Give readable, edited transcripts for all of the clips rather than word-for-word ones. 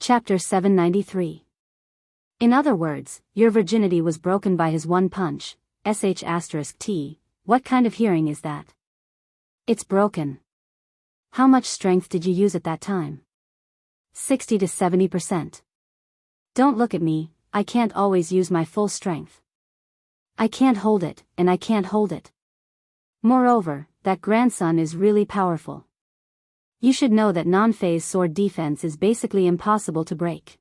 Chapter 793. In other words, your virginity was broken by his one punch. *T. What kind of hearing is that? It's broken. How much strength did you use at that time? 60 to 70%. Don't look at me, I can't always use my full strength. I can't hold it, and I can't hold it. Moreover, that grandson is really powerful. You should know that non-phase sword defense is basically impossible to break.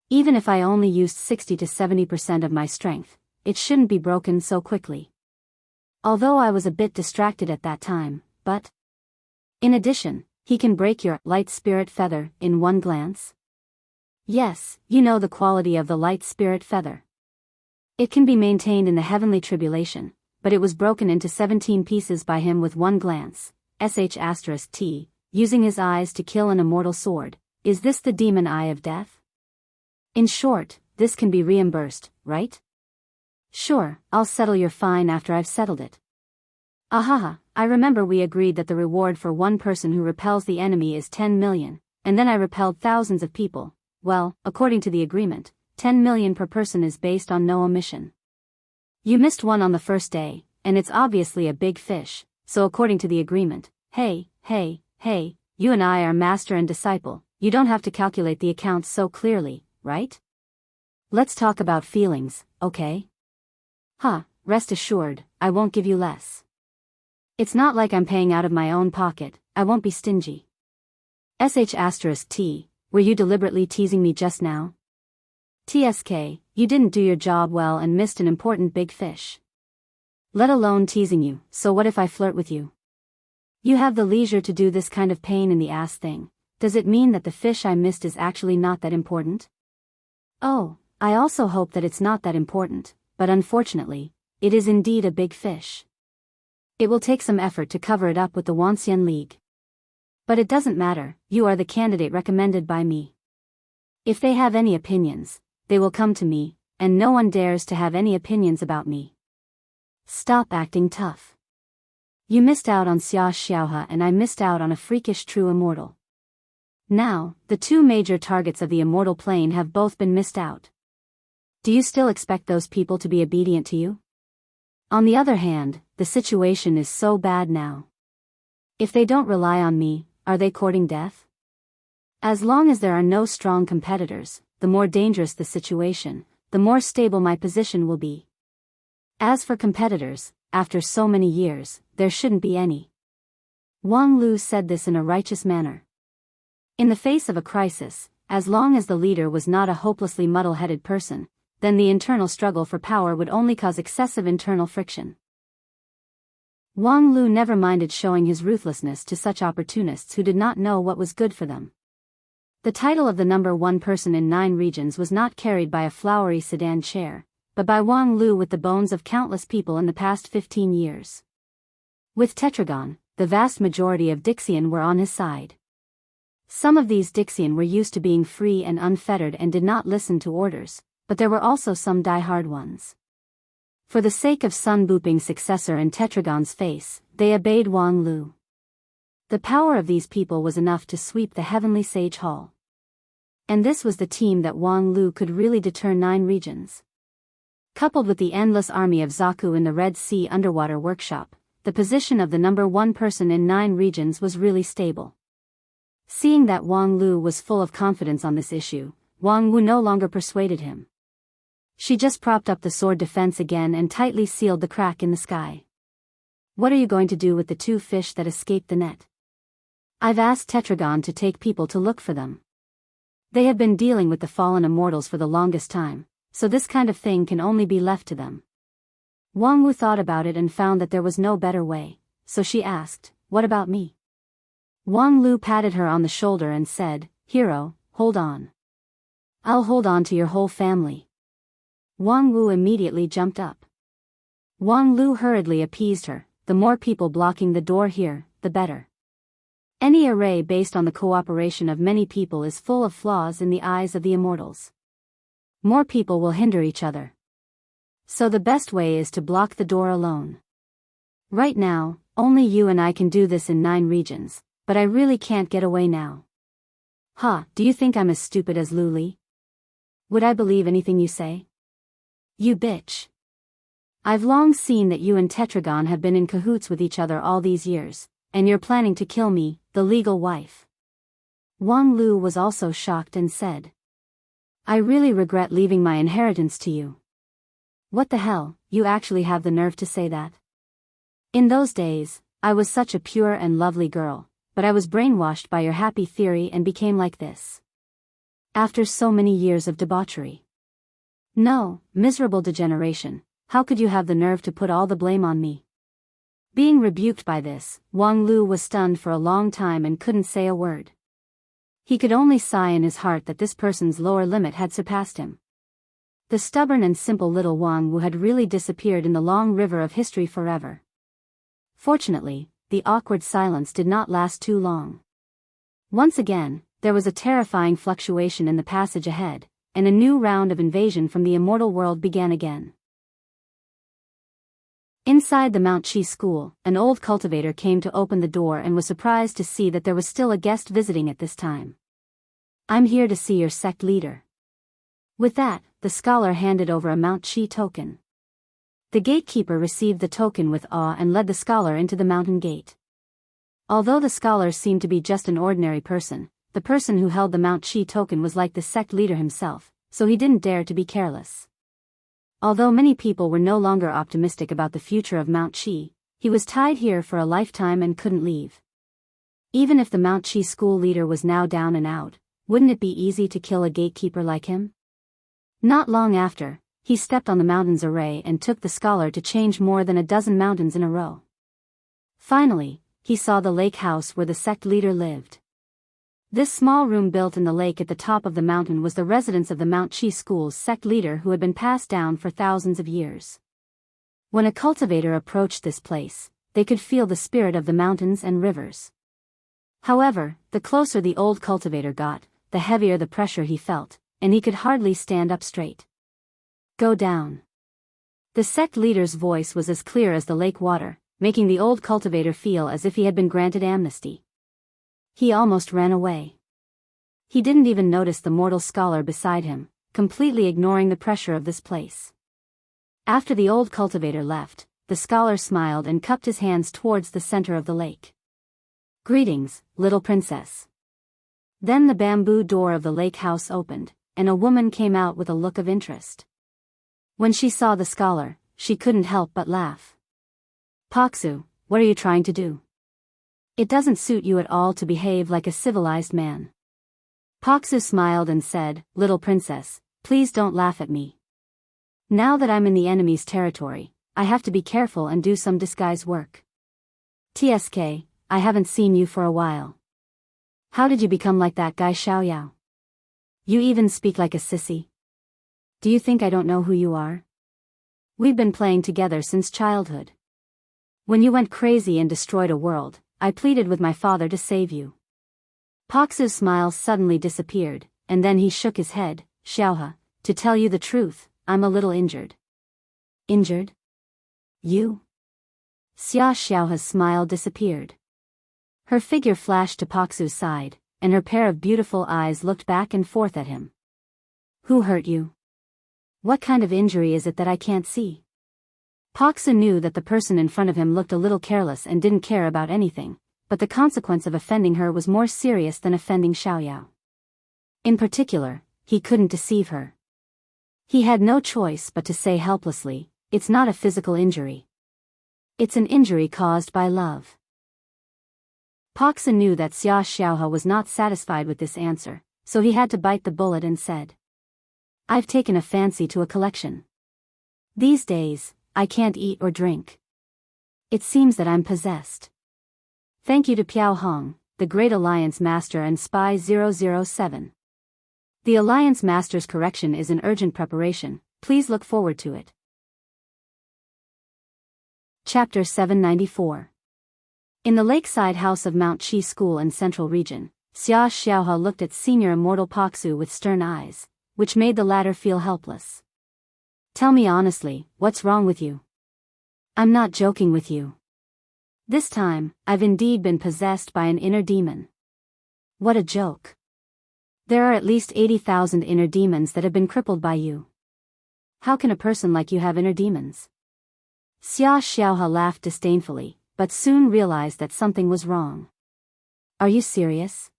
Even if I only used 60 to 70% of my strength, it shouldn't be broken so quickly. Although I was a bit distracted at that time, but... In addition, he can break your light spirit feather in one glance. Yes, you know the quality of the light spirit feather. It can be maintained in the heavenly tribulation, but it was broken into 17 pieces by him with one glance. *T. Using his eyes to kill an immortal sword. Is this the demon eye of death? In short, this can be reimbursed, right? Sure, I'll settle your fine after I've settled it. Ahaha, I remember we agreed that the reward for one person who repels the enemy is 10 million, and then I repelled thousands of people. Well, according to the agreement, 10 million per person is based on no omission. You missed one on the first day, and it's obviously a big fish, so according to the agreement, hey, you and I are master and disciple, you don't have to calculate the accounts so clearly, right? Let's talk about feelings, okay? Rest assured, I won't give you less. It's not like I'm paying out of my own pocket, I won't be stingy. *T. Were you deliberately teasing me just now? TSK, you didn't do your job well and missed an important big fish. Let alone teasing you, so what if I flirt with you? You have the leisure to do this kind of pain in the ass thing. Does it mean that the fish I missed is actually not that important? Oh, I also hope that it's not that important, but unfortunately, it is indeed a big fish. It will take some effort to cover it up with the Wanxian League. But it doesn't matter, you are the candidate recommended by me. If they have any opinions, they will come to me, and no one dares to have any opinions about me. Stop acting tough. You missed out on Xia Xiaohe and I missed out on a freakish true immortal. Now, the two major targets of the immortal plane have both been missed out. Do you still expect those people to be obedient to you? On the other hand, the situation is so bad now. If they don't rely on me, are they courting death? As long as there are no strong competitors, the more dangerous the situation, the more stable my position will be. As for competitors, after so many years, there shouldn't be any. Wang Lu said this in a righteous manner. In the face of a crisis, as long as the leader was not a hopelessly muddle-headed person, then the internal struggle for power would only cause excessive internal friction. Wang Lu never minded showing his ruthlessness to such opportunists who did not know what was good for them. The title of the number one person in 9 regions was not carried by a flowery sedan chair, but by Wang Lu with the bones of countless people in the past 15 years. With Tetragon, the vast majority of Dixian were on his side. Some of these Dixian were used to being free and unfettered and did not listen to orders, but there were also some die-hard ones. For the sake of Sun Buping's successor in Tetragon's face, they obeyed Wang Lu. The power of these people was enough to sweep the heavenly Sage Hall. And this was the team that Wang Lu could really deter 9 regions. Coupled with the endless army of Zaku in the Red Sea underwater workshop, the position of the number one person in 9 regions was really stable. Seeing that Wang Lu was full of confidence on this issue, Wang Wu no longer persuaded him. She just propped up the sword defense again and tightly sealed the crack in the sky. What are you going to do with the 2 fish that escaped the net? I've asked Tetragon to take people to look for them. They have been dealing with the fallen immortals for the longest time, so this kind of thing can only be left to them. Wang Wu thought about it and found that there was no better way, so she asked, what about me? Wang Lu patted her on the shoulder and said, Hero, hold on. I'll hold on to your whole family. Wang Wu immediately jumped up. Wang Lu hurriedly appeased her, the more people blocking the door here, the better. Any array based on the cooperation of many people is full of flaws in the eyes of the immortals. More people will hinder each other. So the best way is to block the door alone. Right now, only you and I can do this in 9 regions, but I really can't get away now. Ha, do you think I'm as stupid as Luli? Would I believe anything you say? You bitch. I've long seen that you and Tetragon have been in cahoots with each other all these years, and you're planning to kill me, the legal wife. Wang Lu was also shocked and said, I really regret leaving my inheritance to you. What the hell, you actually have the nerve to say that? In those days, I was such a pure and lovely girl, but I was brainwashed by your happy theory and became like this. After so many years of debauchery. No, miserable degeneration, how could you have the nerve to put all the blame on me? Being rebuked by this, Wang Lu was stunned for a long time and couldn't say a word. He could only sigh in his heart that this person's lower limit had surpassed him. The stubborn and simple little Wang Wu had really disappeared in the long river of history forever. Fortunately, the awkward silence did not last too long. Once again, there was a terrifying fluctuation in the passage ahead, and a new round of invasion from the immortal world began again. Inside the Mount Qi school, an old cultivator came to open the door and was surprised to see that there was still a guest visiting at this time. I'm here to see your sect leader. With that, the scholar handed over a Mount Qi token. The gatekeeper received the token with awe and led the scholar into the mountain gate. Although the scholar seemed to be just an ordinary person, the person who held the Mount Qi token was like the sect leader himself, so he didn't dare to be careless. Although many people were no longer optimistic about the future of Mount Qi, he was tied here for a lifetime and couldn't leave. Even if the Mount Qi school leader was now down and out, wouldn't it be easy to kill a gatekeeper like him? Not long after, he stepped on the mountain's array and took the scholar to change more than a dozen mountains in a row. Finally, he saw the lake house where the sect leader lived. This small room built in the lake at the top of the mountain was the residence of the Mount Qi school's sect leader who had been passed down for thousands of years. When a cultivator approached this place, they could feel the spirit of the mountains and rivers. However, the closer the old cultivator got, the heavier the pressure he felt, and he could hardly stand up straight. Go down. The sect leader's voice was as clear as the lake water, making the old cultivator feel as if he had been granted amnesty. He almost ran away. He didn't even notice the mortal scholar beside him, completely ignoring the pressure of this place. After the old cultivator left, the scholar smiled and cupped his hands towards the center of the lake. Greetings, little princess. Then the bamboo door of the lake house opened, and a woman came out with a look of interest. When she saw the scholar, she couldn't help but laugh. Paksu, what are you trying to do? It doesn't suit you at all to behave like a civilized man. Paksu smiled and said, Little princess, please don't laugh at me. Now that I'm in the enemy's territory, I have to be careful and do some disguise work. TSK, I haven't seen you for a while. How did you become like that guy Xiaoyao? You even speak like a sissy. Do you think I don't know who you are? We've been playing together since childhood. When you went crazy and destroyed a world, I pleaded with my father to save you. Paksu's smile suddenly disappeared, and then he shook his head. Xiaohe, to tell you the truth, I'm a little injured. Injured? You? Xia Xiaohe's smile disappeared. Her figure flashed to Paksu's side, and her pair of beautiful eyes looked back and forth at him. Who hurt you? What kind of injury is it that I can't see? Paksu knew that the person in front of him looked a little careless and didn't care about anything, but the consequence of offending her was more serious than offending Xiaoyao. In particular, he couldn't deceive her. He had no choice but to say helplessly, it's not a physical injury. It's an injury caused by love. Paksu knew that Xia Xiaohe was not satisfied with this answer, so he had to bite the bullet and said, I've taken a fancy to a collection. These days, I can't eat or drink. It seems that I'm possessed. Thank you to Piao Hong, the Great Alliance Master and Spy 007. The Alliance Master's correction is in urgent preparation, please look forward to it. Chapter 794. In the lakeside house of Mount Qi School in Central Region, Xia Xiaohe looked at Senior Immortal Paksu with stern eyes, which made the latter feel helpless. Tell me honestly, what's wrong with you? I'm not joking with you. This time, I've indeed been possessed by an inner demon. What a joke. There are at least 80,000 inner demons that have been crippled by you. How can a person like you have inner demons? Xia Xiaohe laughed disdainfully, but soon realized that something was wrong. Are you serious?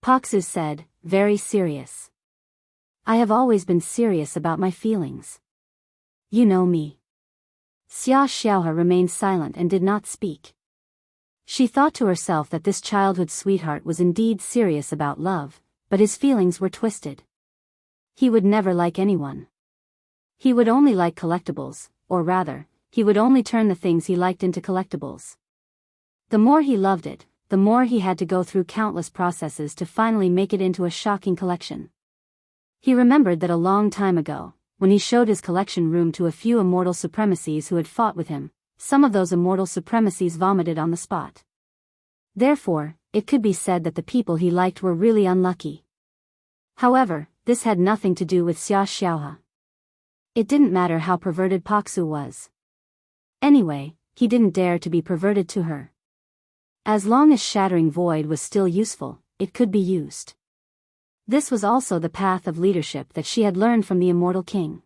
Paksu said, very serious. I have always been serious about my feelings. You know me. Xia Xiaohe remained silent and did not speak. She thought to herself that this childhood sweetheart was indeed serious about love, but his feelings were twisted. He would never like anyone. He would only like collectibles, or rather, he would only turn the things he liked into collectibles. The more he loved it, the more he had to go through countless processes to finally make it into a shocking collection. He remembered that a long time ago, when he showed his collection room to a few immortal supremacies who had fought with him, some of those immortal supremacies vomited on the spot. Therefore, it could be said that the people he liked were really unlucky. However, this had nothing to do with Xia Xiaohe. It didn't matter how perverted Paksu was. Anyway, he didn't dare to be perverted to her. As long as Shattering Void was still useful, it could be used. This was also the path of leadership that she had learned from the Immortal King.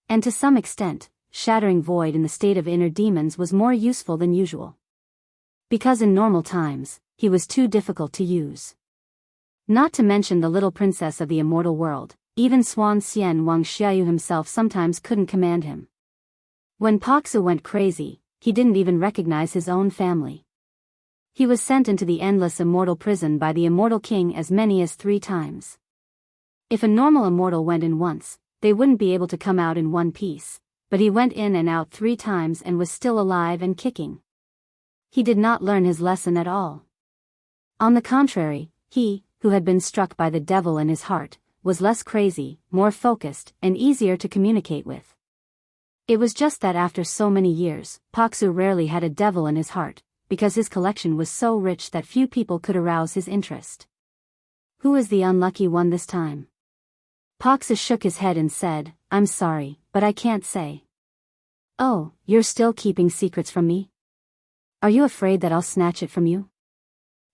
And to some extent, Shattering Void in the state of inner demons was more useful than usual. Because in normal times, he was too difficult to use. Not to mention the little princess of the immortal world, even Swan Xian Wang Xiaoyu himself sometimes couldn't command him. When Paksu went crazy, he didn't even recognize his own family. He was sent into the endless immortal prison by the Immortal King as many as 3 times. If a normal immortal went in once, they wouldn't be able to come out in one piece, but he went in and out 3 times and was still alive and kicking. He did not learn his lesson at all. On the contrary, he, who had been struck by the devil in his heart, was less crazy, more focused, and easier to communicate with. It was just that after so many years, Paksu rarely had a devil in his heart, because his collection was so rich that few people could arouse his interest. Who is the unlucky one this time? Paksu shook his head and said, I'm sorry, but I can't say. Oh, you're still keeping secrets from me? Are you afraid that I'll snatch it from you?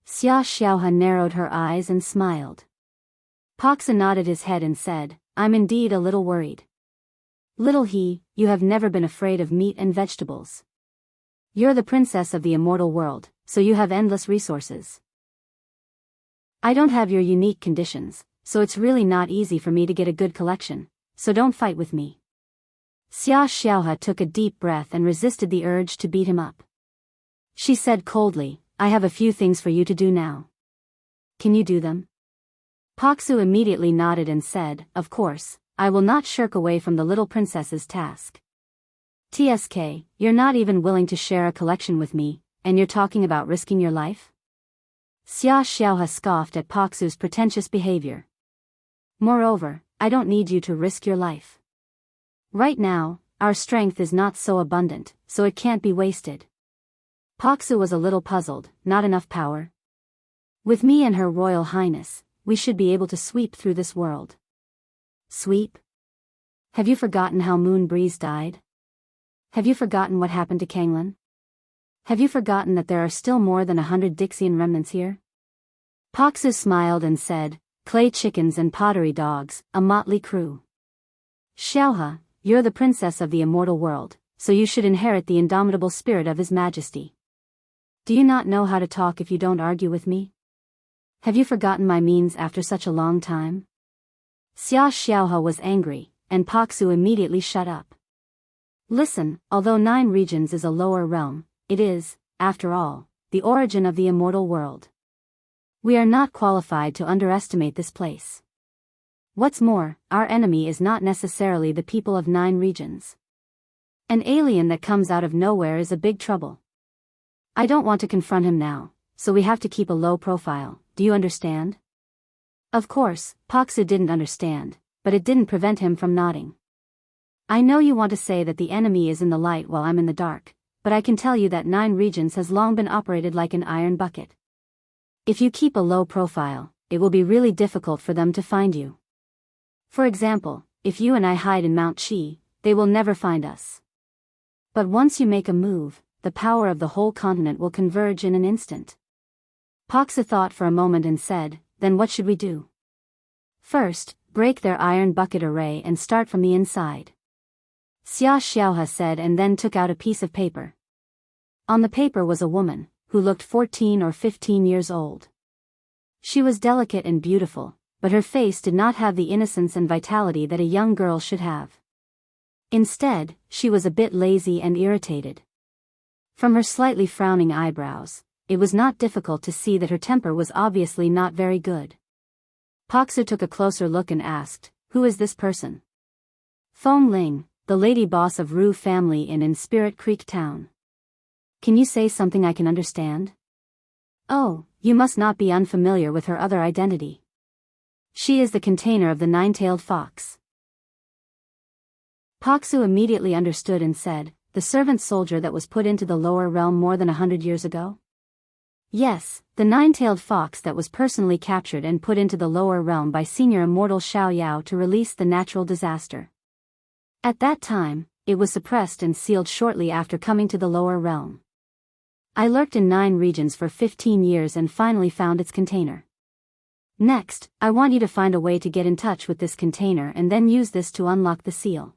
Xia Xiaohe narrowed her eyes and smiled. Paksu nodded his head and said, I'm indeed a little worried. Little he, you have never been afraid of meat and vegetables. You're the princess of the immortal world, so you have endless resources. I don't have your unique conditions, so it's really not easy for me to get a good collection, so don't fight with me. Xia Xiaohe took a deep breath and resisted the urge to beat him up. She said coldly, I have a few things for you to do now. Can you do them? Paksu immediately nodded and said, of course, I will not shirk away from the little princess's task. TSK, you're not even willing to share a collection with me, and you're talking about risking your life? Xia Xiaohe scoffed at Paksu's pretentious behavior. Moreover, I don't need you to risk your life. Right now, our strength is not so abundant, so it can't be wasted. Paksu was a little puzzled, not enough power? With me and Her Royal Highness, we should be able to sweep through this world. Sweep? Have you forgotten how Moon Breeze died? Have you forgotten what happened to Kanglin? Have you forgotten that there are still more than 100 Dixian remnants here? Paksu smiled and said, clay chickens and pottery dogs, a motley crew. Xiaohe, you're the princess of the immortal world, so you should inherit the indomitable spirit of His Majesty. Do you not know how to talk if you don't argue with me? Have you forgotten my means after such a long time? Xia Xiaohe was angry, and Paksu immediately shut up. Listen, although 9 regions is a lower realm, it is, after all, the origin of the immortal world. We are not qualified to underestimate this place. What's more, our enemy is not necessarily the people of 9 regions. An alien that comes out of nowhere is a big trouble. I don't want to confront him now, so we have to keep a low profile, do you understand? Of course, Paksu didn't understand, but it didn't prevent him from nodding. I know you want to say that the enemy is in the light while I'm in the dark, but I can tell you that 9 regions has long been operated like an iron bucket. If you keep a low profile, it will be really difficult for them to find you. For example, if you and I hide in Mount Qi, they will never find us. But once you make a move, the power of the whole continent will converge in an instant. Paksu thought for a moment and said, then what should we do? First, break their iron bucket array and start from the inside. Xia Xiaohe said and then took out a piece of paper. On the paper was a woman, who looked 14 or 15 years old. She was delicate and beautiful, but her face did not have the innocence and vitality that a young girl should have. Instead, she was a bit lazy and irritated. From her slightly frowning eyebrows, it was not difficult to see that her temper was obviously not very good. Paksu took a closer look and asked, "Who is this person?" "Feng Ling, the lady boss of Ru family in Spirit Creek Town." "Can you say something I can understand?" "Oh, you must not be unfamiliar with her other identity. She is the container of the nine-tailed fox." Paksu immediately understood and said, "The servant soldier that was put into the lower realm more than 100 years ago?" "Yes, the nine-tailed fox that was personally captured and put into the lower realm by senior immortal Xiao Yao to release the natural disaster. At that time, it was suppressed and sealed shortly after coming to the lower realm. I lurked in 9 regions for 15 years and finally found its container. Next, I want you to find a way to get in touch with this container and then use this to unlock the seal."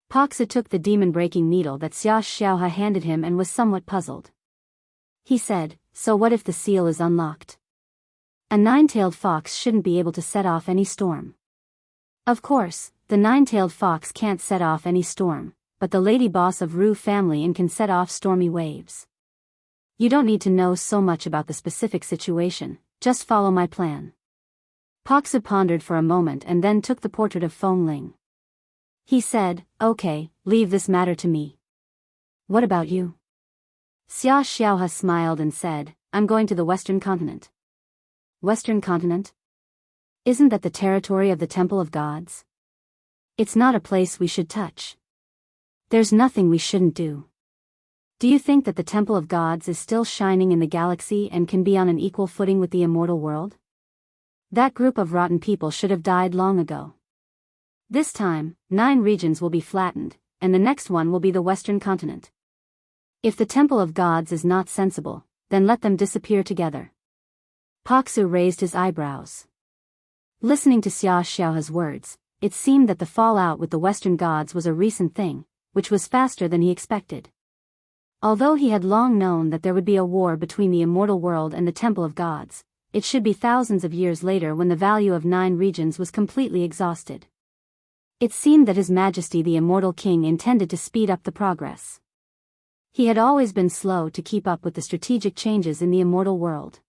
Paksu took the demon-breaking needle that Xia Xiaohe handed him and was somewhat puzzled. He said, "So what if the seal is unlocked? A nine-tailed fox shouldn't be able to set off any storm." "Of course, the nine-tailed fox can't set off any storm, but the lady boss of Ru family can set off stormy waves. You don't need to know so much about the specific situation, just follow my plan." Paksu pondered for a moment and then took the portrait of Feng Ling. He said, "Okay, leave this matter to me. What about you?" Xia Xiaohe smiled and said, "I'm going to the Western Continent." "Western Continent? Isn't that the territory of the Temple of Gods? It's not a place we should touch. There's nothing we shouldn't do. Do you think that the Temple of Gods is still shining in the galaxy and can be on an equal footing with the immortal world? That group of rotten people should have died long ago. This time, 9 regions will be flattened, and the next one will be the Western Continent. If the Temple of Gods is not sensible, then let them disappear together." Paksu raised his eyebrows. Listening to Xia Xiaohe's words, it seemed that the fallout with the Western Gods was a recent thing, which was faster than he expected. Although he had long known that there would be a war between the immortal world and the Temple of Gods, it should be thousands of years later when the value of 9 regions was completely exhausted. It seemed that His Majesty the Immortal King intended to speed up the progress. He had always been slow to keep up with the strategic changes in the immortal world.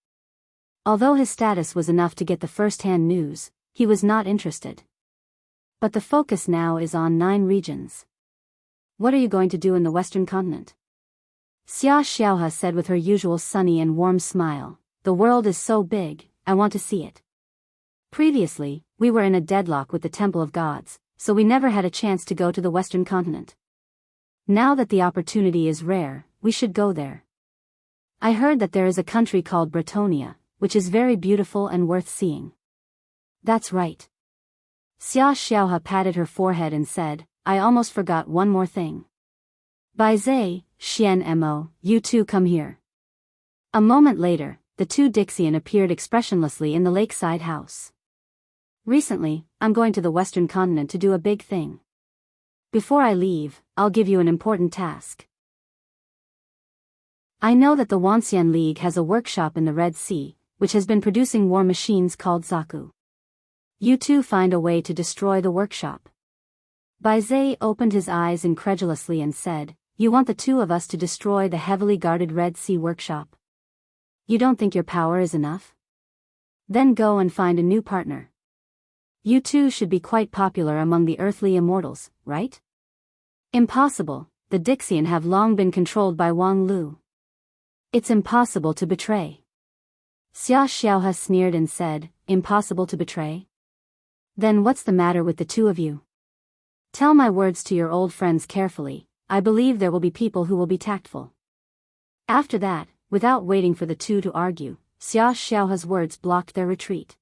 Although his status was enough to get the first-hand news, he was not interested. But the focus now is on 9 regions. "What are you going to do in the Western Continent?" Xia Xiaohe said with her usual sunny and warm smile, "The world is so big, I want to see it. Previously, we were in a deadlock with the Temple of Gods, so we never had a chance to go to the Western Continent. Now that the opportunity is rare, we should go there. I heard that there is a country called Bretonia, which is very beautiful and worth seeing." "That's right." Xia Xiaohe patted her forehead and said, "I almost forgot one more thing. Bai Zai, Xian Mo, you two come here." A moment later, the 2 Dixian appeared expressionlessly in the lakeside house. "Recently, I'm going to the Western Continent to do a big thing. Before I leave, I'll give you an important task. I know that the Wanxian League has a workshop in the Red Sea, which has been producing war machines called Zaku. You two find a way to destroy the workshop." Bai Zai opened his eyes incredulously and said, "You want the 2 of us to destroy the heavily guarded Red Sea workshop? You don't think your power is enough? Then go and find a new partner. You two should be quite popular among the earthly immortals, right?" "Impossible, the Dixian have long been controlled by Wang Lu. It's impossible to betray." Xia Xiaohe sneered and said, "Impossible to betray? Then what's the matter with the 2 of you? Tell my words to your old friends carefully. I believe there will be people who will be tactful." After that, without waiting for the 2 to argue, Xia Xiaohe's words blocked their retreat.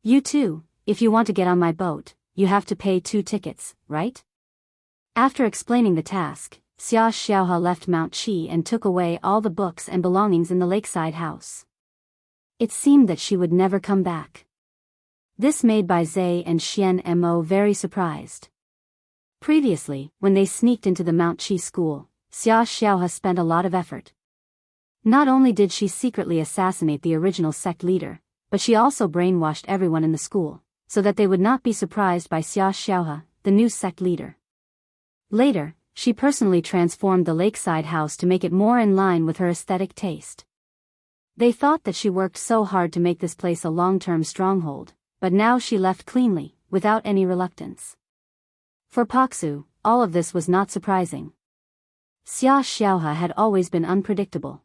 "You two, if you want to get on my boat, you have to pay 2 tickets, right?" After explaining the task, Xia Xiaohe left Mount Qi and took away all the books and belongings in the lakeside house. It seemed that she would never come back. This made Bai Zai and Xian Mo very surprised. Previously, when they sneaked into the Mount Qi school, Xia Xiaohe spent a lot of effort. Not only did she secretly assassinate the original sect leader, but she also brainwashed everyone in the school, so that they would not be surprised by Xia Xiaohe, the new sect leader. Later, she personally transformed the lakeside house to make it more in line with her aesthetic taste. They thought that she worked so hard to make this place a long-term stronghold, but now she left cleanly, without any reluctance. For Paksu, all of this was not surprising. Xia Xiaohe had always been unpredictable.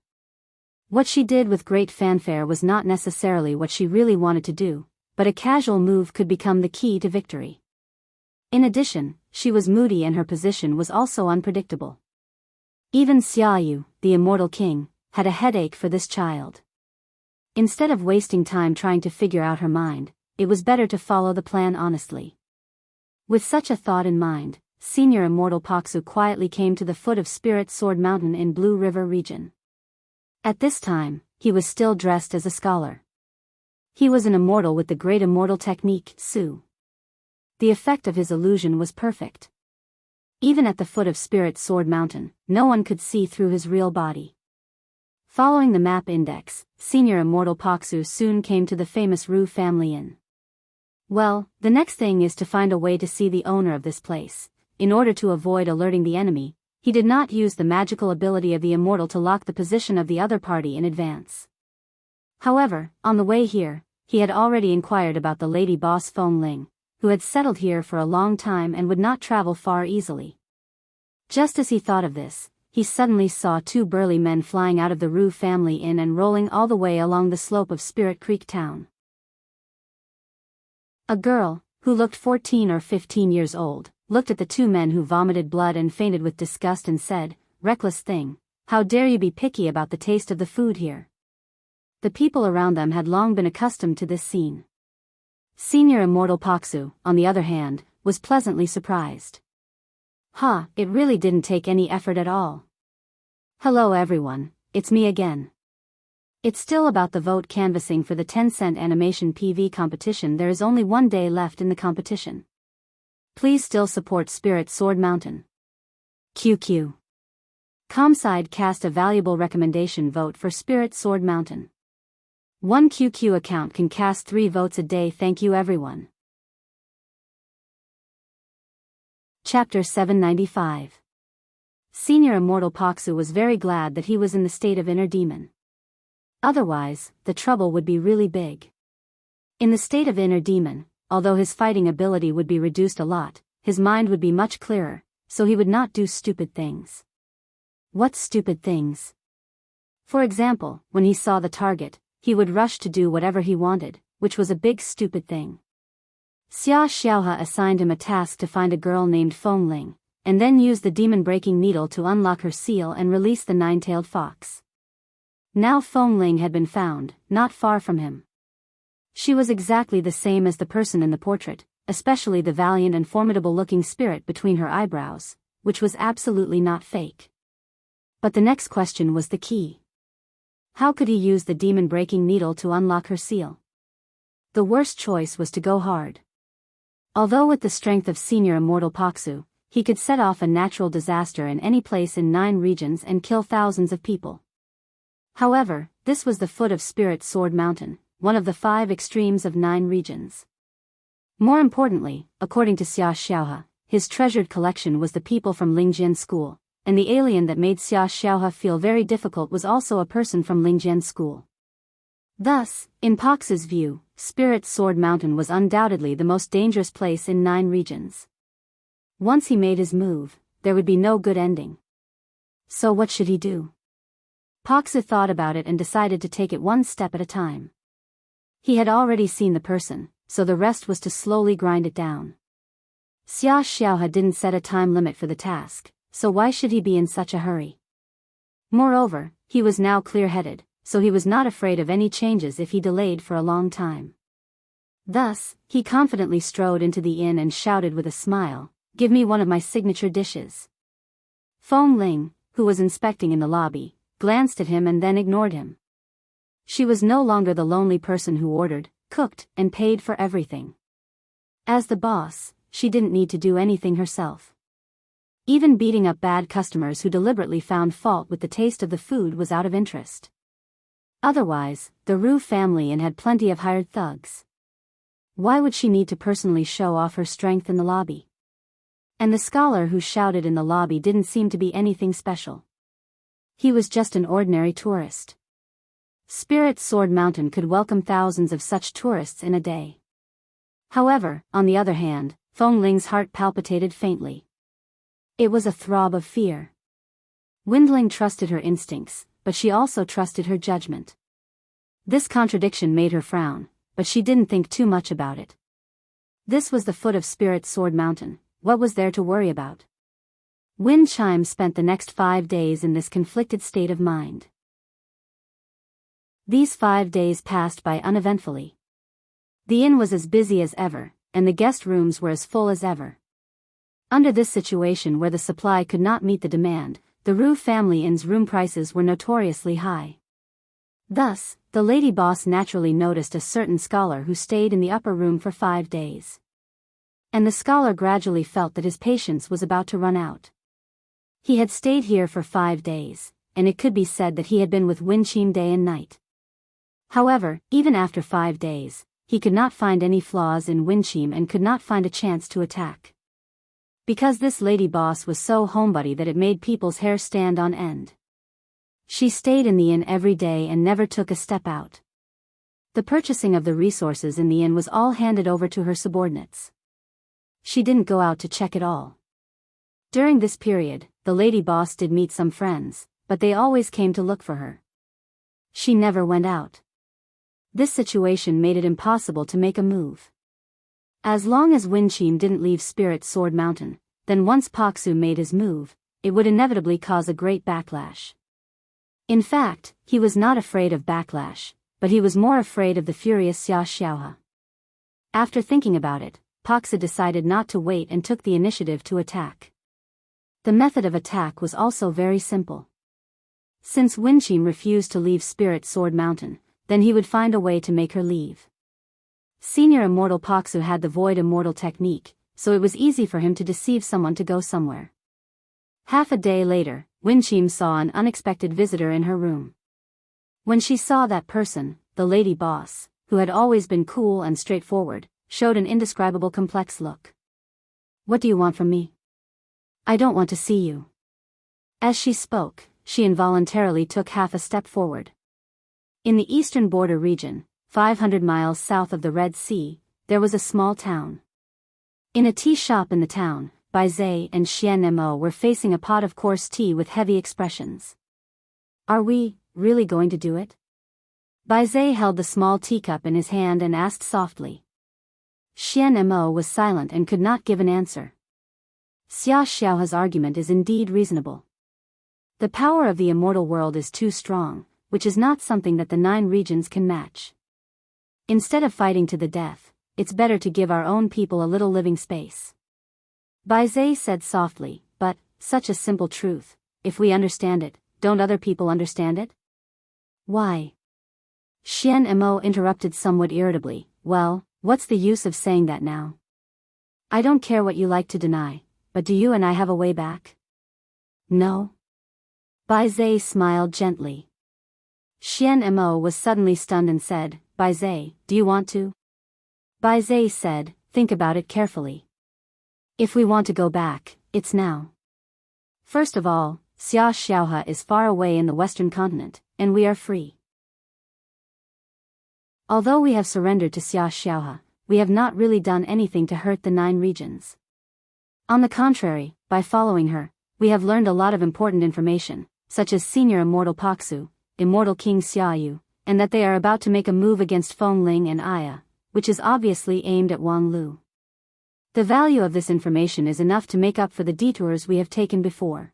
What she did with great fanfare was not necessarily what she really wanted to do, but a casual move could become the key to victory. In addition, she was moody and her position was also unpredictable. Even Xiaoyu, the immortal king, had a headache for this child. Instead of wasting time trying to figure out her mind, it was better to follow the plan honestly. With such a thought in mind, Senior Immortal Paksu quietly came to the foot of Spirit Sword Mountain in Blue River region. At this time, he was still dressed as a scholar. He was an immortal with the great immortal technique, Su. The effect of his illusion was perfect. Even at the foot of Spirit Sword Mountain, no one could see through his real body. Following the map index, Senior Immortal Paksu soon came to the famous Ru family inn. Well, the next thing is to find a way to see the owner of this place. In order to avoid alerting the enemy, he did not use the magical ability of the immortal to lock the position of the other party in advance. However, on the way here, he had already inquired about the lady boss Feng Ling, who had settled here for a long time and would not travel far easily. Just as he thought of this, he suddenly saw two burly men flying out of the Ru family inn and rolling all the way along the slope of Spirit Creek town. A girl, who looked 14 or 15 years old, looked at the two men who vomited blood and fainted with disgust and said, "Reckless thing, how dare you be picky about the taste of the food here?" The people around them had long been accustomed to this scene. Senior Immortal Paksu, on the other hand, was pleasantly surprised. It really didn't take any effort at all. Hello everyone, it's me again. It's still about the vote canvassing for the 10-cent animation PV competition. There is only one day left in the competition. Please still support Spirit Sword Mountain. QQ. Comside cast a valuable recommendation vote for Spirit Sword Mountain. One QQ account can cast 3 votes a day. Thank you everyone. Chapter 795. Senior Immortal Paksu was very glad that he was in the state of inner demon. Otherwise, the trouble would be really big. In the state of inner demon, although his fighting ability would be reduced a lot, his mind would be much clearer, so he would not do stupid things. What stupid things? For example, when he saw the target, he would rush to do whatever he wanted, which was a big stupid thing. Xia Xiaohe assigned him a task to find a girl named Feng Ling, and then use the demon-breaking needle to unlock her seal and release the nine-tailed fox. Now Feng Ling had been found, not far from him. She was exactly the same as the person in the portrait, especially the valiant and formidable-looking spirit between her eyebrows, which was absolutely not fake. But the next question was the key. How could he use the demon-breaking needle to unlock her seal? The worst choice was to go hard. Although with the strength of Senior Immortal Paksu, he could set off a natural disaster in any place in 9 regions and kill thousands of people. However, this was the foot of Spirit Sword Mountain, one of the 5 extremes of 9 regions. More importantly, according to Xia Xiaohe, his treasured collection was the people from Lingjian School, and the alien that made Xia Xiaohe feel very difficult was also a person from Lingjian School. Thus, in Paksu's view, Spirit Sword Mountain was undoubtedly the most dangerous place in 9 regions. Once he made his move, there would be no good ending. So what should he do? Paksu thought about it and decided to take it one step at a time. He had already seen the person, so the rest was to slowly grind it down. Xia Xiaohe didn't set a time limit for the task, so why should he be in such a hurry? Moreover, he was now clear-headed, so he was not afraid of any changes if he delayed for a long time. Thus, he confidently strode into the inn and shouted with a smile, "Give me one of my signature dishes." Feng Ling, who was inspecting in the lobby, glanced at him and then ignored him. She was no longer the lonely person who ordered, cooked, and paid for everything. As the boss, she didn't need to do anything herself. Even beating up bad customers who deliberately found fault with the taste of the food was out of interest. Otherwise, the Ru family and had plenty of hired thugs. Why would she need to personally show off her strength in the lobby? And the scholar who shouted in the lobby didn't seem to be anything special. He was just an ordinary tourist. Spirit Sword Mountain could welcome thousands of such tourists in a day. However, on the other hand, Feng Ling's heart palpitated faintly. It was a throb of fear. Windling trusted her instincts, but she also trusted her judgment. This contradiction made her frown, but she didn't think too much about it. This was the foot of Spirit Sword Mountain. What was there to worry about? Wind Chime spent the next 5 days in this conflicted state of mind. These 5 days passed by uneventfully. The inn was as busy as ever, and the guest rooms were as full as ever. Under this situation where the supply could not meet the demand, the Ru family inn's room prices were notoriously high. Thus, the lady boss naturally noticed a certain scholar who stayed in the upper room for 5 days. And the scholar gradually felt that his patience was about to run out. He had stayed here for 5 days, and it could be said that he had been with Winchim day and night. However, even after 5 days, he could not find any flaws in Winchim and could not find a chance to attack. Because this lady boss was so homebody that it made people's hair stand on end. She stayed in the inn every day and never took a step out. The purchasing of the resources in the inn was all handed over to her subordinates. She didn't go out to check it all. During this period, the lady boss did meet some friends, but they always came to look for her. She never went out. This situation made it impossible to make a move. As long as Winchim didn't leave Spirit Sword Mountain, then once Paksu made his move, it would inevitably cause a great backlash. In fact, he was not afraid of backlash, but he was more afraid of the furious Xia Xiaohe. After thinking about it, Paksu decided not to wait and took the initiative to attack. The method of attack was also very simple. Since Winchim refused to leave Spirit Sword Mountain, then he would find a way to make her leave. Senior Immortal Paksu had the Void Immortal technique, so it was easy for him to deceive someone to go somewhere. Half a day later, Winchim saw an unexpected visitor in her room. When she saw that person, the lady boss, who had always been cool and straightforward, showed an indescribable complex look. "What do you want from me?" "I don't want to see you." As she spoke, she involuntarily took half a step forward. In the eastern border region, 500 miles south of the Red Sea, there was a small town. In a tea shop in the town, Baizhe and Xian Mo were facing a pot of coarse tea with heavy expressions. "Are we really going to do it?" Baizhe held the small teacup in his hand and asked softly. Xian Mo was silent and could not give an answer. Xia Xiaohe's argument is indeed reasonable. The power of the immortal world is too strong, which is not something that the 9 regions can match. Instead of fighting to the death, it's better to give our own people a little living space. Baizhe said softly, "But, such a simple truth, if we understand it, don't other people understand it?" "Why?" Xian Mo interrupted somewhat irritably. "Well, what's the use of saying that now? I don't care what you like to deny, but do you and I have a way back?" "No." Baizhe smiled gently. Xian Mo was suddenly stunned and said, "Baizhe, do you want to?" Baizhe said, "Think about it carefully. If we want to go back, it's now. First of all, Xia Xiaohe is far away in the western continent, and we are free. Although we have surrendered to Xia Xiaohe, we have not really done anything to hurt the 9 regions. On the contrary, by following her, we have learned a lot of important information, such as Senior Immortal Paksu, Immortal King Xiaoyu, and that they are about to make a move against Feng Ling and Aya, which is obviously aimed at Wang Lu. The value of this information is enough to make up for the detours we have taken before.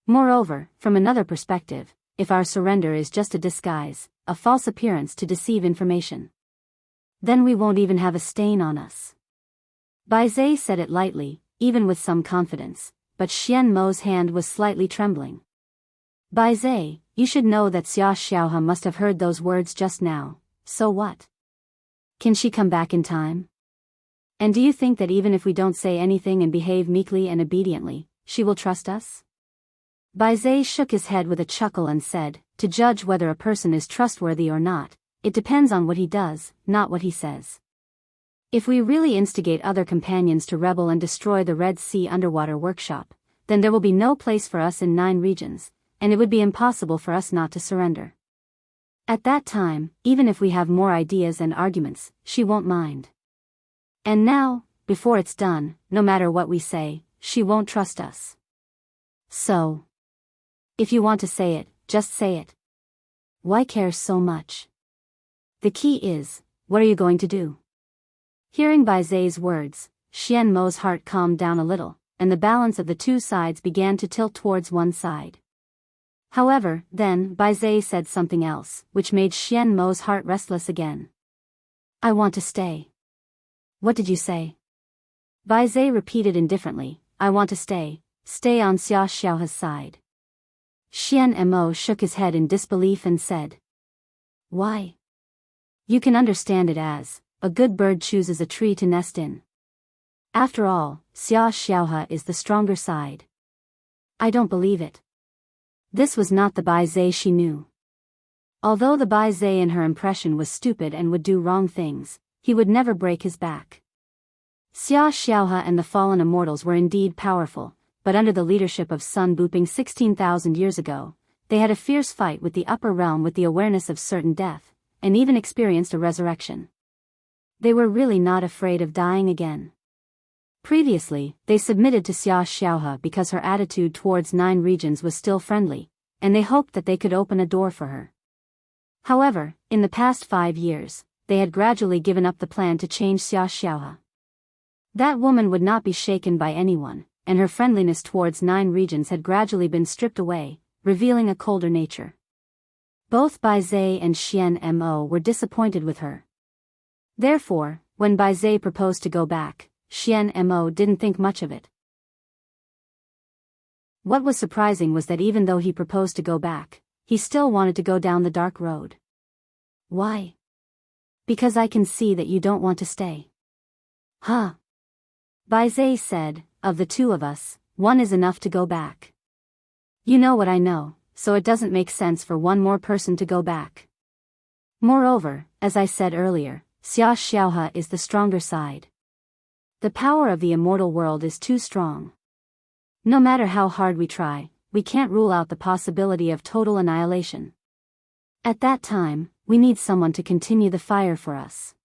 Moreover, from another perspective, if our surrender is just a disguise, a false appearance to deceive information, then we won't even have a stain on us." Baizhe said it lightly, even with some confidence, but Xian Mo's hand was slightly trembling. "Baizhe, you should know that Xia Xiaohe must have heard those words just now, so what? Can she come back in time? And do you think that even if we don't say anything and behave meekly and obediently, she will trust us? Baize shook his head with a chuckle and said, to judge whether a person is trustworthy or not, it depends on what he does, not what he says. If we really instigate other companions to rebel and destroy the Red Sea underwater workshop, then there will be no place for us in 9 regions, and it would be impossible for us not to surrender. At that time, even if we have more ideas and arguments, she won't mind. And now, before it's done, no matter what we say, she won't trust us. So, if you want to say it, just say it. Why care so much? The key is, what are you going to do? Hearing Baize's words, Xian Mo's heart calmed down a little, and the balance of the two sides began to tilt towards one side. However, then Baize said something else, which made Xian Mo's heart restless again. I want to stay. What did you say? Baize repeated indifferently, I want to stay on Xia Xiaohe's side. Xian Mo shook his head in disbelief and said, why? You can understand it as, a good bird chooses a tree to nest in. After all, Xia Xiaohe is the stronger side. I don't believe it. This was not the Baize she knew. Although the Baize in her impression was stupid and would do wrong things, he would never break his back. Xia Xiaohe and the fallen immortals were indeed powerful, but under the leadership of Sun Buping 16,000 years ago, they had a fierce fight with the upper realm with the awareness of certain death, and even experienced a resurrection. They were really not afraid of dying again. Previously, they submitted to Xia Xiaohe because her attitude towards 9 regions was still friendly, and they hoped that they could open a door for her. However, in the past 5 years, they had gradually given up the plan to change Xia Xiaohe. That woman would not be shaken by anyone, and her friendliness towards 9 regions had gradually been stripped away, revealing a colder nature. Both Baize and Xian Mo were disappointed with her. Therefore, when Baize proposed to go back, Xian Mo didn't think much of it. What was surprising was that even though he proposed to go back, he still wanted to go down the dark road. Why? Because I can see that you don't want to stay. Huh? Baize said, of the two of us, one is enough to go back. You know what I know, so it doesn't make sense for one more person to go back. Moreover, as I said earlier, Xia Xiaohe is the stronger side. The power of the immortal world is too strong. No matter how hard we try, we can't rule out the possibility of total annihilation. At that time, we need someone to continue the fire for us.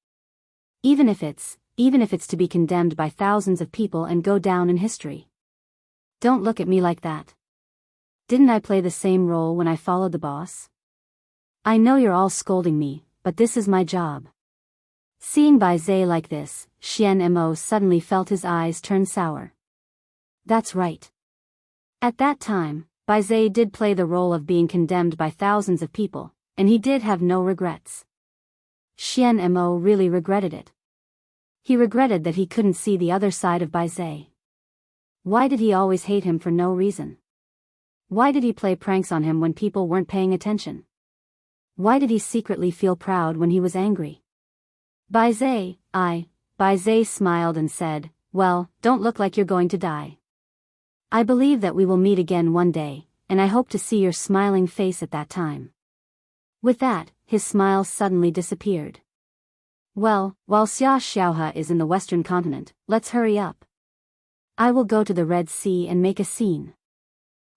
Even if it's to be condemned by thousands of people and go down in history. Don't look at me like that. Didn't I play the same role when I followed the boss? I know you're all scolding me, but this is my job. Seeing Baize like this, Xian Mo suddenly felt his eyes turn sour. That's right. At that time, Baize did play the role of being condemned by thousands of people, and he did have no regrets. Xian Mo really regretted it. He regretted that he couldn't see the other side of Baize. Why did he always hate him for no reason? Why did he play pranks on him when people weren't paying attention? Why did he secretly feel proud when he was angry? Baize smiled and said, well, don't look like you're going to die. I believe that we will meet again one day, and I hope to see your smiling face at that time. With that, his smile suddenly disappeared. Well, while Xia Xiaohe is in the western continent, let's hurry up. I will go to the Red Sea and make a scene.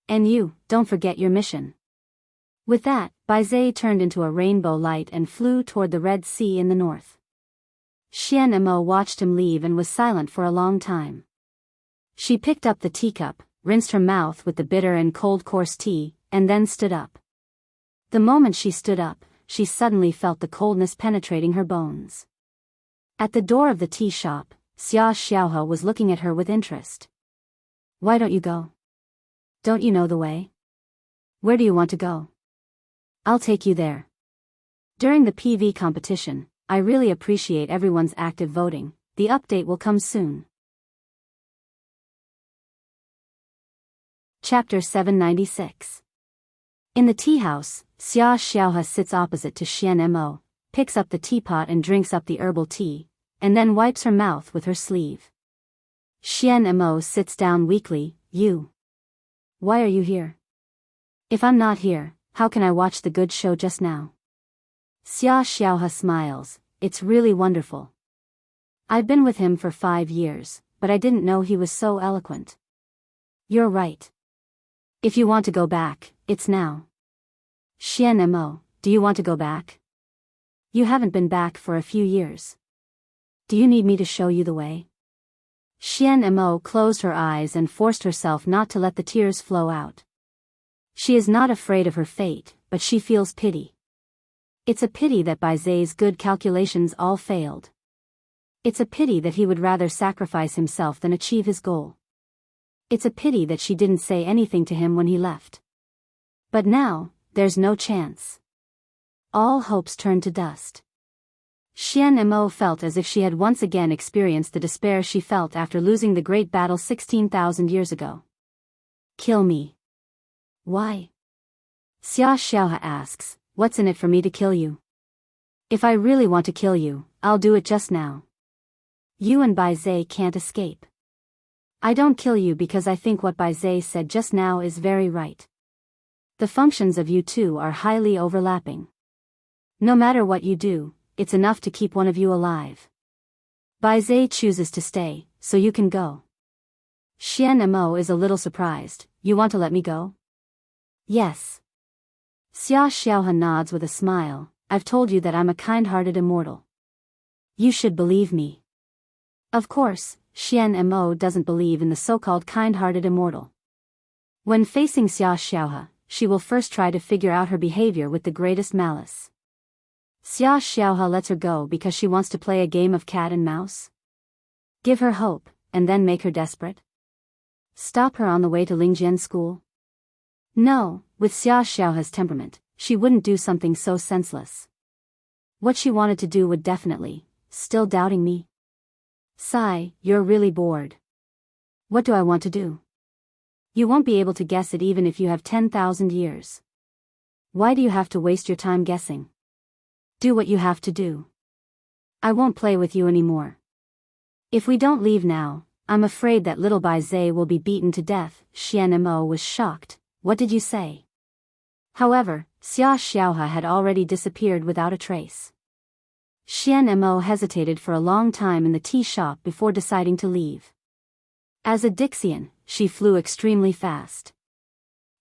And you, don't forget your mission. With that, Baize turned into a rainbow light and flew toward the Red Sea in the north. Xian Mo watched him leave and was silent for a long time. She picked up the teacup, rinsed her mouth with the bitter and cold coarse tea, and then stood up. The moment she stood up, she suddenly felt the coldness penetrating her bones. At the door of the tea shop, Xia Xiaohe was looking at her with interest. Why don't you go? Don't you know the way? Where do you want to go? I'll take you there. During the PV competition, I really appreciate everyone's active voting. The update will come soon. Chapter 796. In the tea house, Xia Xiaohe sits opposite to Xian Mo, picks up the teapot and drinks up the herbal tea, and then wipes her mouth with her sleeve. Xian Mo sits down weakly. You. Why are you here? If I'm not here, how can I watch the good show just now? Xia Xiaohe smiles. It's really wonderful. I've been with him for 5 years, but I didn't know he was so eloquent. You're right. If you want to go back, it's now. Xian Mo, do you want to go back? You haven't been back for a few years. Do you need me to show you the way? Xian Mo closed her eyes and forced herself not to let the tears flow out. She is not afraid of her fate, but she feels pity. It's a pity that Bai Zai's good calculations all failed. It's a pity that he would rather sacrifice himself than achieve his goal. It's a pity that she didn't say anything to him when he left. But now, there's no chance. All hopes turned to dust. Xian Mo felt as if she had once again experienced the despair she felt after losing the great battle 16,000 years ago. Kill me. Why? Xia Xiaohe asks, what's in it for me to kill you? If I really want to kill you, I'll do it just now. You and Bai Zai can't escape. I don't kill you because I think what Bai Zai said just now is very right. The functions of you two are highly overlapping. No matter what you do, it's enough to keep one of you alive. Bai Zai chooses to stay, so you can go. Xian Mo is a little surprised. You want to let me go? Yes. Xia Xiaohe nods with a smile. I've told you that I'm a kind-hearted immortal. You should believe me. Of course, Xian Mo doesn't believe in the so-called kind-hearted immortal. When facing Xia Xiaohe, she will first try to figure out her behavior with the greatest malice. Xia Xiaohe lets her go because she wants to play a game of cat and mouse? Give her hope, and then make her desperate? Stop her on the way to Lingjian school? No, with Xia Xiaohe's temperament, she wouldn't do something so senseless. What she wanted to do would definitely, still doubting me? Sigh, you're really bored. What do I want to do? You won't be able to guess it even if you have 10,000 years. Why do you have to waste your time guessing? Do what you have to do. I won't play with you anymore. If we don't leave now, I'm afraid that little Bai Zai will be beaten to death. Xian Mo was shocked. What did you say? However, Xia Xiaohe had already disappeared without a trace. Xian Mo hesitated for a long time in the tea shop before deciding to leave. As a Dixian, she flew extremely fast.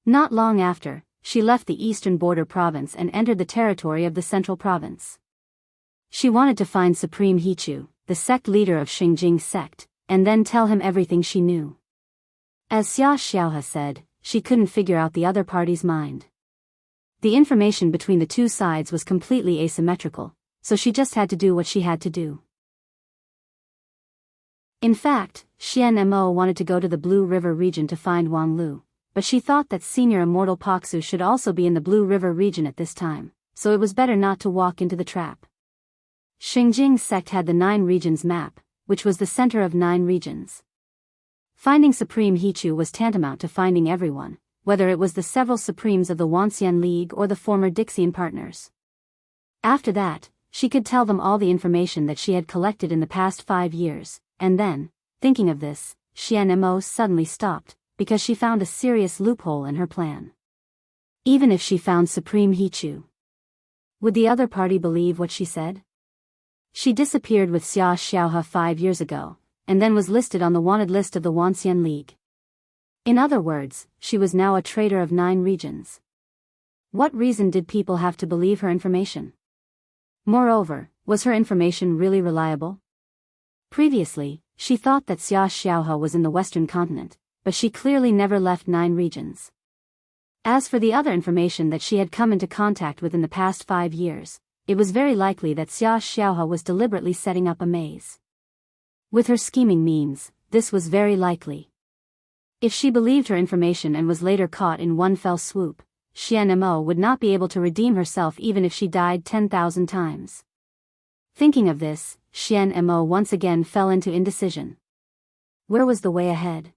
Not long after, she left the eastern border province and entered the territory of the central province. She wanted to find Supreme Hichu, the sect leader of Xingjing sect, and then tell him everything she knew. As Xia Xiaohe said, she couldn't figure out the other party's mind. The information between the two sides was completely asymmetrical, so she just had to do what she had to do. In fact, Xian Mo wanted to go to the Blue River region to find Wang Lu, but she thought that Senior Immortal Paksu should also be in the Blue River region at this time, so it was better not to walk into the trap. Xingjing sect had the 9 regions map, which was the center of 9 regions. Finding Supreme Hichu was tantamount to finding everyone, whether it was the several supremes of the Wanxian League or the former Dixian partners. After that, she could tell them all the information that she had collected in the past 5 years, and then, thinking of this, Xian Mo suddenly stopped, because she found a serious loophole in her plan. Even if she found Supreme Hichu, would the other party believe what she said? She disappeared with Xia Xiaohe 5 years ago, and then was listed on the wanted list of the Wanxian League. In other words, she was now a traitor of 9 regions. What reason did people have to believe her information? Moreover, was her information really reliable? Previously, she thought that Xia Xiaohe was in the western continent, but she clearly never left 9 regions. As for the other information that she had come into contact with in the past 5 years, it was very likely that Xia Xiaohe was deliberately setting up a maze. With her scheming means, this was very likely. If she believed her information and was later caught in one fell swoop, Xian Mo would not be able to redeem herself even if she died 10,000 times. Thinking of this, Xian Mo once again fell into indecision. Where was the way ahead?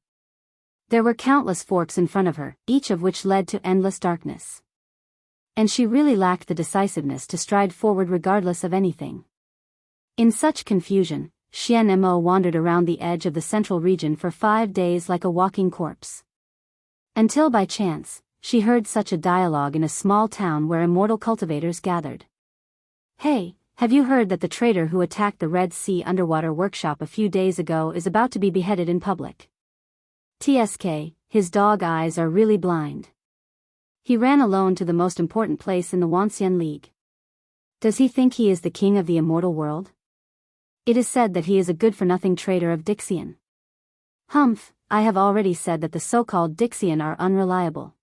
There were countless forks in front of her, each of which led to endless darkness. And she really lacked the decisiveness to stride forward regardless of anything. In such confusion, Xian Mo wandered around the edge of the central region for 5 days like a walking corpse. Until by chance, she heard such a dialogue in a small town where immortal cultivators gathered. "Hey, have you heard that the trader who attacked the Red Sea underwater workshop a few days ago is about to be beheaded in public? TSK, his dog eyes are really blind. He ran alone to the most important place in the Wanxian League. Does he think he is the king of the immortal world? It is said that he is a good-for-nothing trader of Dixian. Humph, I have already said that the so-called Dixian are unreliable.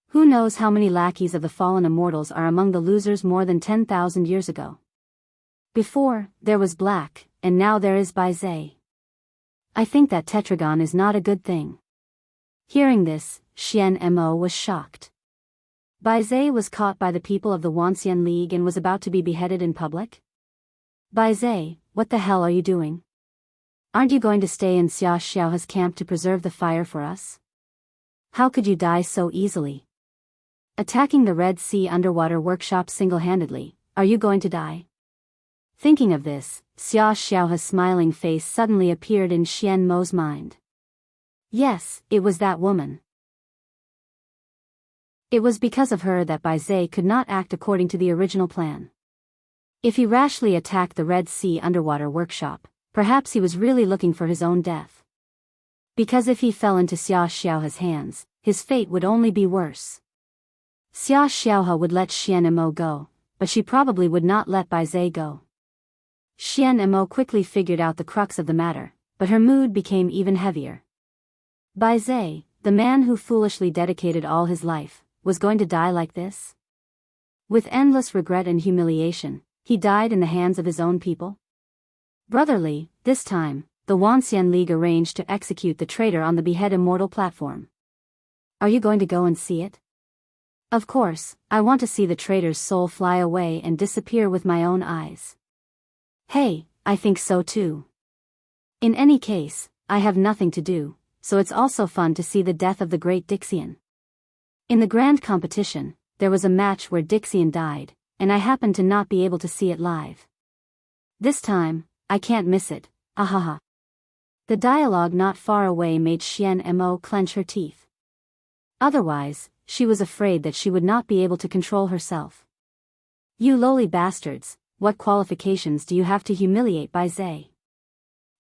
Who knows how many lackeys of the fallen immortals are among the losers more than 10,000 years ago? Before, there was Black, and now there is Biyao. I think that tetragon is not a good thing." Hearing this, Xian Mo was shocked. Biyao was caught by the people of the Wanxian League and was about to be beheaded in public? Biyao, what the hell are you doing? Aren't you going to stay in Xia Xiaohe's camp to preserve the fire for us? How could you die so easily? Attacking the Red Sea underwater workshop single-handedly, are you going to die? Thinking of this, Xia Xiaohe's smiling face suddenly appeared in Xian Mo's mind. Yes, it was that woman. It was because of her that Biyao could not act according to the original plan. If he rashly attacked the Red Sea underwater workshop, perhaps he was really looking for his own death. Because if he fell into Xia Xiaohe's hands, his fate would only be worse. Xia Xiaohe would let Xian Mo go, but she probably would not let Biyao go. Xian Mo quickly figured out the crux of the matter, but her mood became even heavier. Biyao, the man who foolishly dedicated all his life, was going to die like this? With endless regret and humiliation, he died in the hands of his own people? Brotherly, this time, the Wanxian League arranged to execute the traitor on the Behead Immortal platform. Are you going to go and see it? Of course, I want to see the traitor's soul fly away and disappear with my own eyes. Hey, I think so too. In any case, I have nothing to do, so it's also fun to see the death of the great Dixian. In the grand competition, there was a match where Dixian died, and I happened to not be able to see it live. This time, I can't miss it, ahaha. The dialogue not far away made Xian Mo clench her teeth. Otherwise, she was afraid that she would not be able to control herself. You lowly bastards, what qualifications do you have to humiliate Biyao?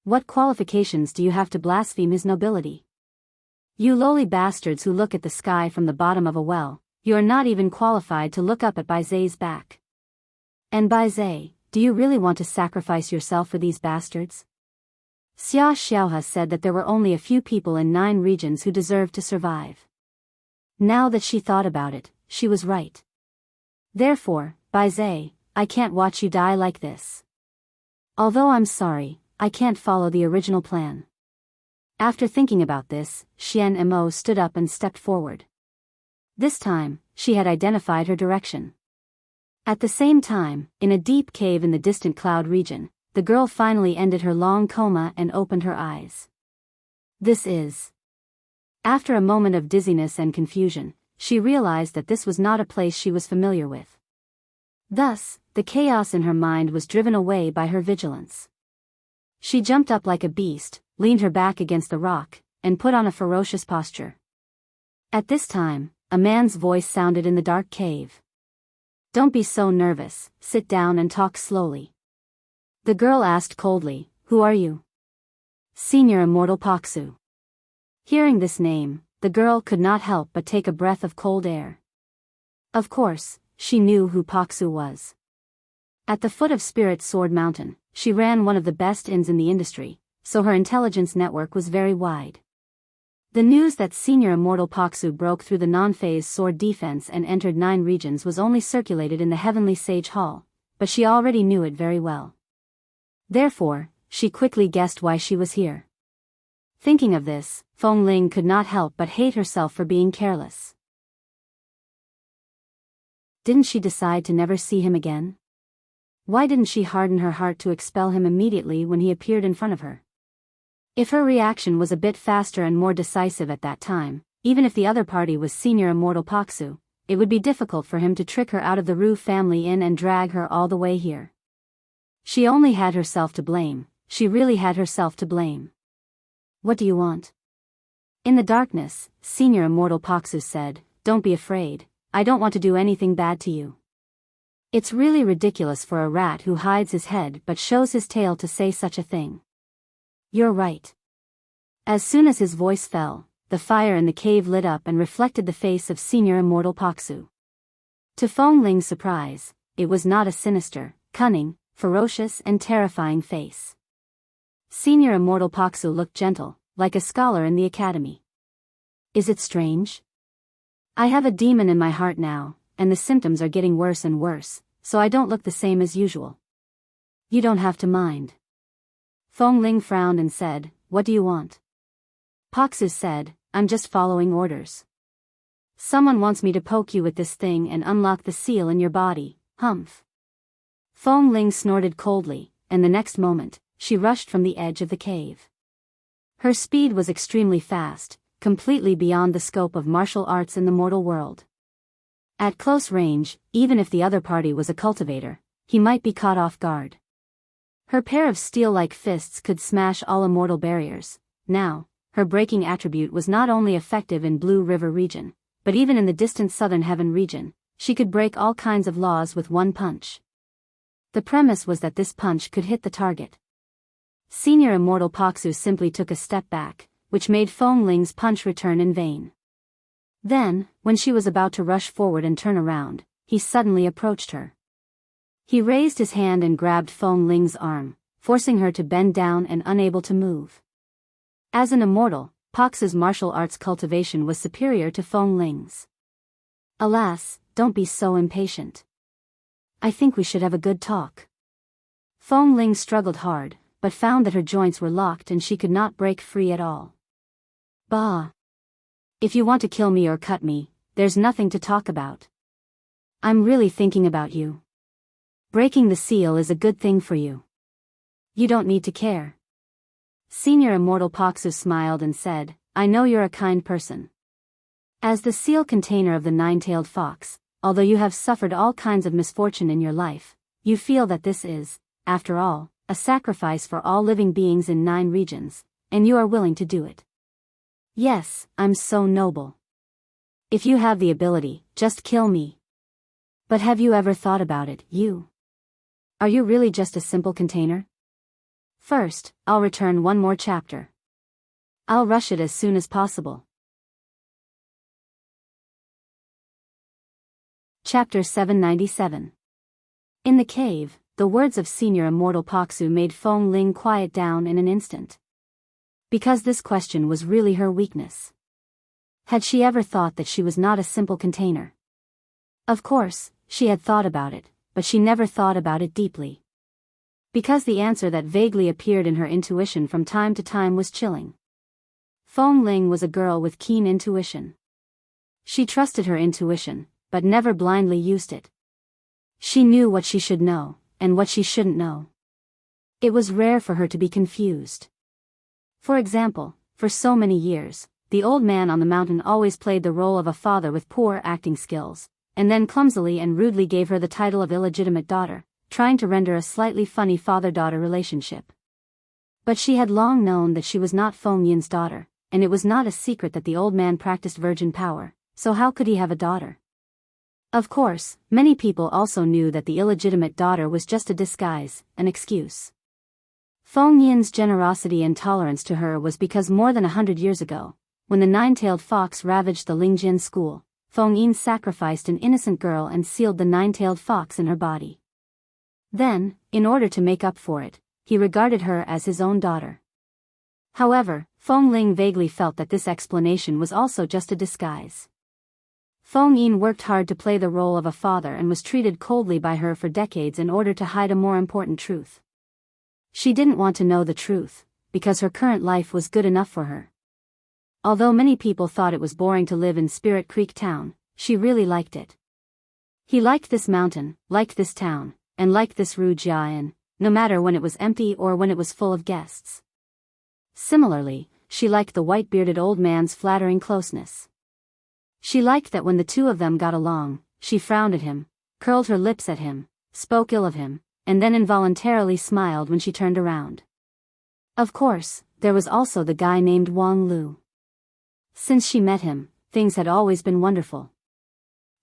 What qualifications do you have to blaspheme his nobility? You lowly bastards who look at the sky from the bottom of a well, you are not even qualified to look up at Bizao's back. And Biyao, do you really want to sacrifice yourself for these bastards? Xia Xiaohe said that there were only a few people in 9 regions who deserved to survive. Now that she thought about it, she was right. Therefore, Biyao, I can't watch you die like this. Although I'm sorry, I can't follow the original plan. After thinking about this, Xian Mo stood up and stepped forward. This time, she had identified her direction. At the same time, in a deep cave in the distant cloud region, the girl finally ended her long coma and opened her eyes. This is. After a moment of dizziness and confusion, she realized that this was not a place she was familiar with. Thus, the chaos in her mind was driven away by her vigilance. She jumped up like a beast, leaned her back against the rock, and put on a ferocious posture. At this time, a man's voice sounded in the dark cave. Don't be so nervous, sit down and talk slowly. The girl asked coldly, who are you? Senior Immortal Paksu. Hearing this name, the girl could not help but take a breath of cold air. Of course, she knew who Paksu was. At the foot of Spirit Sword Mountain, she ran one of the best inns in the industry, so her intelligence network was very wide. The news that Senior Immortal Paksu broke through the non-phase sword defense and entered 9 regions was only circulated in the Heavenly Sage Hall, but she already knew it very well. Therefore, she quickly guessed why she was here. Thinking of this, Feng Ling could not help but hate herself for being careless. Didn't she decide to never see him again? Why didn't she harden her heart to expel him immediately when he appeared in front of her? If her reaction was a bit faster and more decisive at that time, even if the other party was Senior Immortal Paksu, it would be difficult for him to trick her out of the Ru family inn and drag her all the way here. She only had herself to blame, she really had herself to blame. What do you want? In the darkness, Senior Immortal Paksu said, don't be afraid, I don't want to do anything bad to you. It's really ridiculous for a rat who hides his head but shows his tail to say such a thing. You're right. As soon as his voice fell, the fire in the cave lit up and reflected the face of Senior Immortal Paksu. To Feng Ling's surprise, it was not a sinister, cunning, ferocious and terrifying face. Senior Immortal Paksu looked gentle, like a scholar in the academy. Is it strange? I have a demon in my heart now, and the symptoms are getting worse and worse, so I don't look the same as usual. You don't have to mind. Feng Ling frowned and said, what do you want? Paksu said, I'm just following orders. Someone wants me to poke you with this thing and unlock the seal in your body, humph. Feng Ling snorted coldly, and the next moment, she rushed from the edge of the cave. Her speed was extremely fast, completely beyond the scope of martial arts in the mortal world. At close range, even if the other party was a cultivator, he might be caught off guard. Her pair of steel-like fists could smash all immortal barriers. Now, her breaking attribute was not only effective in Blue River region, but even in the distant Southern Heaven region, she could break all kinds of laws with one punch. The premise was that this punch could hit the target. Senior Immortal Paksu simply took a step back, which made Feng Ling's punch return in vain. Then, when she was about to rush forward and turn around, he suddenly approached her. He raised his hand and grabbed Feng Ling's arm, forcing her to bend down and unable to move. As an immortal, Paksu's martial arts cultivation was superior to Feng Ling's. Alas, don't be so impatient. I think we should have a good talk. Feng Ling struggled hard, but found that her joints were locked and she could not break free at all. Bah! If you want to kill me or cut me, there's nothing to talk about. I'm really thinking about you. Breaking the seal is a good thing for you. You don't need to care. Senior Immortal Paksu smiled and said, I know you're a kind person. As the seal container of the nine-tailed fox, although you have suffered all kinds of misfortune in your life, you feel that this is, after all, a sacrifice for all living beings in 9 regions, and you are willing to do it. Yes, I'm so noble. If you have the ability, just kill me. But have you ever thought about it, you? Are you really just a simple container? First, I'll return one more chapter. I'll rush it as soon as possible. Chapter 797. In the cave, the words of Senior Immortal Paksu made Feng Ling quiet down in an instant. Because this question was really her weakness. Had she ever thought that she was not a simple container? Of course, she had thought about it, but she never thought about it deeply. Because the answer that vaguely appeared in her intuition from time to time was chilling. Feng Ling was a girl with keen intuition. She trusted her intuition, but never blindly used it. She knew what she should know, and what she shouldn't know. It was rare for her to be confused. For example, for so many years, the old man on the mountain always played the role of a father with poor acting skills, and then clumsily and rudely gave her the title of illegitimate daughter, trying to render a slightly funny father-daughter relationship. But she had long known that she was not Feng Yin's daughter, and it was not a secret that the old man practiced virgin power, so how could he have a daughter? Of course, many people also knew that the illegitimate daughter was just a disguise, an excuse. Feng Yin's generosity and tolerance to her was because more than 100 years ago, when the nine-tailed fox ravaged the Lingjin school, Feng Yin sacrificed an innocent girl and sealed the nine-tailed fox in her body. Then, in order to make up for it, he regarded her as his own daughter. However, Feng Ling vaguely felt that this explanation was also just a disguise. Feng Yin worked hard to play the role of a father and was treated coldly by her for decades in order to hide a more important truth. She didn't want to know the truth, because her current life was good enough for her. Although many people thought it was boring to live in Spirit Creek Town, she really liked it. He liked this mountain, liked this town, and liked this Ru Jian, no matter when it was empty or when it was full of guests. Similarly, she liked the white-bearded old man's flattering closeness. She liked that when the two of them got along, she frowned at him, curled her lips at him, spoke ill of him, and then involuntarily smiled when she turned around. Of course, there was also the guy named Wang Lu. Since she met him, things had always been wonderful.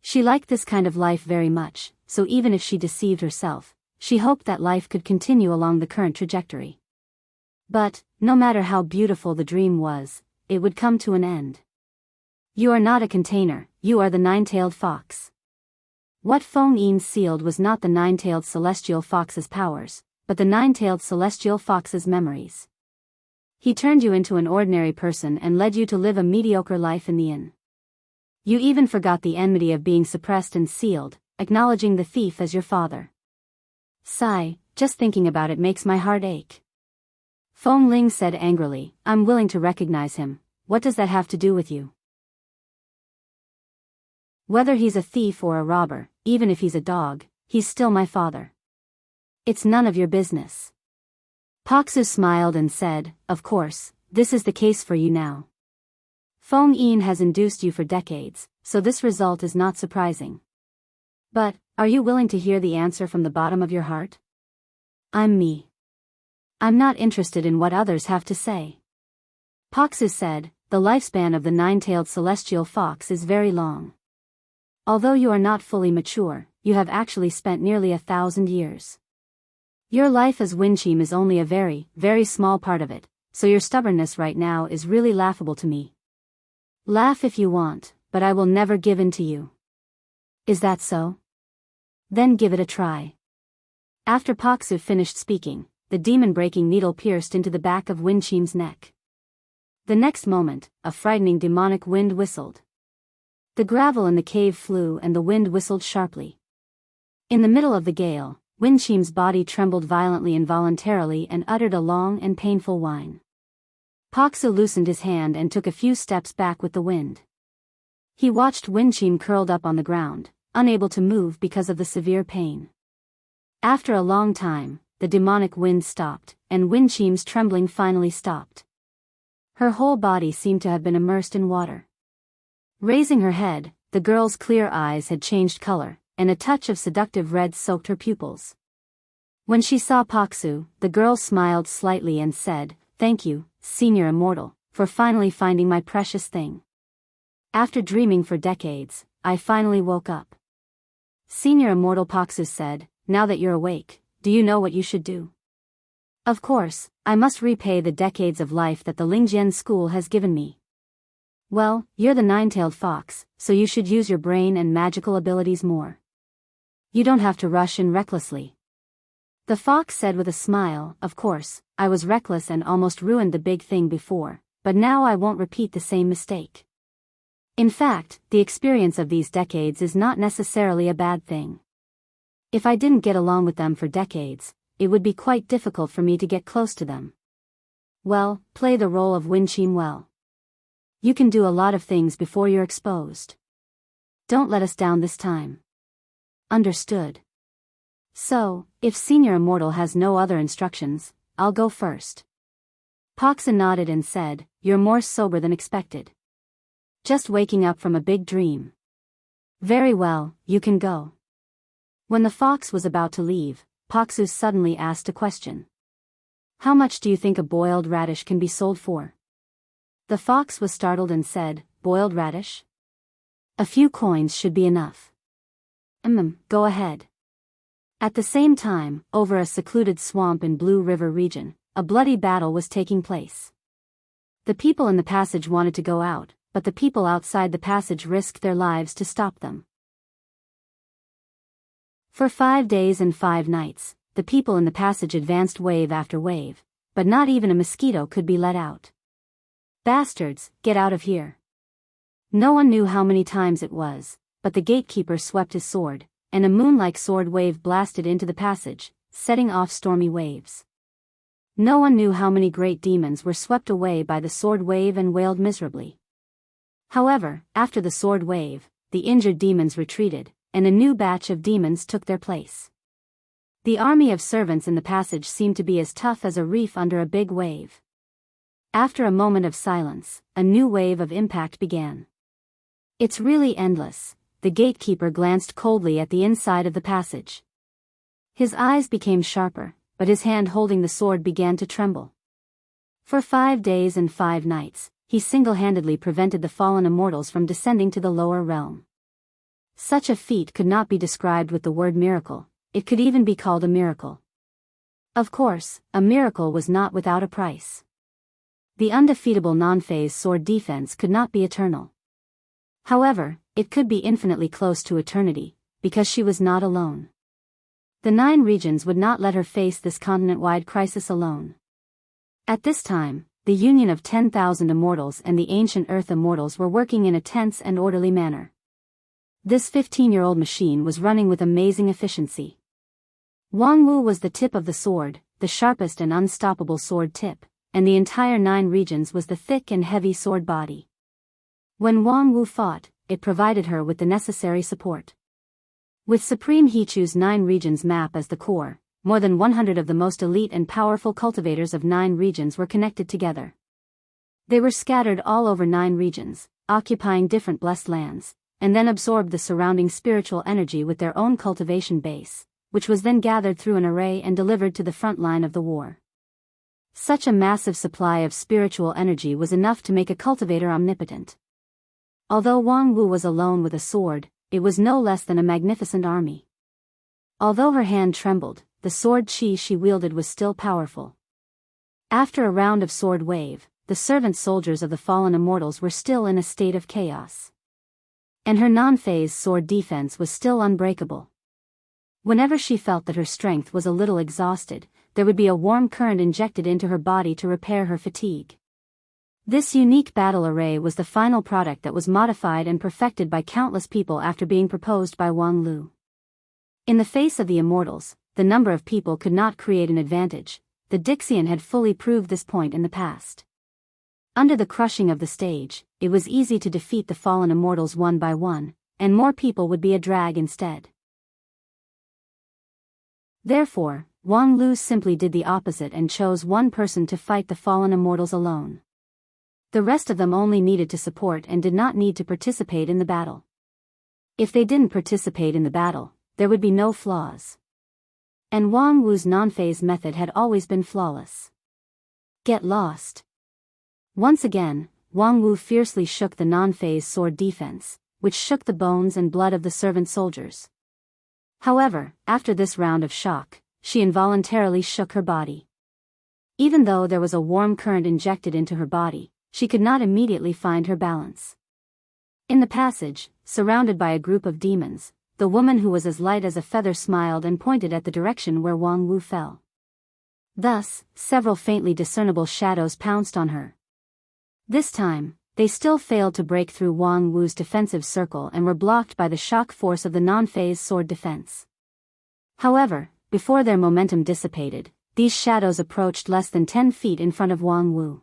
She liked this kind of life very much, so even if she deceived herself, she hoped that life could continue along the current trajectory. But, no matter how beautiful the dream was, it would come to an end. You are not a container, you are the nine-tailed fox. What Feng Yin sealed was not the nine-tailed celestial fox's powers, but the nine-tailed celestial fox's memories. He turned you into an ordinary person and led you to live a mediocre life in the inn. You even forgot the enmity of being suppressed and sealed, acknowledging the thief as your father. Sigh, just thinking about it makes my heart ache. Feng Ling said angrily, I'm willing to recognize him, what does that have to do with you? Whether he's a thief or a robber, even if he's a dog, he's still my father. It's none of your business. Paksu smiled and said, of course, this is the case for you now. Feng Yin has induced you for decades, so this result is not surprising. But, are you willing to hear the answer from the bottom of your heart? I'm me. I'm not interested in what others have to say. Paksu said, the lifespan of the nine-tailed celestial fox is very long. Although you are not fully mature, you have actually spent nearly 1,000 years. Your life as Winchim is only a very, very small part of it, so your stubbornness right now is really laughable to me. Laugh if you want, but I will never give in to you. Is that so? Then give it a try. After Paksu finished speaking, the demon-breaking needle pierced into the back of Winchim's neck. The next moment, a frightening demonic wind whistled. The gravel in the cave flew and the wind whistled sharply. In the middle of the gale, Winchim's body trembled violently involuntarily and uttered a long and painful whine. Paksu loosened his hand and took a few steps back with the wind. He watched Winchim curled up on the ground, unable to move because of the severe pain. After a long time, the demonic wind stopped, and Winchim's trembling finally stopped. Her whole body seemed to have been immersed in water. Raising her head, the girl's clear eyes had changed color, and a touch of seductive red soaked her pupils. When she saw Paksu, the girl smiled slightly and said, "Thank you, Senior Immortal, for finally finding my precious thing. After dreaming for decades, I finally woke up." Senior Immortal Paksu said, "Now that you're awake, do you know what you should do?" "Of course, I must repay the decades of life that the Lingjian school has given me." "Well, you're the nine-tailed fox, so you should use your brain and magical abilities more. You don't have to rush in recklessly." The fox said with a smile, "Of course, I was reckless and almost ruined the big thing before, but now I won't repeat the same mistake. In fact, the experience of these decades is not necessarily a bad thing. If I didn't get along with them for decades, it would be quite difficult for me to get close to them. Well, play the role of Winchim well. You can do a lot of things before you're exposed. Don't let us down this time." "Understood. So, if Senior Immortal has no other instructions, I'll go first." Paksa nodded and said, "You're more sober than expected. Just waking up from a big dream. Very well, you can go." When the fox was about to leave, Paksu suddenly asked a question. "How much do you think a boiled radish can be sold for?" The fox was startled and said, "Boiled radish? A few coins should be enough." Go ahead." At the same time, over a secluded swamp in Blue River region, a bloody battle was taking place. The people in the passage wanted to go out, but the people outside the passage risked their lives to stop them. For 5 days and 5 nights, the people in the passage advanced wave after wave, but not even a mosquito could be let out. "Bastards, get out of here." No one knew how many times it was, but the gatekeeper swept his sword, and a moon-like sword wave blasted into the passage, setting off stormy waves. No one knew how many great demons were swept away by the sword wave and wailed miserably. However, after the sword wave, the injured demons retreated, and a new batch of demons took their place. The army of servants in the passage seemed to be as tough as a reef under a big wave. After a moment of silence, a new wave of impact began. It's really endless. The gatekeeper glanced coldly at the inside of the passage. His eyes became sharper, but his hand holding the sword began to tremble. For 5 days and 5 nights, he single-handedly prevented the fallen immortals from descending to the lower realm. Such a feat could not be described with the word miracle. It could even be called a miracle. Of course, a miracle was not without a price. The undefeatable non-phase sword defense could not be eternal. However, it could be infinitely close to eternity, because she was not alone. The 9 regions would not let her face this continent-wide crisis alone. At this time, the union of 10,000 immortals and the ancient Earth immortals were working in a tense and orderly manner. This 15-year-old machine was running with amazing efficiency. Wang Wu was the tip of the sword, the sharpest and unstoppable sword tip, and the entire 9 regions was the thick and heavy sword body. When Wang Wu fought, it provided her with the necessary support. With Supreme Hichu's 9 regions map as the core, more than 100 of the most elite and powerful cultivators of 9 regions were connected together. They were scattered all over 9 regions, occupying different blessed lands, and then absorbed the surrounding spiritual energy with their own cultivation base, which was then gathered through an array and delivered to the front line of the war. Such a massive supply of spiritual energy was enough to make a cultivator omnipotent. Although Wang Wu was alone with a sword, it was no less than a magnificent army. Although her hand trembled, the sword she wielded was still powerful. After a round of sword wave, the servant soldiers of the fallen immortals were still in a state of chaos. And her non-phase sword defense was still unbreakable. Whenever she felt that her strength was a little exhausted, there would be a warm current injected into her body to repair her fatigue. This unique battle array was the final product that was modified and perfected by countless people after being proposed by Wang Lu. In the face of the immortals, the number of people could not create an advantage. The Dixian had fully proved this point in the past. Under the crushing of the stage, it was easy to defeat the fallen immortals one by one, and more people would be a drag instead. Therefore, Wang Lu simply did the opposite and chose one person to fight the fallen immortals alone. The rest of them only needed to support and did not need to participate in the battle. If they didn't participate in the battle, there would be no flaws. And Wang Wu's non-phase method had always been flawless. Get lost. Once again, Wang Wu fiercely shook the non-phase sword defense, which shook the bones and blood of the servant soldiers. However, after this round of shock, she involuntarily shook her body. Even though there was a warm current injected into her body, she could not immediately find her balance. In the passage, surrounded by a group of demons, the woman who was as light as a feather smiled and pointed at the direction where Wang Wu fell. Thus, several faintly discernible shadows pounced on her. This time, they still failed to break through Wang Wu's defensive circle and were blocked by the shock force of the non-phase sword defense. However, before their momentum dissipated, these shadows approached less than 10 feet in front of Wang Wu.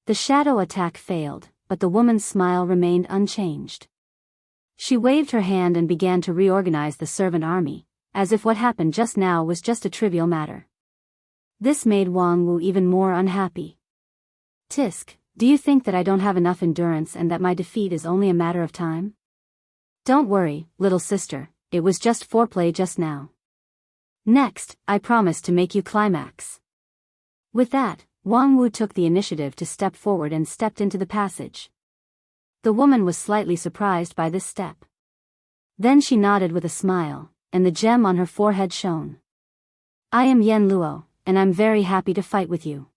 The shadow attack failed, but the woman's smile remained unchanged. She waved her hand and began to reorganize the servant army, as if what happened just now was just a trivial matter. This made Wang Wu even more unhappy. Tisk, do you think that I don't have enough endurance and that my defeat is only a matter of time? Don't worry, little sister, it was just foreplay just now. Next, I promise to make you climax. With that, Wang Wu took the initiative to step forward and stepped into the passage. The woman was slightly surprised by this step. Then she nodded with a smile, and the gem on her forehead shone. I am Yan Luo, and I'm very happy to fight with you.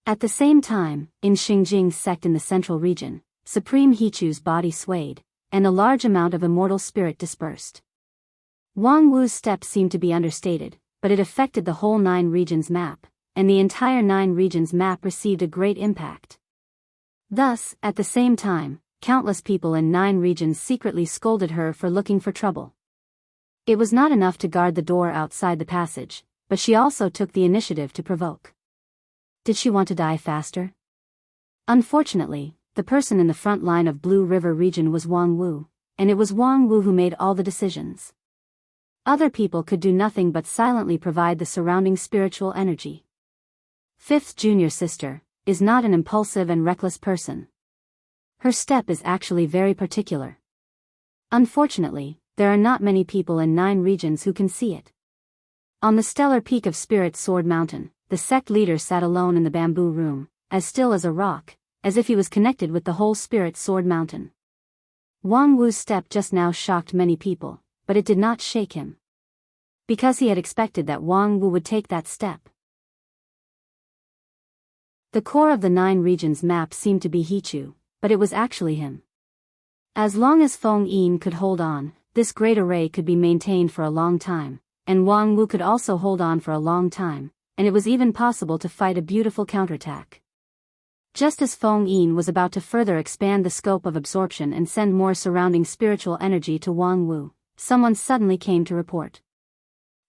At the same time, in Xingjing's sect in the central region, Supreme Hichu's body swayed, and a large amount of immortal spirit dispersed. Wang Wu's step seemed to be understated, but it affected the whole 9 regions map, and the entire 9 regions map received a great impact. Thus, at the same time, countless people in 9 regions secretly scolded her for looking for trouble. It was not enough to guard the door outside the passage, but she also took the initiative to provoke. Did she want to die faster? Unfortunately, the person in the front line of Blue River region was Wang Wu, and it was Wang Wu who made all the decisions. Other people could do nothing but silently provide the surrounding spiritual energy. 5th junior sister is not an impulsive and reckless person. Her step is actually very particular. Unfortunately, there are not many people in 9 regions who can see it. On the stellar peak of Spirit Sword Mountain, the sect leader sat alone in the bamboo room, as still as a rock, as if he was connected with the whole Spirit Sword Mountain. Wang Wu's step just now shocked many people, but it did not shake him. Because he had expected that Wang Wu would take that step. The core of the 9 regions map seemed to be Hichu, but it was actually him. As long as Feng Yin could hold on, this great array could be maintained for a long time, and Wang Wu could also hold on for a long time, and it was even possible to fight a beautiful counterattack. Just as Feng Yin was about to further expand the scope of absorption and send more surrounding spiritual energy to Wang Wu, someone suddenly came to report.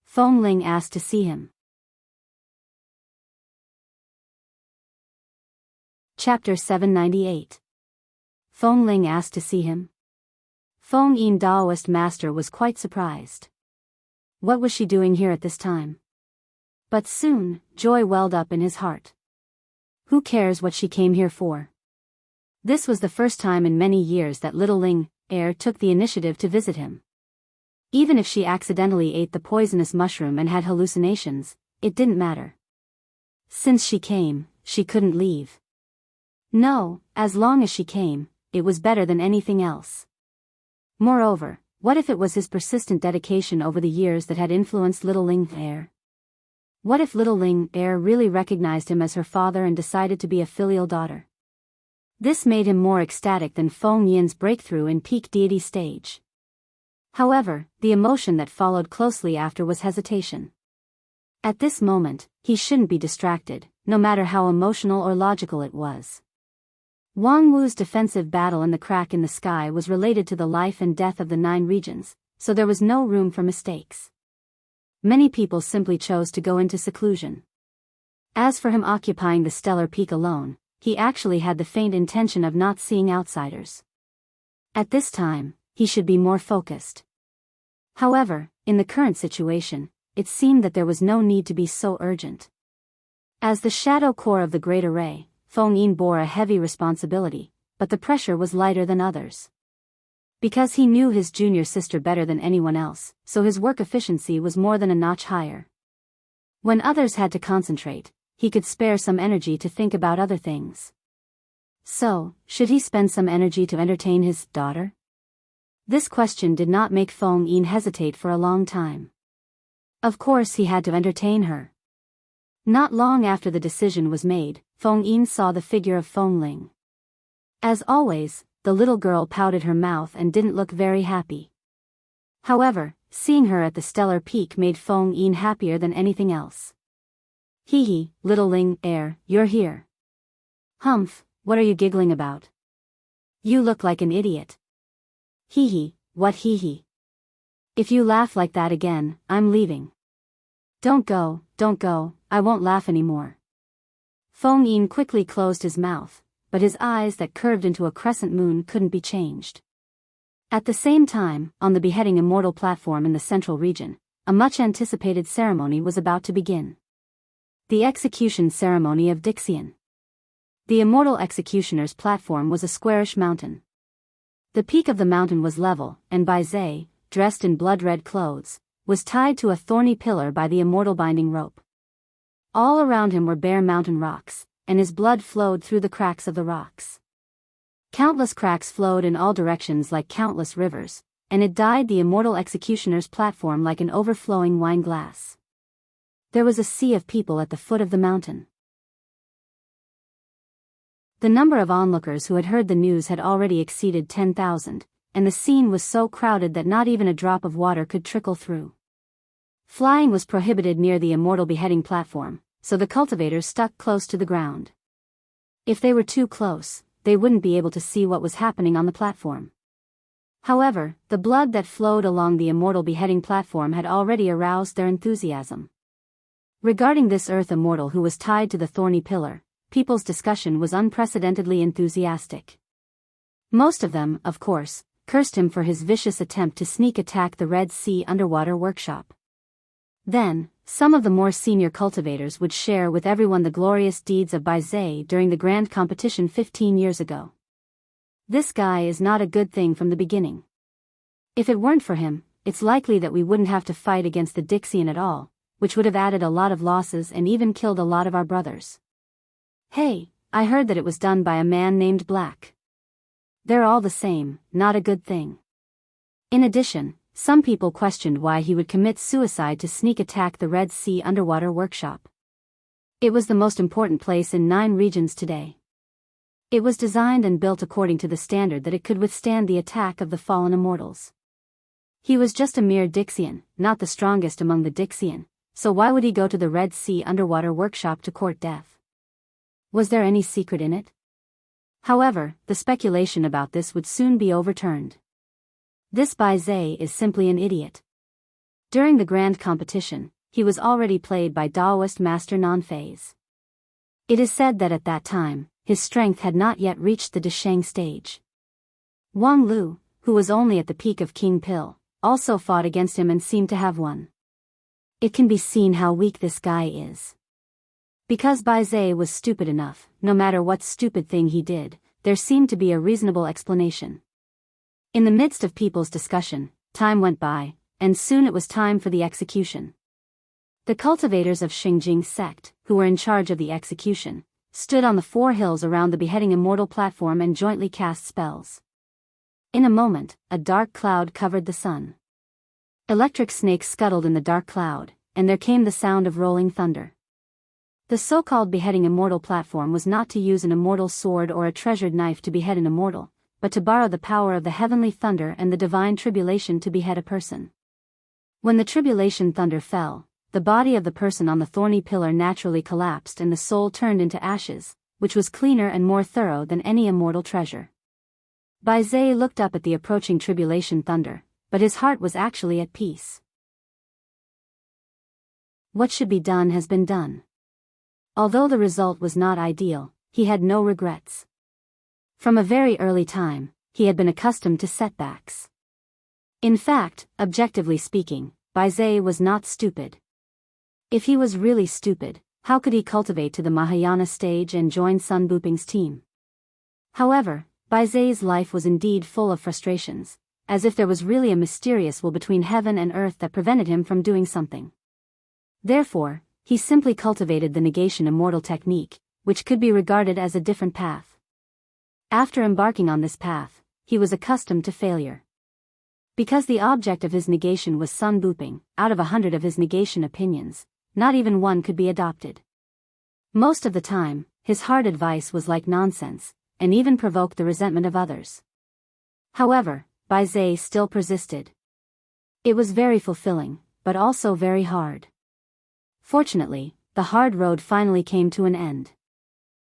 Feng Ling asked to see him. Chapter 798. Feng Ling asked to see him. Feng Yin Daoist master was quite surprised. What was she doing here at this time? But soon, joy welled up in his heart. Who cares what she came here for? This was the first time in many years that little Ling Er took the initiative to visit him. Even if she accidentally ate the poisonous mushroom and had hallucinations, it didn't matter. Since she came, she couldn't leave. No, as long as she came, it was better than anything else. Moreover, what if it was his persistent dedication over the years that had influenced little Ling Er? What if little Ling Er really recognized him as her father and decided to be a filial daughter? This made him more ecstatic than Feng Yin's breakthrough in peak deity stage. However, the emotion that followed closely after was hesitation. At this moment, he shouldn't be distracted, no matter how emotional or logical it was. Wang Wu's defensive battle in the crack in the sky was related to the life and death of the 9 regions, so there was no room for mistakes. Many people simply chose to go into seclusion. As for him occupying the stellar peak alone, he actually had the faint intention of not seeing outsiders. At this time, he should be more focused. However, in the current situation, it seemed that there was no need to be so urgent. As the shadow core of the great array, Feng Yin bore a heavy responsibility, but the pressure was lighter than others. Because he knew his junior sister better than anyone else, so his work efficiency was more than a notch higher. When others had to concentrate, he could spare some energy to think about other things. So, should he spend some energy to entertain his daughter? This question did not make Feng Yin hesitate for a long time. Of course he had to entertain her. Not long after the decision was made, Feng Yin saw the figure of Feng Ling. As always, the little girl pouted her mouth and didn't look very happy. However, seeing her at the stellar peak made Feng Yin happier than anything else. Hee hee, little Ling Er, you're here. Humph, what are you giggling about? You look like an idiot. Hee hee, what hee hee? If you laugh like that again, I'm leaving. Don't go, I won't laugh anymore. Feng Yin quickly closed his mouth, but his eyes that curved into a crescent moon couldn't be changed. At the same time, on the beheading immortal platform in the central region, a much-anticipated ceremony was about to begin. The execution ceremony of Dixian. The immortal executioner's platform was a squarish mountain. The peak of the mountain was level, and Bai Zhe, dressed in blood-red clothes, was tied to a thorny pillar by the immortal binding rope. All around him were bare mountain rocks, and his blood flowed through the cracks of the rocks. Countless cracks flowed in all directions like countless rivers, and it dyed the immortal executioner's platform like an overflowing wine glass. There was a sea of people at the foot of the mountain. The number of onlookers who had heard the news had already exceeded 10,000, and the scene was so crowded that not even a drop of water could trickle through. Flying was prohibited near the immortal beheading platform, so the cultivators stuck close to the ground. If they were too close, they wouldn't be able to see what was happening on the platform. However, the blood that flowed along the immortal beheading platform had already aroused their enthusiasm. Regarding this earth immortal who was tied to the thorny pillar, people's discussion was unprecedentedly enthusiastic. Most of them, of course, cursed him for his vicious attempt to sneak attack the Red Sea underwater workshop. Then, some of the more senior cultivators would share with everyone the glorious deeds of Bai Zhe during the grand competition 15 years ago. This guy is not a good thing from the beginning. If it weren't for him, it's likely that we wouldn't have to fight against the Dixian at all, which would have added a lot of losses and even killed a lot of our brothers. Hey, I heard that it was done by a man named Black. They're all the same, not a good thing. In addition, some people questioned why he would commit suicide to sneak attack the Red Sea underwater workshop. It was the most important place in 9 regions today. It was designed and built according to the standard that it could withstand the attack of the fallen immortals. He was just a mere Dixian, not the strongest among the Dixian, so why would he go to the Red Sea underwater workshop to court death? Was there any secret in it? However, the speculation about this would soon be overturned. This Bai Zhe is simply an idiot. During the grand competition, he was already played by Daoist master Non-Phase. It is said that at that time, his strength had not yet reached the Desheng stage. Wang Lu, who was only at the peak of King Pill, also fought against him and seemed to have won. It can be seen how weak this guy is. Because Bai Zhe was stupid enough, no matter what stupid thing he did, there seemed to be a reasonable explanation. In the midst of people's discussion, time went by, and soon it was time for the execution. The cultivators of Xingjing sect, who were in charge of the execution, stood on the 4 hills around the beheading immortal platform and jointly cast spells. In a moment, a dark cloud covered the sun. Electric snakes scuttled in the dark cloud, and there came the sound of rolling thunder. The so-called beheading immortal platform was not to use an immortal sword or a treasured knife to behead an immortal, but to borrow the power of the heavenly thunder and the divine tribulation to behead a person. When the tribulation thunder fell, the body of the person on the thorny pillar naturally collapsed and the soul turned into ashes, which was cleaner and more thorough than any immortal treasure. Bai Zhe looked up at the approaching tribulation thunder, but his heart was actually at peace. What should be done has been done. Although the result was not ideal, he had no regrets. From a very early time, he had been accustomed to setbacks. In fact, objectively speaking, Bai Zhe was not stupid. If he was really stupid, how could he cultivate to the Mahayana stage and join Sun Buping's team? However, Bai Zhe's life was indeed full of frustrations, as if there was really a mysterious will between heaven and earth that prevented him from doing something. Therefore, he simply cultivated the negation immortal technique, which could be regarded as a different path. After embarking on this path, he was accustomed to failure. Because the object of his negation was Sun Buping, out of 100 of his negation opinions, not even one could be adopted. Most of the time, his hard advice was like nonsense, and even provoked the resentment of others. However, Bai Zhe still persisted. It was very fulfilling, but also very hard. Fortunately, the hard road finally came to an end.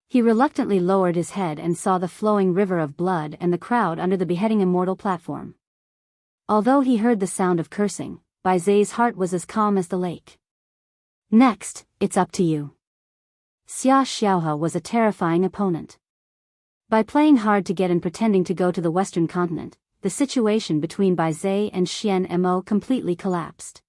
He reluctantly lowered his head and saw the flowing river of blood and the crowd under the beheading immortal platform. Although he heard the sound of cursing, Bai Zhe's heart was as calm as the lake. Next, it's up to you. Xia Xiaohe was a terrifying opponent. By playing hard to get and pretending to go to the western continent, the situation between Bai Zhe and Xian Mo completely collapsed.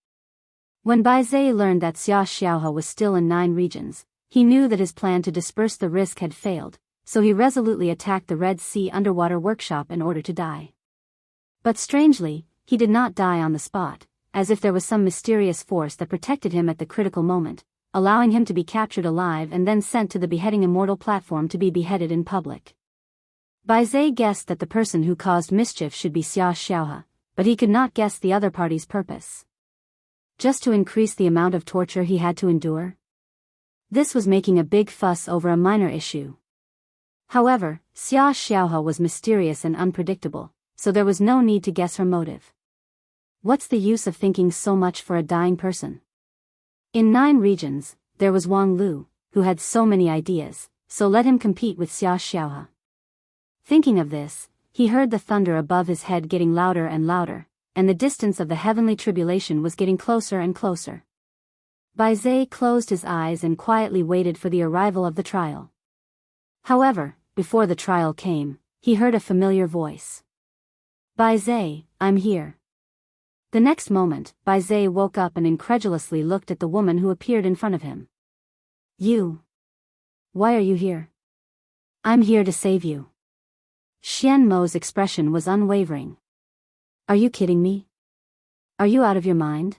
When Bai Zhe learned that Xia Xiaohe was still in 9 regions, he knew that his plan to disperse the risk had failed, so he resolutely attacked the Red Sea underwater workshop in order to die. But strangely, he did not die on the spot, as if there was some mysterious force that protected him at the critical moment, allowing him to be captured alive and then sent to the beheading immortal platform to be beheaded in public. Bai Zhe guessed that the person who caused mischief should be Xia Xiaohe, but he could not guess the other party's purpose. Just to increase the amount of torture he had to endure? This was making a big fuss over a minor issue. However, Xia Xiaohe was mysterious and unpredictable, so there was no need to guess her motive. What's the use of thinking so much for a dying person? In 9 regions, there was Wang Lu, who had so many ideas, so let him compete with Xia Xiaohe. Thinking of this, he heard the thunder above his head getting louder and louder, and the distance of the heavenly tribulation was getting closer and closer. Bai Zhe closed his eyes and quietly waited for the arrival of the trial. However, before the trial came, he heard a familiar voice. Bai Zhe, I'm here. The next moment, Bai Zhe woke up and incredulously looked at the woman who appeared in front of him. You. Why are you here? I'm here to save you. Xian Mo's expression was unwavering. Are you kidding me? Are you out of your mind?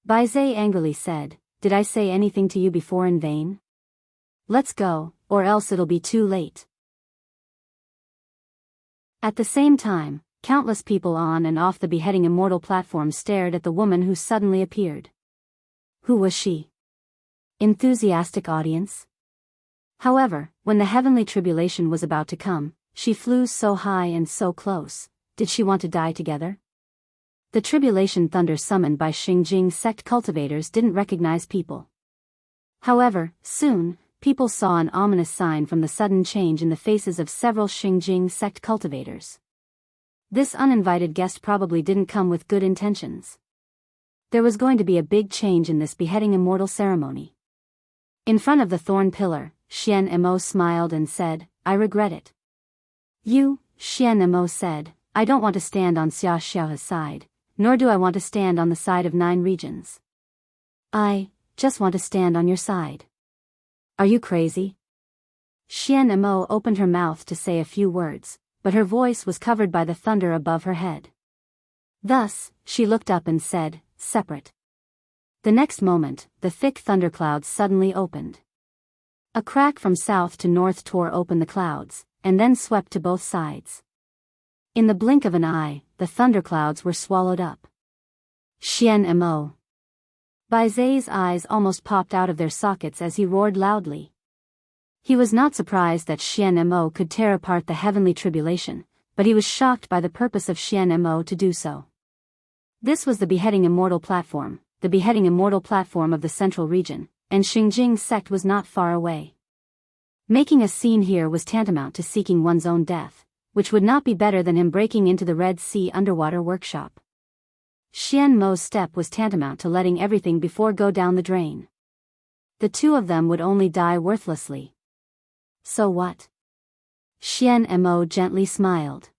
Bai Zai angrily said, did I say anything to you before in vain? Let's go, or else it'll be too late. At the same time, countless people on and off the Beheading Immortal platform stared at the woman who suddenly appeared. Who was she? Enthusiastic audience? However, when the heavenly tribulation was about to come, she flew so high and so close. Did she want to die together? The tribulation thunder summoned by Xinjing sect cultivators didn't recognize people. However, soon, people saw an ominous sign from the sudden change in the faces of several Xinjing sect cultivators. This uninvited guest probably didn't come with good intentions. There was going to be a big change in this Beheading Immortal ceremony. In front of the thorn pillar, Xian Mo smiled and said, I regret it. You, Xian Mo said, I don't want to stand on Xia Xiaohe's side, nor do I want to stand on the side of 9 regions. I just want to stand on your side. Are you crazy? Xian Mo opened her mouth to say a few words, but her voice was covered by the thunder above her head. Thus, she looked up and said, separate. The next moment, the thick thunderclouds suddenly opened. A crack from south to north tore open the clouds, and then swept to both sides. In the blink of an eye, the thunderclouds were swallowed up. Xian Mo. Bai Zai's eyes almost popped out of their sockets as he roared loudly. He was not surprised that Xian Mo could tear apart the heavenly tribulation, but he was shocked by the purpose of Xian Mo to do so. This was the Beheading Immortal platform, the Beheading Immortal platform of the central region, and Xinjing sect was not far away. Making a scene here was tantamount to seeking one's own death, which would not be better than him breaking into the Red Sea underwater workshop. Xian Mo's step was tantamount to letting everything before go down the drain. The two of them would only die worthlessly. So what? Xian Mo gently smiled.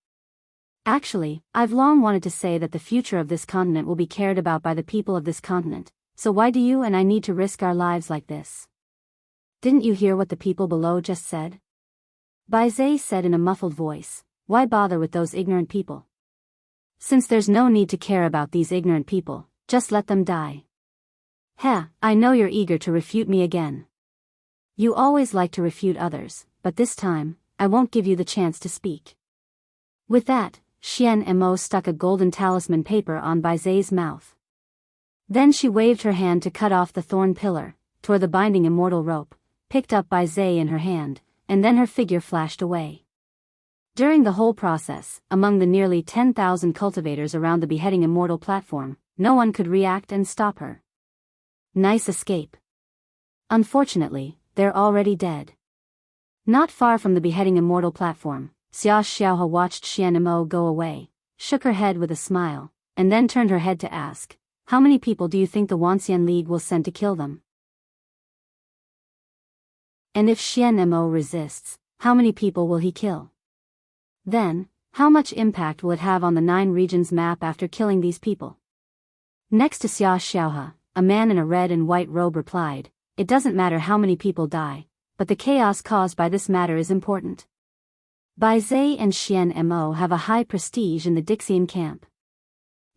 Actually, I've long wanted to say that the future of this continent will be cared about by the people of this continent, so why do you and I need to risk our lives like this? Didn't you hear what the people below just said? Bai Zai said in a muffled voice, why bother with those ignorant people? Since there's no need to care about these ignorant people, just let them die. Heh, I know you're eager to refute me again. You always like to refute others, but this time, I won't give you the chance to speak. With that, Xian Mo stuck a golden talisman paper on Bai Zai's mouth. Then she waved her hand to cut off the thorn pillar, tore the binding immortal rope, picked up Bai Zai in her hand, and then her figure flashed away. During the whole process, among the nearly 10,000 cultivators around the Beheading Immortal platform, no one could react and stop her. Nice escape. Unfortunately, they're already dead. Not far from the Beheading Immortal platform, Xia Xiaohe watched Xian Mo go away, shook her head with a smile, and then turned her head to ask, how many people do you think the Wanxian League will send to kill them? And if Xian Mo resists, how many people will he kill? Then, how much impact will it have on the 9 regions map after killing these people? Next to Xia Xiaohe, a man in a red and white robe replied, it doesn't matter how many people die, but the chaos caused by this matter is important. Bai Zai and Xian Mo have a high prestige in the Dixian camp.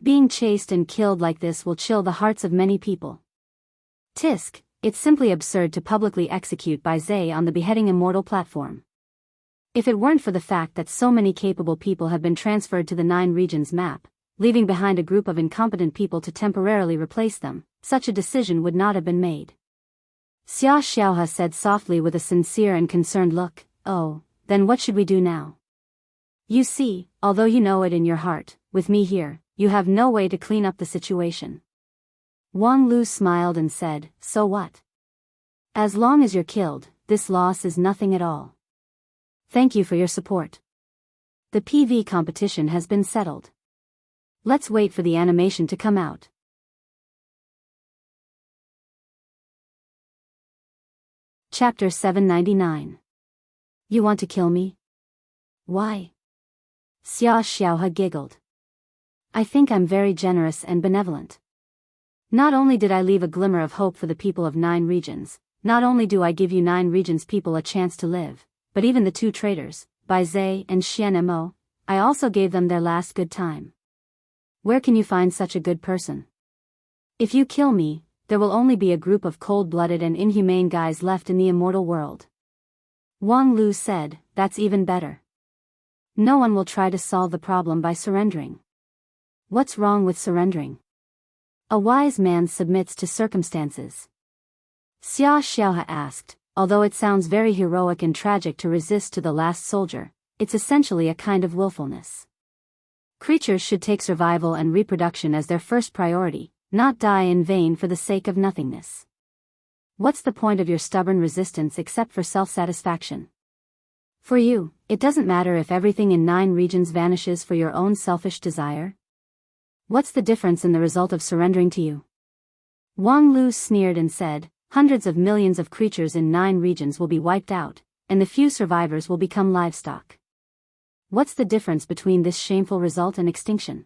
Being chased and killed like this will chill the hearts of many people. Tisk, it's simply absurd to publicly execute Bai Zai on the Beheading Immortal platform. If it weren't for the fact that so many capable people have been transferred to the 9 regions map, leaving behind a group of incompetent people to temporarily replace them, such a decision would not have been made. Xia Xiaohe said softly with a sincere and concerned look, oh, then what should we do now? You see, although you know it in your heart, with me here, you have no way to clean up the situation. Wang Lu smiled and said, so what? As long as you're killed, this loss is nothing at all. Thank you for your support. The PV competition has been settled. Let's wait for the animation to come out. Chapter 799. You want to kill me? Why? Xia Xiaohe giggled. I think I'm very generous and benevolent. Not only did I leave a glimmer of hope for the people of 9 regions, not only do I give you 9 regions people a chance to live, but even the 2 traitors, Bai Zhe and Xian Mo, I also gave them their last good time. Where can you find such a good person? If you kill me, there will only be a group of cold-blooded and inhumane guys left in the immortal world. Wang Lu said, that's even better. No one will try to solve the problem by surrendering. What's wrong with surrendering? A wise man submits to circumstances. Xia Xiaohe asked, although it sounds very heroic and tragic to resist to the last soldier, it's essentially a kind of willfulness. Creatures should take survival and reproduction as their first priority, not die in vain for the sake of nothingness. What's the point of your stubborn resistance except for self-satisfaction? For you, it doesn't matter if everything in 9 regions vanishes for your own selfish desire? What's the difference in the result of surrendering to you? Wang Lu sneered and said, hundreds of millions of creatures in 9 regions will be wiped out, and the few survivors will become livestock. What's the difference between this shameful result and extinction?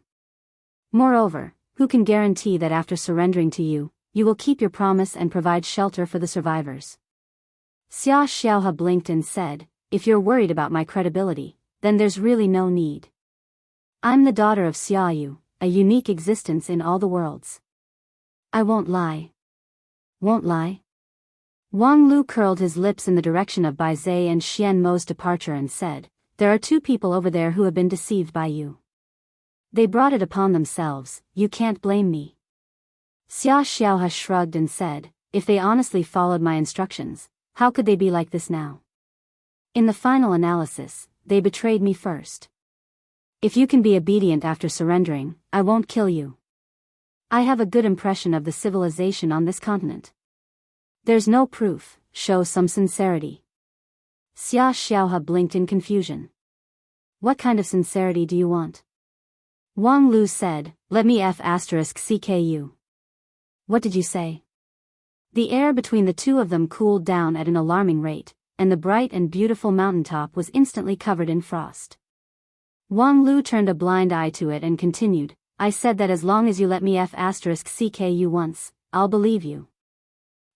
Moreover, who can guarantee that after surrendering to you, you will keep your promise and provide shelter for the survivors? Xia Xiaohe blinked and said, if you're worried about my credibility, then there's really no need. I'm the daughter of Xiaoyu, a unique existence in all the worlds. I won't lie. Won't lie? Wang Lu curled his lips in the direction of Bai Zhe and Xian Mo's departure and said, there are 2 people over there who have been deceived by you. They brought it upon themselves, you can't blame me. Xia Xiaohe shrugged and said, if they honestly followed my instructions, how could they be like this now? In the final analysis, they betrayed me first. If you can be obedient after surrendering, I won't kill you. I have a good impression of the civilization on this continent. There's no proof, show some sincerity. Xia Xiaohe blinked in confusion. What kind of sincerity do you want? Wang Lu said, let me f***ck. What did you say? The air between the 2 of them cooled down at an alarming rate, and the bright and beautiful mountaintop was instantly covered in frost. Wang Lu turned a blind eye to it and continued, I said that as long as you let me f***ck once, I'll believe you.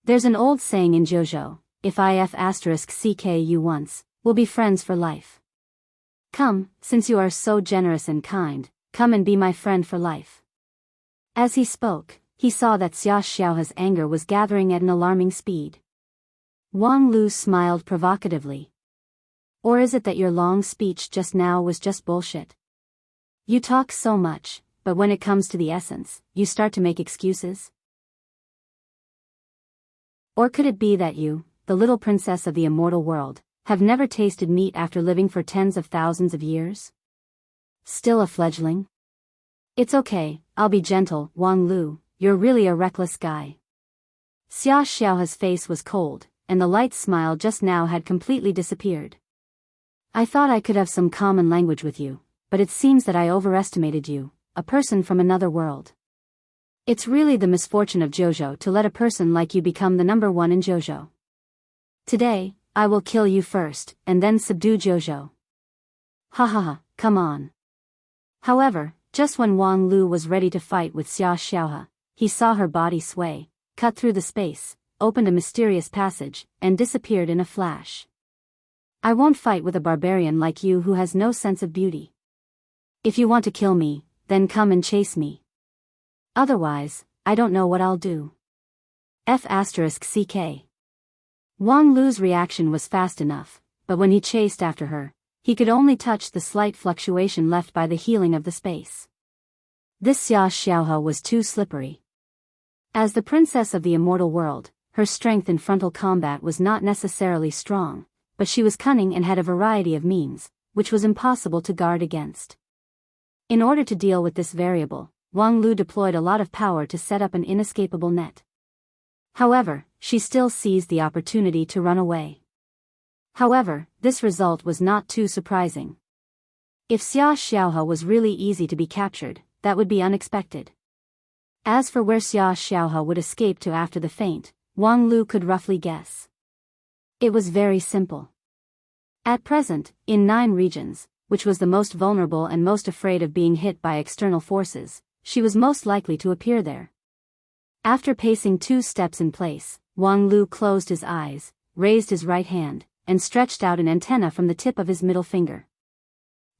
There's an old saying in Jianghu, if I f***ck once, we'll be friends for life. Come, since you are so generous and kind, come and be my friend for life. As he spoke, he saw that Xia Xiaohe's anger was gathering at an alarming speed. Wang Lu smiled provocatively. Or is it that your long speech just now was just bullshit? You talk so much, but when it comes to the essence, you start to make excuses? Or could it be that you, the little princess of the immortal world, have never tasted meat after living for tens of thousands of years? Still a fledgling? It's okay, I'll be gentle, Wang Lu, you're really a reckless guy. Xia Xiaohe's face was cold, and the light smile just now had completely disappeared. I thought I could have some common language with you, but it seems that I overestimated you, a person from another world. It's really the misfortune of Jianghu to let a person like you become the number 1 in Jianghu. Today, I will kill you first, and then subdue Jianghu. Ha ha ha, come on. However, just when Wang Lu was ready to fight with Xia Xiaohe, he saw her body sway, cut through the space, opened a mysterious passage, and disappeared in a flash. I won't fight with a barbarian like you who has no sense of beauty. If you want to kill me, then come and chase me. Otherwise, I don't know what I'll do. F***ck. Wang Lu's reaction was fast enough, but when he chased after her, he could only touch the slight fluctuation left by the healing of the space. This Xia Xiaohe was too slippery. As the princess of the immortal world, her strength in frontal combat was not necessarily strong, but she was cunning and had a variety of means, which was impossible to guard against. In order to deal with this variable, Wang Lu deployed a lot of power to set up an inescapable net. However, she still seized the opportunity to run away. However, this result was not too surprising. If Xia Xiaohe was really easy to be captured, that would be unexpected. As for where Xia Xiaohe would escape to after the feint, Wang Lu could roughly guess. It was very simple. At present, in 9 regions, which was the most vulnerable and most afraid of being hit by external forces, she was most likely to appear there. After pacing 2 steps in place, Wang Lu closed his eyes, raised his right hand, and stretched out an antenna from the tip of his middle finger.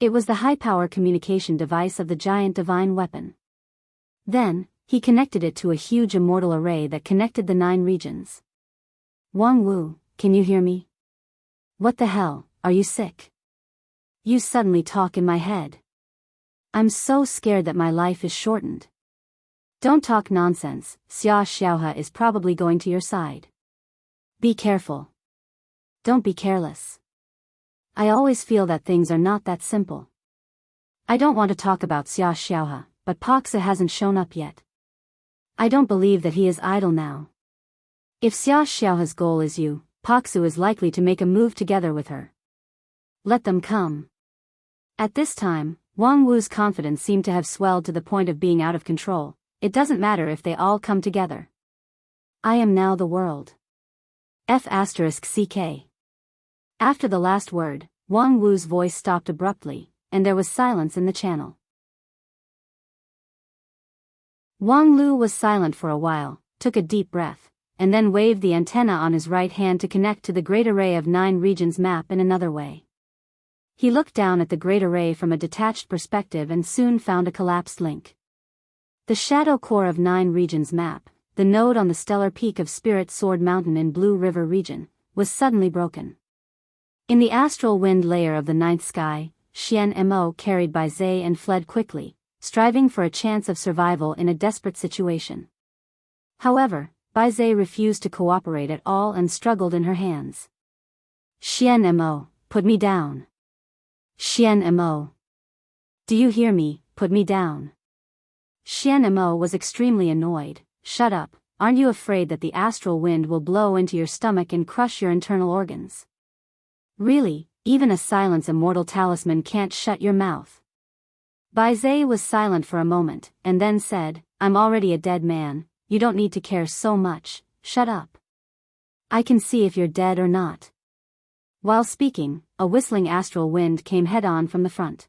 It was the high-power communication device of the giant divine weapon. Then, he connected it to a huge immortal array that connected the 9 regions. Wang Wu, can you hear me? What the hell, are you sick? You suddenly talk in my head. I'm so scared that my life is shortened. Don't talk nonsense, Xia Xiaohe is probably going to your side. Be careful. Don't be careless. I always feel that things are not that simple. I don't want to talk about Xia Xiaohe, but Paksa hasn't shown up yet. I don't believe that he is idle now. If Xia Xiaohe's goal is you, Paksu is likely to make a move together with her. Let them come. At this time, Wang Wu's confidence seemed to have swelled to the point of being out of control. It doesn't matter if they all come together. I am now the world. F***CK. After the last word, Wang Wu's voice stopped abruptly, and there was silence in the channel. Wang Lu was silent for a while, took a deep breath, and then waved the antenna on his right hand to connect to the great array of 9 regions map in another way. He looked down at the great array from a detached perspective and soon found a collapsed link. The shadow core of 9 regions map, the node on the stellar peak of Spirit Sword Mountain in Blue River region, was suddenly broken. In the astral wind layer of the 9th sky, Xian Mo carried Bai Zhe and fled quickly, striving for a chance of survival in a desperate situation. However, Bai Zhe refused to cooperate at all and struggled in her hands. Xian Mo, put me down. Xian Mo. Do you hear me, put me down. Xian Mo was extremely annoyed. Shut up, aren't you afraid that the astral wind will blow into your stomach and crush your internal organs? Really, even a silence immortal talisman can't shut your mouth. Bai Zhe was silent for a moment, and then said, I'm already a dead man, you don't need to care so much, shut up. I can see if you're dead or not. While speaking, a whistling astral wind came head-on from the front.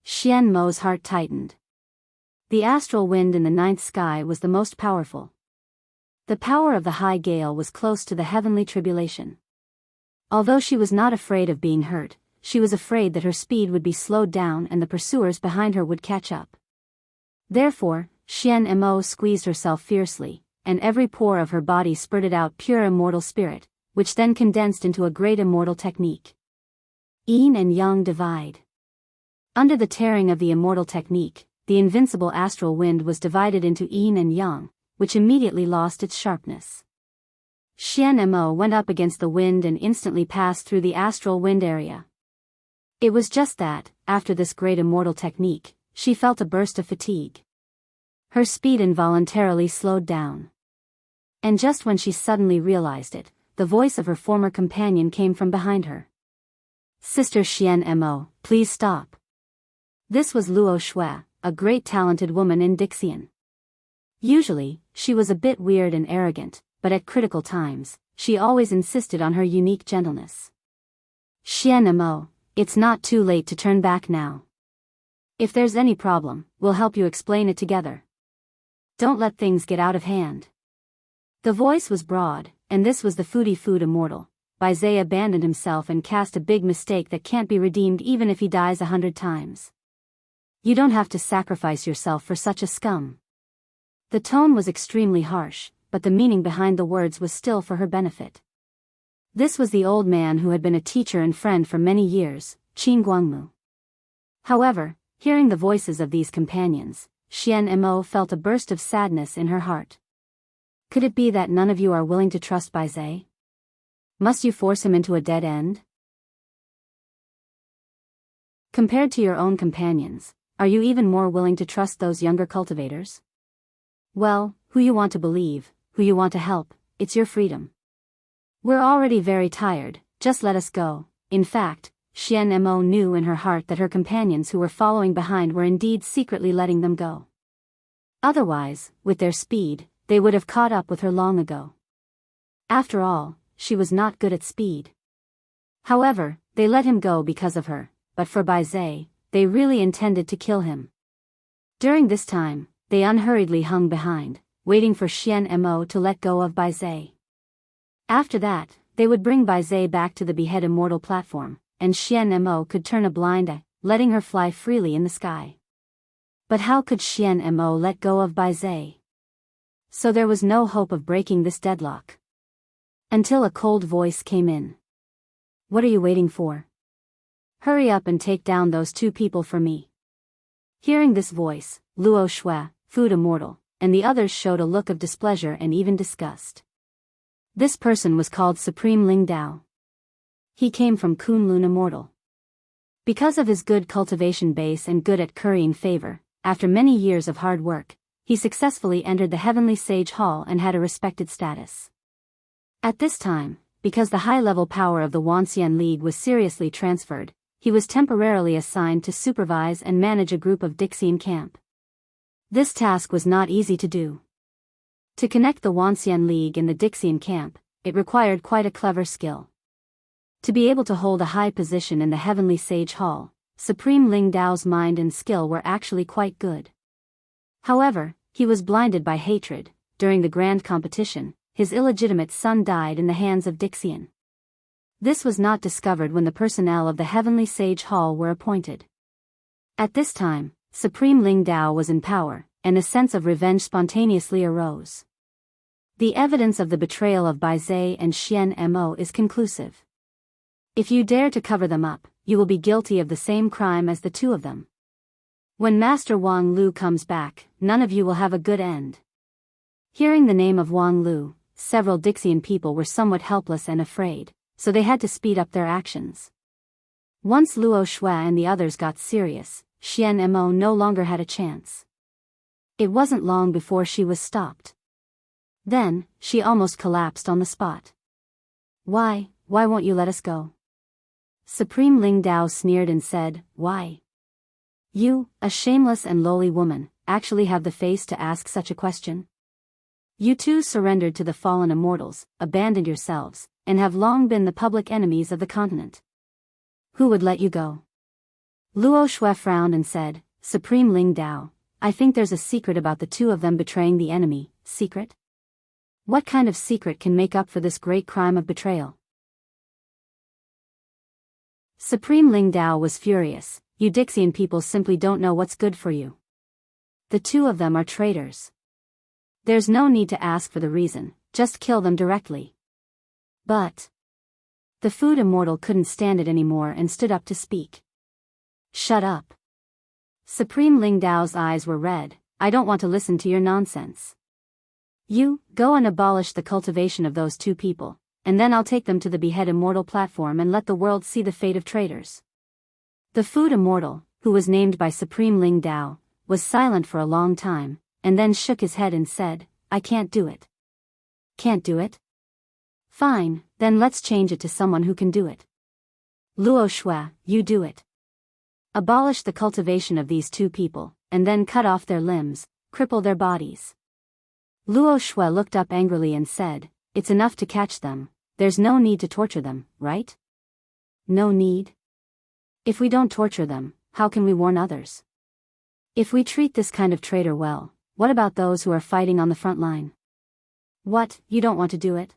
Xian Mo's heart tightened. The astral wind in the 9th sky was the most powerful. The power of the high gale was close to the heavenly tribulation. Although she was not afraid of being hurt, she was afraid that her speed would be slowed down and the pursuers behind her would catch up. Therefore, Xian Mo squeezed herself fiercely, and every pore of her body spurted out pure immortal spirit, which then condensed into a great immortal technique. Yin and Yang divide. Under the tearing of the immortal technique, the invincible astral wind was divided into yin and yang, which immediately lost its sharpness. Xian Mo went up against the wind and instantly passed through the astral wind area. It was just that, after this great immortal technique, she felt a burst of fatigue. Her speed involuntarily slowed down. And just when she suddenly realized it, the voice of her former companion came from behind her. Sister Xian Mo, please stop. This was Luo Shui, a great talented woman in Dixian. Usually, she was a bit weird and arrogant, but at critical times, she always insisted on her unique gentleness. Xian Mo, it's not too late to turn back now. If there's any problem, we'll help you explain it together. Don't let things get out of hand. The voice was broad, and this was the foodie food immortal. Bai Zhe abandoned himself and cast a big mistake that can't be redeemed even if he dies 100 times. You don't have to sacrifice yourself for such a scum. The tone was extremely harsh, but the meaning behind the words was still for her benefit. This was the old man who had been a teacher and friend for many years, Qin Guangmu. However, hearing the voices of these companions, Xian Mo felt a burst of sadness in her heart. Could it be that none of you are willing to trust Bai Zhe? Must you force him into a dead end? Compared to your own companions, are you even more willing to trust those younger cultivators? Well, who you want to believe, who you want to help, it's your freedom. We're already very tired, just let us go. In fact, Xian Mo knew in her heart that her companions who were following behind were indeed secretly letting them go. Otherwise, with their speed, they would have caught up with her long ago. After all, she was not good at speed. However, they let him go because of her, but for Bai Zhe, they really intended to kill him. During this time, they unhurriedly hung behind, waiting for Xian Mo to let go of Bai Zhe. After that, They would bring Bai Zhe back to the Behead Immortal platform, and Xian Mo could turn a blind eye, letting her fly freely in the sky. But how could Xian Mo let go of Bai Zhe? So there was no hope of breaking this deadlock. Until a cold voice came in. What are you waiting for? Hurry up and take down those 2 people for me. Hearing this voice, Luo Shui, Food Immortal, and the others showed a look of displeasure and even disgust. This person was called Supreme Ling Dao. He came from Kunlun Immortal. Because of his good cultivation base and good at currying favor, after many years of hard work, he successfully entered the Heavenly Sage Hall and had a respected status. At this time, because the high-level power of the Wanxian League was seriously transferred, he was temporarily assigned to supervise and manage a group of Dixian camp. This task was not easy to do. To connect the Wanxian League and the Dixian camp, it required quite a clever skill. To be able to hold a high position in the Heavenly Sage Hall, Supreme Ling Dao's mind and skill were actually quite good. However, he was blinded by hatred. During the grand competition, his illegitimate son died in the hands of Dixian. This was not discovered when the personnel of the Heavenly Sage Hall were appointed. At this time, Supreme Ling Dao was in power, and a sense of revenge spontaneously arose. The evidence of the betrayal of Bai Zhe and Xian Mo is conclusive. If you dare to cover them up, you will be guilty of the same crime as the 2 of them. When Master Wang Lu comes back, none of you will have a good end. Hearing the name of Wang Lu, several Dixian people were somewhat helpless and afraid, so they had to speed up their actions. Once Luo Shui and the others got serious, Xian Mo no longer had a chance. It wasn't long before she was stopped. Then, she almost collapsed on the spot. Why won't you let us go? Supreme Ling Dao sneered and said, Why? You, a shameless and lowly woman, actually have the face to ask such a question? You 2 surrendered to the fallen immortals, abandoned yourselves, and have long been the public enemies of the continent. Who would let you go? Luo Shui frowned and said, Supreme Ling Dao, I think there's a secret about the 2 of them betraying the enemy. Secret? What kind of secret can make up for this great crime of betrayal? Supreme Ling Dao was furious. You Dixian people simply don't know what's good for you. The 2 of them are traitors. There's no need to ask for the reason, just kill them directly. But the Food Immortal couldn't stand it anymore and stood up to speak. Shut up. Supreme Ling Dao's eyes were red. I don't want to listen to your nonsense. You, go and abolish the cultivation of those 2 people, and then I'll take them to the Behead Immortal platform and let the world see the fate of traitors. The Food Immortal, who was named by Supreme Ling Dao, was silent for a long time, and then shook his head and said, I can't do it. Can't do it? Fine, then let's change it to someone who can do it. Luo Shui, you do it. Abolish the cultivation of these 2 people, and then cut off their limbs, cripple their bodies. Luo Shui looked up angrily and said, It's enough to catch them, there's no need to torture them, right? No need? If we don't torture them, how can we warn others? If we treat this kind of traitor well, what about those who are fighting on the front line? What, you don't want to do it?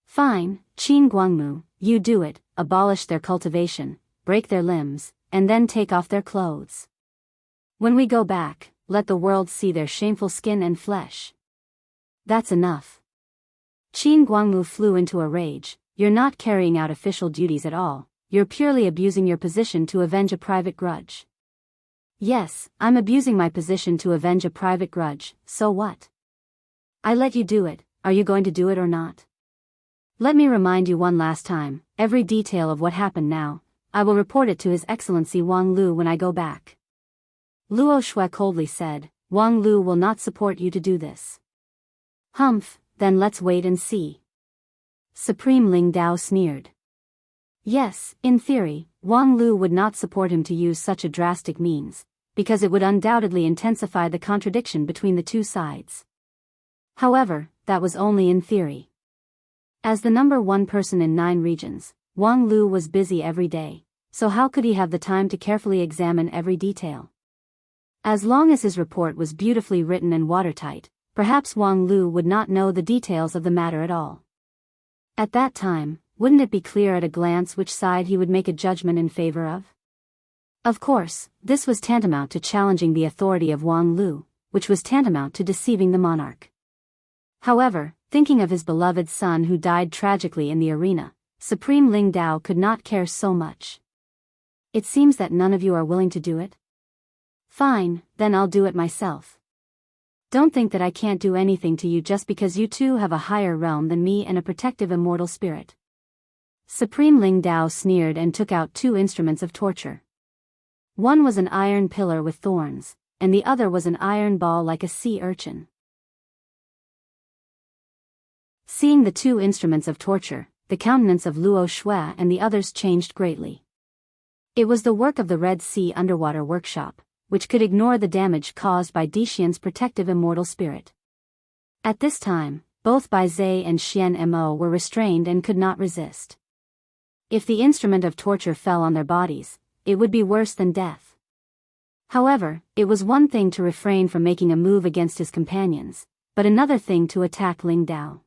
Fine, Qin Guangmu, you do it, abolish their cultivation, break their limbs, and then take off their clothes. When we go back, let the world see their shameful skin and flesh. That's enough. Qin Guangmu flew into a rage. You're not carrying out official duties at all, you're purely abusing your position to avenge a private grudge. Yes, I'm abusing my position to avenge a private grudge, so what? I let you do it, are you going to do it or not? Let me remind you one last time, every detail of what happened now, I will report it to His Excellency Wang Lu when I go back. Luo Shui coldly said, Wang Lu will not support you to do this. Humph, then let's wait and see. Supreme Ling Dao sneered. Yes, in theory, Wang Lu would not support him to use such a drastic means, because it would undoubtedly intensify the contradiction between the 2 sides. However, that was only in theory. As the number 1 person in 9 regions, Wang Lu was busy every day, so how could he have the time to carefully examine every detail? As long as his report was beautifully written and watertight, perhaps Wang Lu would not know the details of the matter at all. At that time, wouldn't it be clear at a glance which side he would make a judgment in favor of? Of course, this was tantamount to challenging the authority of Wang Lu, which was tantamount to deceiving the monarch. However, thinking of his beloved son who died tragically in the arena, Supreme Ling Dao could not care so much. It seems that none of you are willing to do it? Fine, then I'll do it myself. Don't think that I can't do anything to you just because you too have a higher realm than me and a protective immortal spirit. Supreme Ling Dao sneered and took out 2 instruments of torture. One was an iron pillar with thorns, and the other was an iron ball like a sea urchin. Seeing the 2 instruments of torture, the countenance of Luo Shui and the others changed greatly. It was the work of the Red Sea underwater workshop, which could ignore the damage caused by Dixian's protective immortal spirit. At this time, both Bai Zhe and Xian Mo were restrained and could not resist. If the instrument of torture fell on their bodies, it would be worse than death. However, it was one thing to refrain from making a move against his companions, but another thing to attack Ling Dao.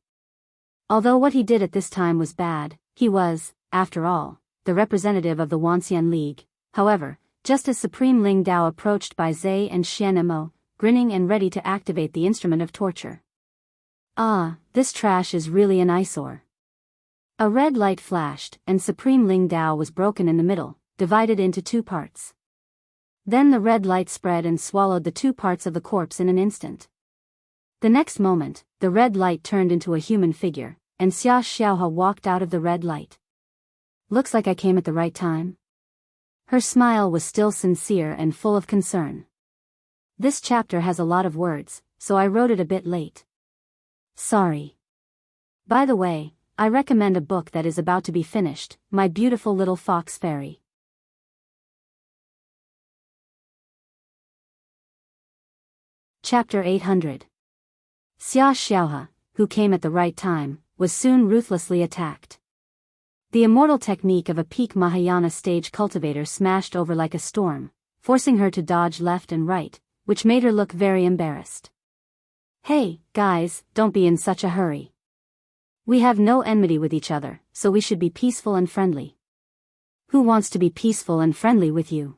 Although what he did at this time was bad, he was, after all, the representative of the Wanxian League. However, just as Supreme Ling Dao approached Bai Zhe and Xian Mo, grinning and ready to activate the instrument of torture. Ah, this trash is really an eyesore. A red light flashed, and Supreme Ling Dao was broken in the middle, divided into 2 parts. Then the red light spread and swallowed the 2 parts of the corpse in an instant. The next moment, the red light turned into a human figure, and Xia Xiaohe walked out of the red light. Looks like I came at the right time. Her smile was still sincere and full of concern. This chapter has a lot of words, so I wrote it a bit late. Sorry. By the way, I recommend a book that is about to be finished, My Beautiful Little Fox Fairy. Chapter 800. Xia Xiaohe, who came at the right time, was soon ruthlessly attacked. The immortal technique of a peak Mahayana stage cultivator smashed over like a storm, forcing her to dodge left and right, which made her look very embarrassed. Hey, guys, don't be in such a hurry. We have no enmity with each other, so we should be peaceful and friendly. Who wants to be peaceful and friendly with you?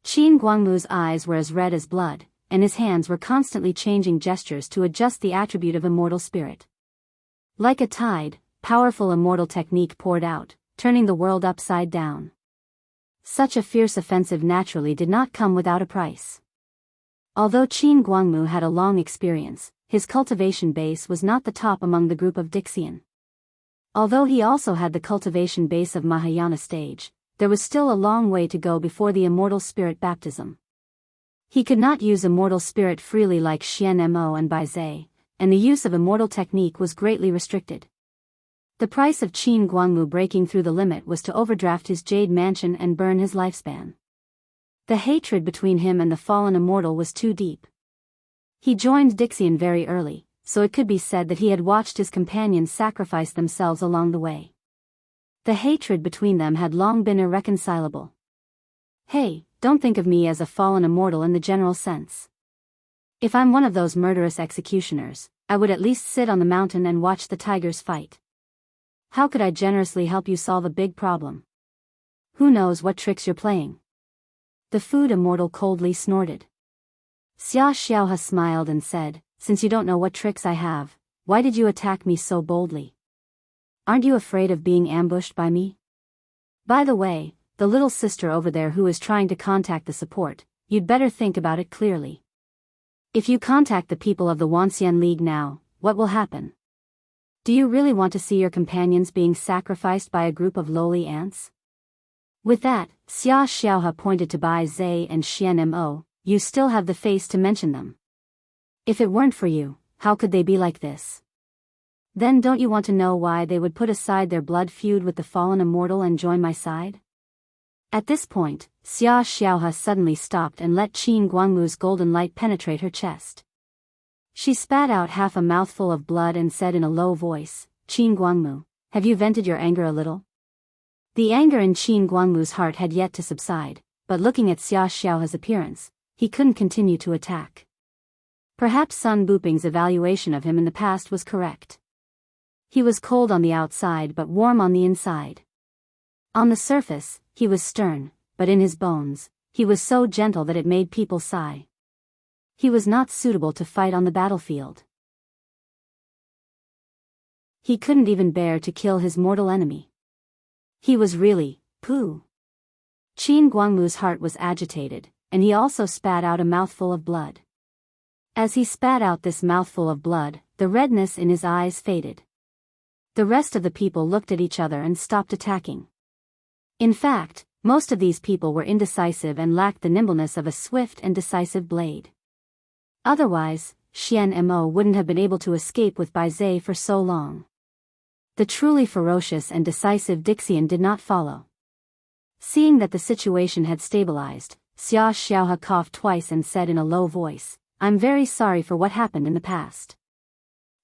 Qin Guangmu's eyes were as red as blood, and his hands were constantly changing gestures to adjust the attribute of immortal spirit. Like a tide, powerful immortal technique poured out, turning the world upside down. Such a fierce offensive naturally did not come without a price. Although Qin Guangmu had a long experience, his cultivation base was not the top among the group of Dixian. Although he also had the cultivation base of Mahayana stage, there was still a long way to go before the immortal spirit baptism. He could not use immortal spirit freely like Xian Mo and Bai Zhe, and the use of immortal technique was greatly restricted. The price of Qin Guangmu breaking through the limit was to overdraft his jade mansion and burn his lifespan. The hatred between him and the fallen immortal was too deep. He joined Dixian very early, so it could be said that he had watched his companions sacrifice themselves along the way. The hatred between them had long been irreconcilable. Hey, don't think of me as a fallen immortal in the general sense. If I'm one of those murderous executioners, I would at least sit on the mountain and watch the tigers fight. How could I generously help you solve a big problem? Who knows what tricks you're playing? The food immortal coldly snorted. Xia Xiaohe smiled and said, Since you don't know what tricks I have, why did you attack me so boldly? Aren't you afraid of being ambushed by me? By the way, the little sister over there who is trying to contact the support, you'd better think about it clearly. If you contact the people of the Wanxian League now, what will happen? Do you really want to see your companions being sacrificed by a group of lowly ants? With that, Xia Xiaohe pointed to Bai Zhe and Xian Mo, you still have the face to mention them. If it weren't for you, how could they be like this? Then don't you want to know why they would put aside their blood feud with the fallen immortal and join my side? At this point, Xia Xiaohe suddenly stopped and let Qin Guangmu's golden light penetrate her chest. She spat out half a mouthful of blood and said in a low voice, Qin Guangmu, have you vented your anger a little? The anger in Qin Guangmu's heart had yet to subside, but looking at Xia Xiaohe's appearance, he couldn't continue to attack. Perhaps Sun Buping's evaluation of him in the past was correct. He was cold on the outside but warm on the inside. On the surface, he was stern, but in his bones, he was so gentle that it made people sigh. He was not suitable to fight on the battlefield. He couldn't even bear to kill his mortal enemy. He was really, pooh. Qin Guangmu's heart was agitated, and he also spat out a mouthful of blood. As he spat out this mouthful of blood, the redness in his eyes faded. The rest of the people looked at each other and stopped attacking. In fact, most of these people were indecisive and lacked the nimbleness of a swift and decisive blade. Otherwise, Xian Mo wouldn't have been able to escape with Bai Zhe for so long. The truly ferocious and decisive Dixian did not follow. Seeing that the situation had stabilized, Xia Xiaohe coughed twice and said in a low voice, "I'm very sorry for what happened in the past."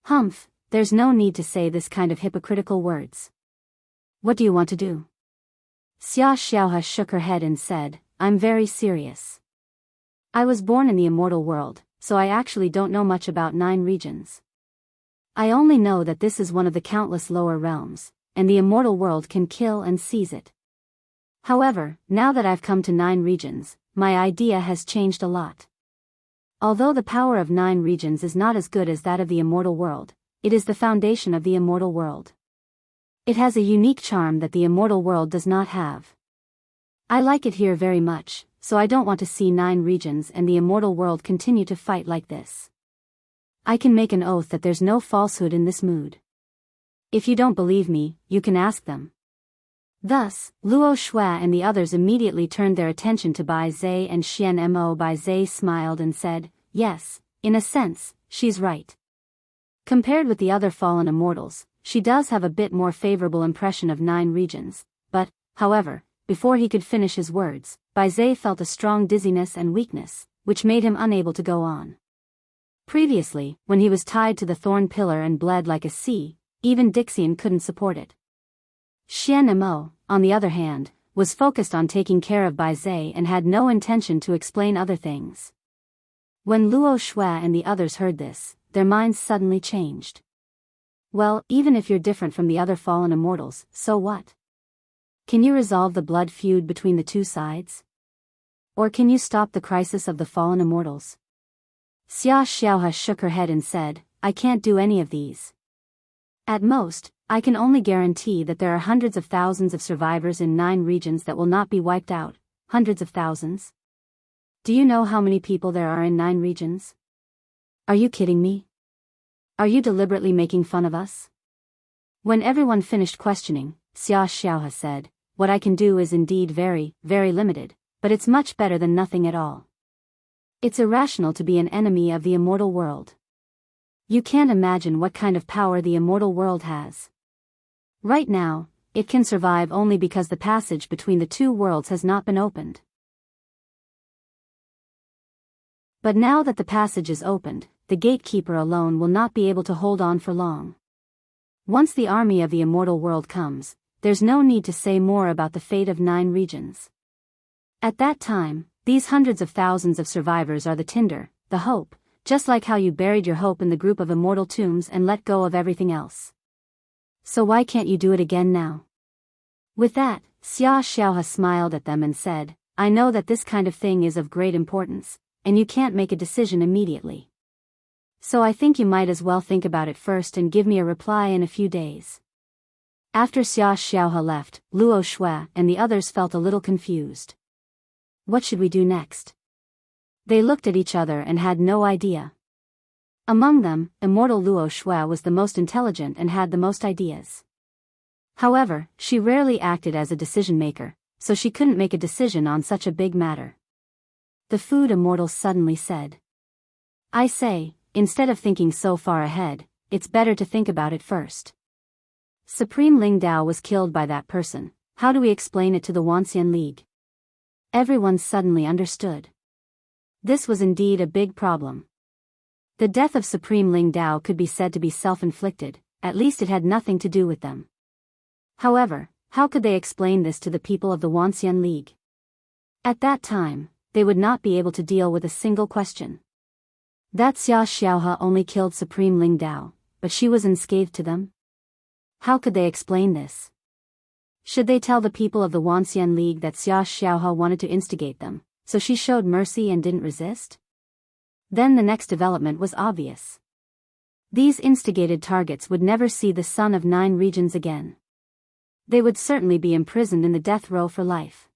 "Humph, there's no need to say this kind of hypocritical words. What do you want to do?" Xia Xiaohe shook her head and said, "I'm very serious. I was born in the immortal world, so I actually don't know much about 9 regions. I only know that this is one of the countless lower realms, and the immortal world can kill and seize it. However, now that I've come to 9 regions, my idea has changed a lot. Although the power of 9 regions is not as good as that of the immortal world, it is the foundation of the immortal world. It has a unique charm that the immortal world does not have. I like it here very much, so I don't want to see 9 regions and the immortal world continue to fight like this. I can make an oath that there's no falsehood in this mood. If you don't believe me, you can ask them." Thus, Luo Shui and the others immediately turned their attention to Bai Zhe and Xian Mo. Bai Zhe smiled and said, "Yes, in a sense, she's right. Compared with the other fallen immortals, she does have a bit more favorable impression of 9 regions, but, however, before he could finish his words, Bai Zhe felt a strong dizziness and weakness, which made him unable to go on. Previously, when he was tied to the thorn pillar and bled like a sea, even Dixian couldn't support it. Xian Mo, on the other hand, was focused on taking care of Bai Zhe and had no intention to explain other things. When Luo Shui and the others heard this, their minds suddenly changed. Well, even if you're different from the other fallen immortals, so what? Can you resolve the blood feud between the 2 sides? Or can you stop the crisis of the fallen immortals? Xia Xiaohe shook her head and said, "I can't do any of these. At most, I can only guarantee that there are hundreds of thousands of survivors in 9 regions that will not be wiped out." Hundreds of thousands? Do you know how many people there are in 9 regions? Are you kidding me? Are you deliberately making fun of us? When everyone finished questioning, Xia Xiaohe said, "What I can do is indeed very, very limited, but it's much better than nothing at all. It's irrational to be an enemy of the immortal world. You can't imagine what kind of power the immortal world has. Right now, it can survive only because the passage between the 2 worlds has not been opened. But now that the passage is opened, the gatekeeper alone will not be able to hold on for long. Once the army of the immortal world comes, there's no need to say more about the fate of 9 regions. At that time, these hundreds of thousands of survivors are the tinder, the hope, just like how you buried your hope in the group of immortal tombs and let go of everything else. So why can't you do it again now?" With that, Xia Xiaohe smiled at them and said, "I know that this kind of thing is of great importance, and you can't make a decision immediately. So I think you might as well think about it first and give me a reply in a few days." After Xia Xiaohe left, Luo Shui and the others felt a little confused. What should we do next? They looked at each other and had no idea. Among them, immortal Luo Shui was the most intelligent and had the most ideas. However, she rarely acted as a decision-maker, so she couldn't make a decision on such a big matter. The food immortal suddenly said, "I say, instead of thinking so far ahead, it's better to think about it first. Supreme Ling Dao was killed by that person. How do we explain it to the Wanxian League?" Everyone suddenly understood. This was indeed a big problem. The death of Supreme Ling Dao could be said to be self-inflicted, at least it had nothing to do with them. However, how could they explain this to the people of the Wanxian League? At that time, they would not be able to deal with a single question. That Xia Xiaohe only killed Supreme Ling Dao, but she was unscathed to them? How could they explain this? Should they tell the people of the Wanxian League that Xia Xiaohe wanted to instigate them, so she showed mercy and didn't resist? Then the next development was obvious. These instigated targets would never see the sun of 9 regions again. They would certainly be imprisoned in the death row for life.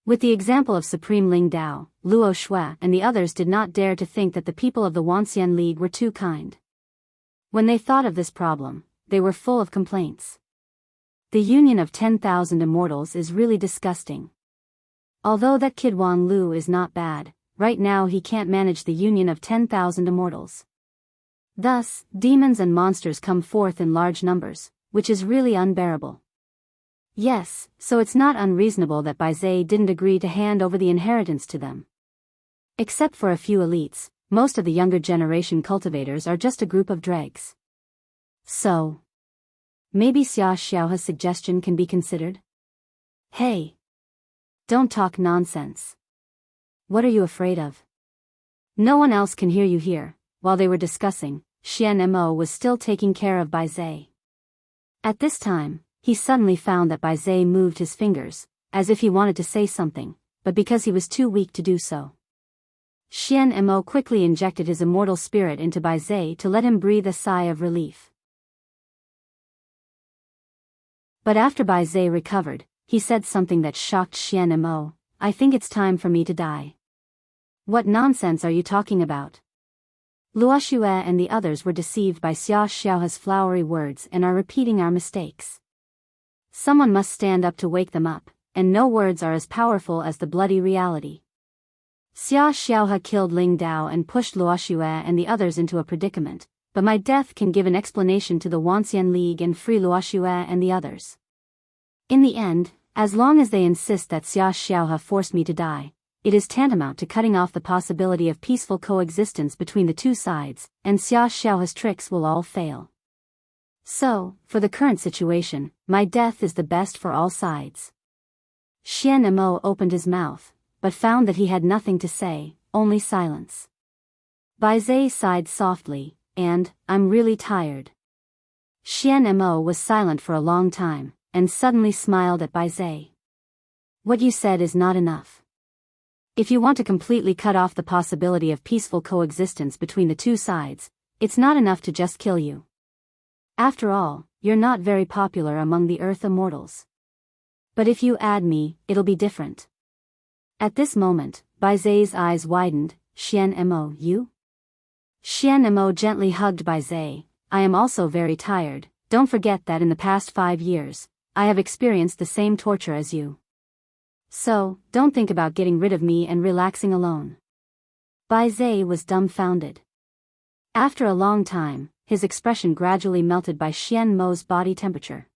With the example of Supreme Ling Dao, Luo Shui and the others did not dare to think that the people of the Wanxian League were too kind. When they thought of this problem, they were full of complaints. The union of 10,000 immortals is really disgusting. Although that kid Wang Lu is not bad, right now he can't manage the union of 10,000 immortals. Thus, demons and monsters come forth in large numbers, which is really unbearable. Yes, so it's not unreasonable that Baizé didn't agree to hand over the inheritance to them. Except for a few elites, most of the younger generation cultivators are just a group of dregs. So, maybe Xia Xiaohe's suggestion can be considered? Hey! Don't talk nonsense. What are you afraid of? No one else can hear you here. While they were discussing, Xian Mo was still taking care of Baizé. At this time, he suddenly found that Baizé moved his fingers, as if he wanted to say something, but because he was too weak to do so. Xian Mo quickly injected his immortal spirit into Baizé to let him breathe a sigh of relief. But after Baizé recovered, he said something that shocked Xian Mo. I think it's time for me to die. What nonsense are you talking about? Luo Shui and the others were deceived by Xia Xiaohe's flowery words and are repeating our mistakes. Someone must stand up to wake them up, and no words are as powerful as the bloody reality. Xia Xiaohe killed Ling Dao and pushed Luo Shui and the others into a predicament, but my death can give an explanation to the Wanxian League and free Luo Shui and the others. In the end, as long as they insist that Xia Xiaohe forced me to die, it is tantamount to cutting off the possibility of peaceful coexistence between the two sides, and Xia Xiaohe's tricks will all fail. So, for the current situation, my death is the best for all sides. Xian Mo opened his mouth, but found that he had nothing to say, only silence. Baizé sighed softly, and, I'm really tired. Xian Mo was silent for a long time, and suddenly smiled at Baizé. What you said is not enough. If you want to completely cut off the possibility of peaceful coexistence between the two sides, it's not enough to just kill you. After all, you're not very popular among the Earth immortals. But if you add me, it'll be different. At this moment, Baizé's eyes widened. Xian Mo, you? Xian Mo gently hugged Baizé. I am also very tired. Don't forget that in the past 5 years, I have experienced the same torture as you. So, don't think about getting rid of me and relaxing alone. Baizé was dumbfounded. After a long time, his expression gradually melted by Xian Mo's body temperature.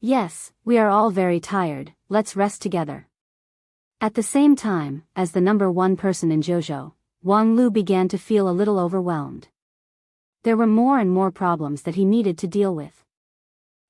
Yes, we are all very tired, let's rest together. At the same time, as the number 1 person in Jianghu, Wang Lu began to feel a little overwhelmed. There were more and more problems that he needed to deal with.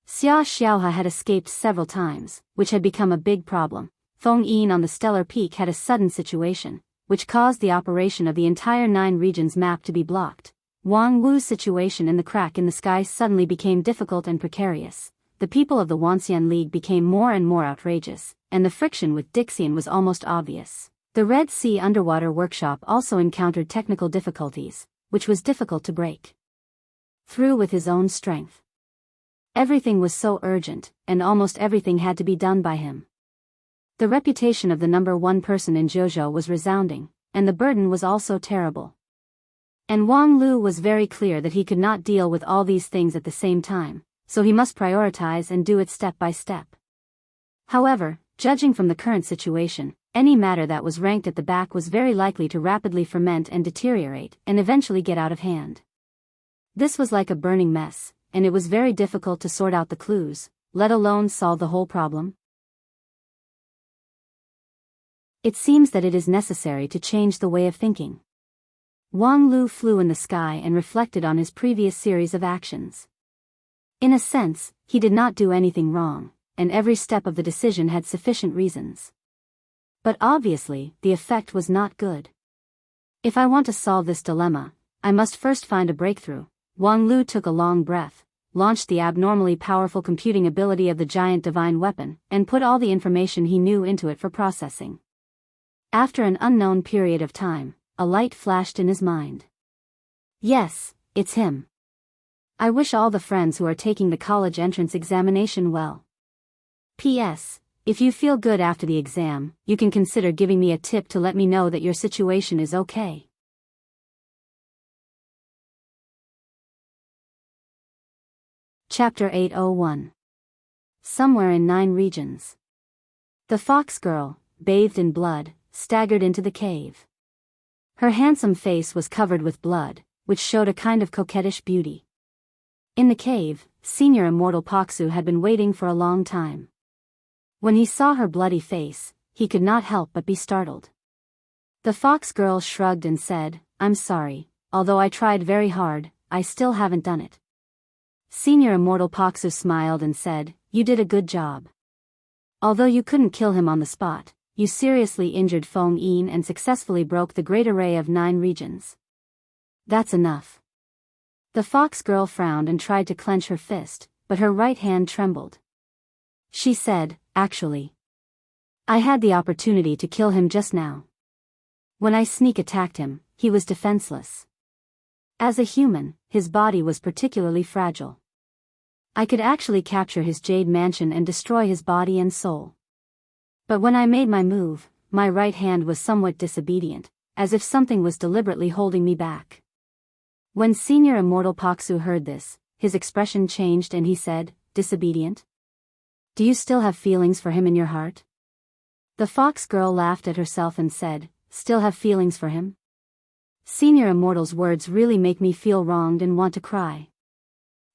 Xia Xiaohe had escaped several times, which had become a big problem. Feng Yin on the Stellar Peak had a sudden situation, which caused the operation of the entire 9 regions map to be blocked. Wang Wu's situation in the crack in the sky suddenly became difficult and precarious. The people of the Wanxian League became more and more outrageous, and the friction with Dixian was almost obvious. The Red Sea underwater workshop also encountered technical difficulties, which was difficult to break through with his own strength. Everything was so urgent, and almost everything had to be done by him. The reputation of the number 1 person in Jianghu was resounding, and the burden was also terrible. And Wang Lu was very clear that he could not deal with all these things at the same time, so he must prioritize and do it step by step. However, judging from the current situation, any matter that was ranked at the back was very likely to rapidly ferment and deteriorate and eventually get out of hand. This was like a burning mess, and it was very difficult to sort out the clues, let alone solve the whole problem. It seems that it is necessary to change the way of thinking. Wang Lu flew in the sky and reflected on his previous series of actions. In a sense, he did not do anything wrong, and every step of the decision had sufficient reasons. But obviously, the effect was not good. If I want to solve this dilemma, I must first find a breakthrough. Wang Lu took a long breath. launched the abnormally powerful computing ability of the giant divine weapon, and put all the information he knew into it for processing. After an unknown period of time, a light flashed in his mind. Yes, it's him. I wish all the friends who are taking the college entrance examination well. P.S. If you feel good after the exam, you can consider giving me a tip to let me know that your situation is okay. Chapter 801. Somewhere in 9 regions. The fox girl, bathed in blood, staggered into the cave. Her handsome face was covered with blood, which showed a kind of coquettish beauty. In the cave, Senior Immortal Paksu had been waiting for a long time. When he saw her bloody face, he could not help but be startled. The fox girl shrugged and said, "I'm sorry, although I tried very hard, I still haven't done it." Senior Immortal Paksu smiled and said, "You did a good job. Although you couldn't kill him on the spot, you seriously injured Feng Yin and successfully broke the great array of 9 regions. That's enough." The fox girl frowned and tried to clench her fist, but her right hand trembled. She said, "Actually, I had the opportunity to kill him just now. When I sneak attacked him, he was defenseless. As a human, his body was particularly fragile. I could actually capture his jade mansion and destroy his body and soul. But when I made my move, my right hand was somewhat disobedient, as if something was deliberately holding me back." When Senior Immortal Paksu heard this, his expression changed and he said, "Disobedient? Do you still have feelings for him in your heart?" The fox girl laughed at herself and said, "Still have feelings for him?" Senior Immortal's words really make me feel wronged and want to cry.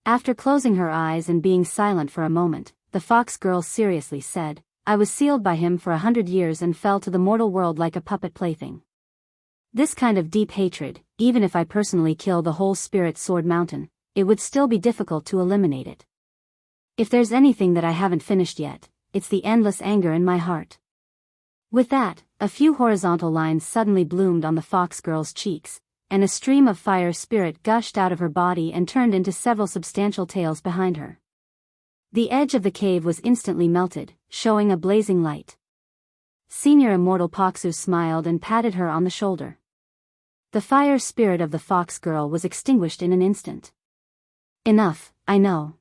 After closing her eyes and being silent for a moment, the fox girl seriously said, "I was sealed by him for 100 years and fell to the mortal world like a puppet plaything. This kind of deep hatred, even if I personally kill the whole Spirit Sword Mountain, it would still be difficult to eliminate it. If there's anything that I haven't finished yet, it's the endless anger in my heart." With that, a few horizontal lines suddenly bloomed on the fox girl's cheeks, and a stream of fire spirit gushed out of her body and turned into several substantial tails behind her. The edge of the cave was instantly melted, showing a blazing light. Senior Immortal Paksu smiled and patted her on the shoulder. The fire spirit of the fox girl was extinguished in an instant. "Enough, I know.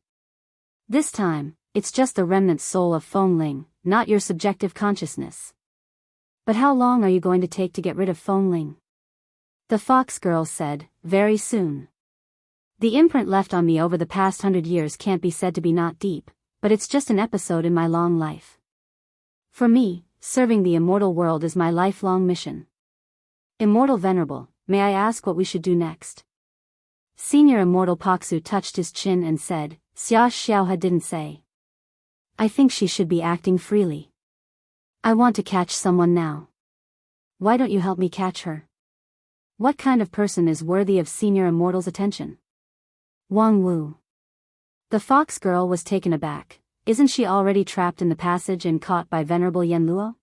This time, it's just the remnant soul of Feng Ling, not your subjective consciousness. But how long are you going to take to get rid of Feng Ling?" The fox girl said, "Very soon. The imprint left on me over the past 100 years can't be said to be not deep, but it's just an episode in my long life. For me, serving the immortal world is my lifelong mission. Immortal Venerable, may I ask what we should do next?" Senior Immortal Paksu touched his chin and said, "Xia Xiaohe didn't say. I think she should be acting freely. I want to catch someone now. Why don't you help me catch her? What kind of person is worthy of Senior Immortal's attention?" Wang Wu. The fox girl was taken aback. Isn't she already trapped in the passage and caught by Venerable Yanluo?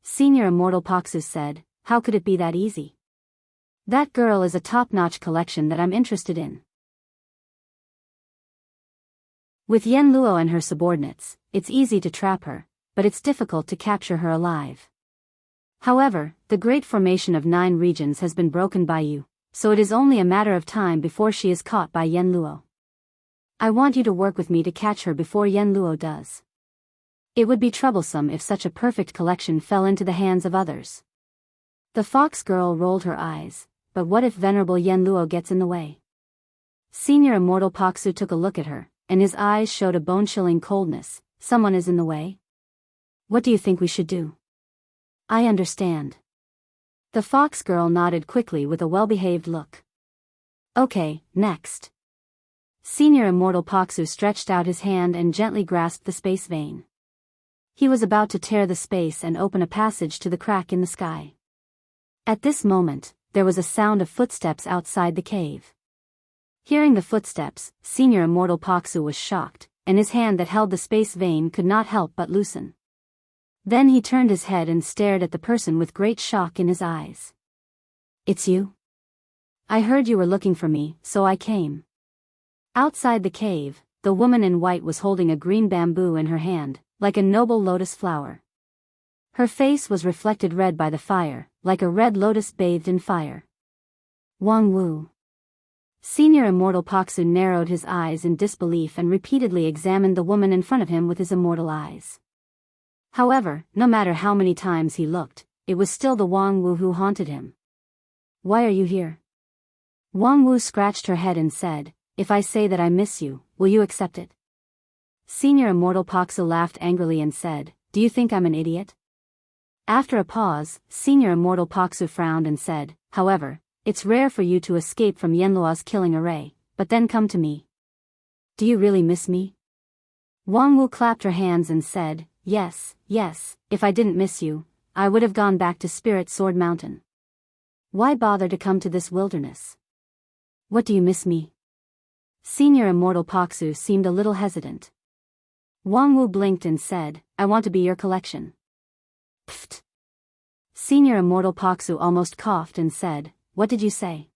Senior Immortal Paksu said, "How could it be that easy? That girl is a top-notch collection that I'm interested in. With Yanluo and her subordinates, it's easy to trap her, but it's difficult to capture her alive. However, the great formation of 9 regions has been broken by you, so it is only a matter of time before she is caught by Yanluo. I want you to work with me to catch her before Yanluo does. It would be troublesome if such a perfect collection fell into the hands of others." The fox girl rolled her eyes, but what if Venerable Yanluo gets in the way? Senior Immortal Paksu took a look at her, and his eyes showed a bone-chilling coldness. "Someone is in the way? What do you think we should do?" "I understand." The fox girl nodded quickly with a well-behaved look. "Okay, next." Senior Immortal Paksu stretched out his hand and gently grasped the space vein. He was about to tear the space and open a passage to the crack in the sky. At this moment, there was a sound of footsteps outside the cave. Hearing the footsteps, Senior Immortal Paksu was shocked, and his hand that held the space vein could not help but loosen. Then he turned his head and stared at the person with great shock in his eyes. "It's you? I heard you were looking for me, so I came." Outside the cave, the woman in white was holding a green bamboo in her hand, like a noble lotus flower. Her face was reflected red by the fire, like a red lotus bathed in fire. Wang Wu. Senior Immortal Paksu narrowed his eyes in disbelief and repeatedly examined the woman in front of him with his immortal eyes. However, no matter how many times he looked, it was still the Wang Wu who haunted him. Why are you here? Wang Wu scratched her head and said, if I say that I miss you, will you accept it? Senior Immortal Paksu laughed angrily and said, do you think I'm an idiot? After a pause, Senior Immortal Paksu frowned and said, however, it's rare for you to escape from Yanluo's killing array, but then come to me. Do you really miss me? Wang Wu clapped her hands and said, yes, if I didn't miss you, I would have gone back to Spirit Sword Mountain. Why bother to come to this wilderness? What do you miss me? Senior Immortal Paksu seemed a little hesitant. Wang Wu blinked and said, I want to be your collection. Pfft. Senior Immortal Paksu almost coughed and said, what did you say?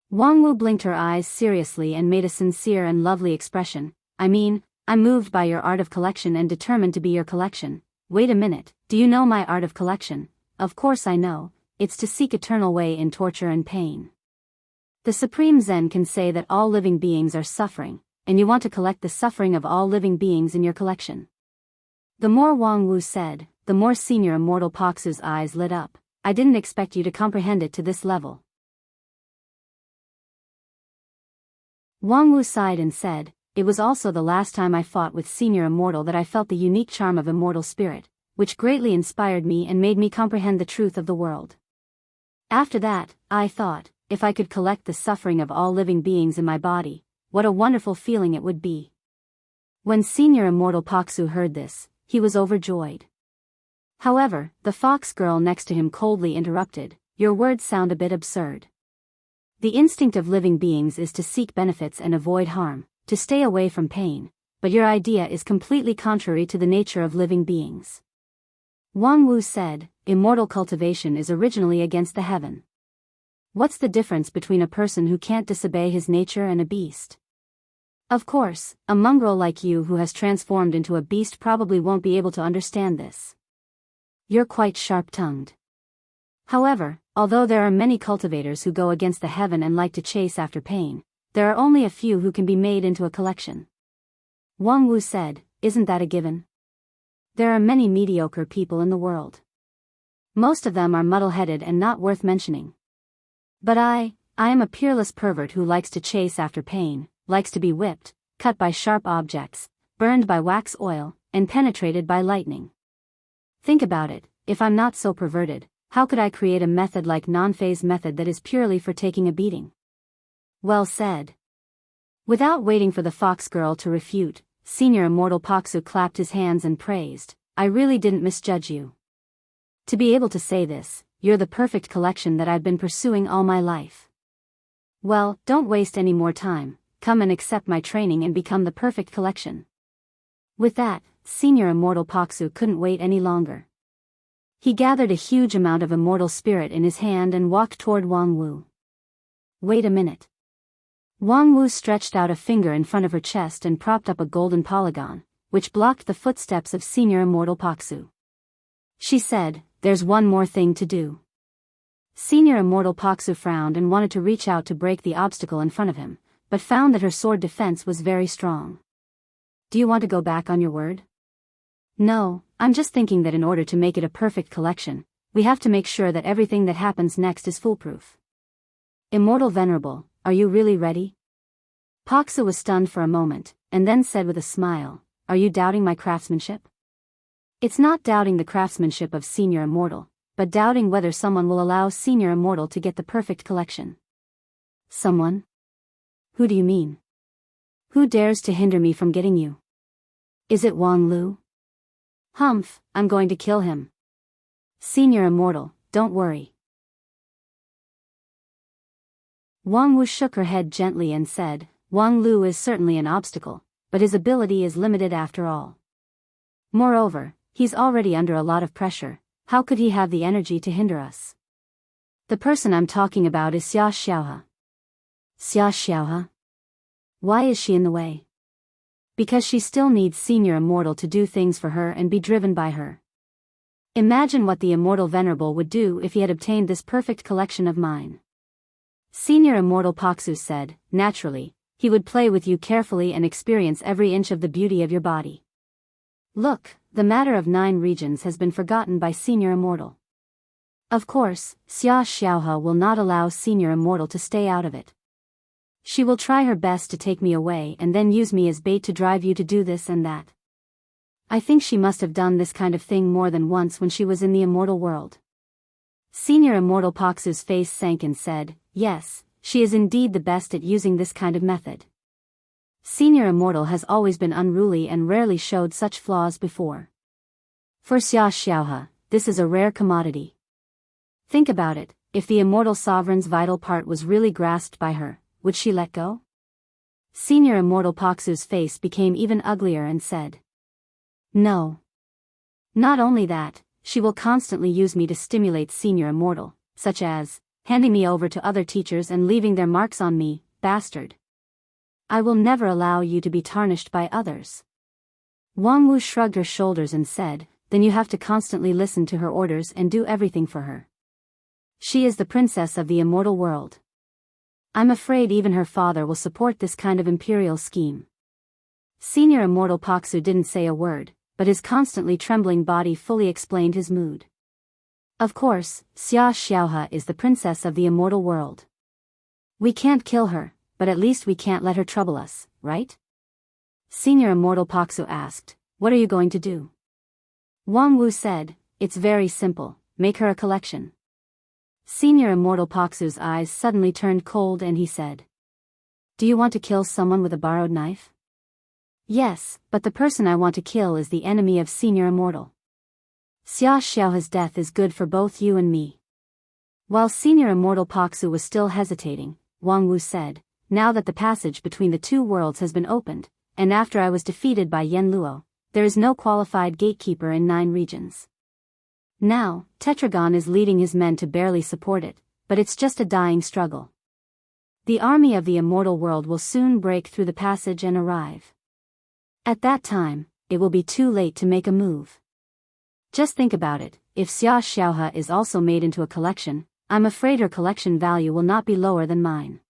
Wang Wu blinked her eyes seriously and made a sincere and lovely expression. I mean, I'm moved by your art of collection and determined to be your collection. Wait a minute, do you know my art of collection? Of course I know, it's to seek eternal way in torture and pain. The Supreme Zen can say that all living beings are suffering, and you want to collect the suffering of all living beings in your collection. The more Wang Wu said, the more Senior Immortal Paksu's eyes lit up. I didn't expect you to comprehend it to this level. Wang Wu sighed and said, it was also the last time I fought with Senior Immortal that I felt the unique charm of immortal spirit, which greatly inspired me and made me comprehend the truth of the world. After that, I thought, if I could collect the suffering of all living beings in my body, what a wonderful feeling it would be. When Senior Immortal Paksu heard this, he was overjoyed. However, the fox girl next to him coldly interrupted, your words sound a bit absurd. The instinct of living beings is to seek benefits and avoid harm, to stay away from pain, but your idea is completely contrary to the nature of living beings. Wang Wu said, immortal cultivation is originally against the heaven. What's the difference between a person who can't disobey his nature and a beast? Of course, a mongrel like you who has transformed into a beast probably won't be able to understand this. You're quite sharp-tongued. However, although there are many cultivators who go against the heaven and like to chase after pain, there are only a few who can be made into a collection. Wang Wu said, isn't that a given? There are many mediocre people in the world. Most of them are muddle-headed and not worth mentioning. But I am a peerless pervert who likes to chase after pain, likes to be whipped, cut by sharp objects, burned by wax oil, and penetrated by lightning. Think about it, if I'm not so perverted, how could I create a method like non-phase method that is purely for taking a beating? Well said. Without waiting for the fox girl to refute, Senior Immortal Paksu clapped his hands and praised, I really didn't misjudge you. To be able to say this, you're the perfect collection that I've been pursuing all my life. Well, don't waste any more time, come and accept my training and become the perfect collection. With that, Senior Immortal Paksu couldn't wait any longer. He gathered a huge amount of immortal spirit in his hand and walked toward Wang Wu. Wait a minute. Wang Wu stretched out a finger in front of her chest and propped up a golden polygon, which blocked the footsteps of Senior Immortal Paksu. She said, there's one more thing to do. Senior Immortal Paksu frowned and wanted to reach out to break the obstacle in front of him, but found that her sword defense was very strong. Do you want to go back on your word? No, I'm just thinking that in order to make it a perfect collection, we have to make sure that everything that happens next is foolproof. Immortal Venerable, are you really ready? Paksu was stunned for a moment, and then said with a smile, are you doubting my craftsmanship? It's not doubting the craftsmanship of Senior Immortal, but doubting whether someone will allow Senior Immortal to get the perfect collection. Someone? Who do you mean? Who dares to hinder me from getting you? Is it Wang Lu? Humph, I'm going to kill him. Senior Immortal, don't worry. Wang Wu shook her head gently and said, Wang Lu is certainly an obstacle, but his ability is limited after all. Moreover, he's already under a lot of pressure, how could he have the energy to hinder us? The person I'm talking about is Xia Xiaohe. Xia Xiaohe? Why is she in the way? Because she still needs Senior Immortal to do things for her and be driven by her. Imagine what the Immortal Venerable would do if he had obtained this perfect collection of mine. Senior Immortal Paksu said, naturally, he would play with you carefully and experience every inch of the beauty of your body. Look, the matter of 9 regions has been forgotten by Senior Immortal. Of course, Xia Xiaohe will not allow Senior Immortal to stay out of it. She will try her best to take me away and then use me as bait to drive you to do this and that. I think she must have done this kind of thing more than once when she was in the immortal world. Senior Immortal Paksu's face sank and said, yes, she is indeed the best at using this kind of method. Senior Immortal has always been unruly and rarely showed such flaws before. For Xia Xiaohe, this is a rare commodity. Think about it, if the Immortal Sovereign's vital part was really grasped by her, would she let go? Senior Immortal Paksu's face became even uglier and said, no. Not only that, she will constantly use me to stimulate Senior Immortal, such as, handing me over to other teachers and leaving their marks on me, bastard. I will never allow you to be tarnished by others. Wang Wu shrugged her shoulders and said, then you have to constantly listen to her orders and do everything for her. She is the princess of the immortal world. I'm afraid even her father will support this kind of imperial scheme. Senior Immortal Paksu didn't say a word, but his constantly trembling body fully explained his mood. Of course, Xia Xiaohe is the princess of the immortal world. We can't kill her, but at least we can't let her trouble us, right? Senior Immortal Paksu asked, what are you going to do? Wang Wu said, it's very simple, make her a collection. Senior Immortal Paksu's eyes suddenly turned cold and he said, do you want to kill someone with a borrowed knife? Yes, but the person I want to kill is the enemy of Senior Immortal. Xia Xiaohe's death is good for both you and me. While Senior Immortal Paksu was still hesitating, Wang Wu said, now that the passage between the 2 worlds has been opened, and after I was defeated by Yen Luo, there is no qualified gatekeeper in 9 regions. Now, Tetragon is leading his men to barely support it, but it's just a dying struggle. The army of the immortal world will soon break through the passage and arrive. At that time, it will be too late to make a move. Just think about it, if Xia Xiaohe is also made into a collection, I'm afraid her collection value will not be lower than mine.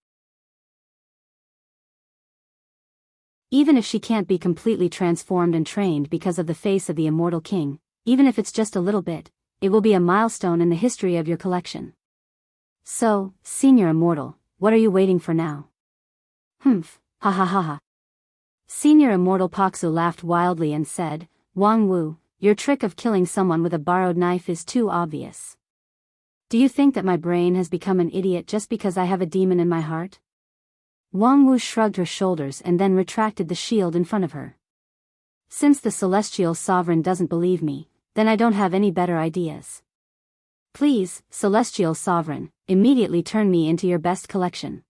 Even if she can't be completely transformed and trained because of the face of the immortal king, even if it's just a little bit, it will be a milestone in the history of your collection. So, Senior Immortal, what are you waiting for now? Humph, ha ha ha ha. Senior Immortal Paksu laughed wildly and said, Wang Wu, your trick of killing someone with a borrowed knife is too obvious. Do you think that my brain has become an idiot just because I have a demon in my heart? Wang Wu shrugged her shoulders and then retracted the shield in front of her. Since the Celestial Sovereign doesn't believe me, then I don't have any better ideas. Please, Celestial Sovereign, immediately turn me into your best collection.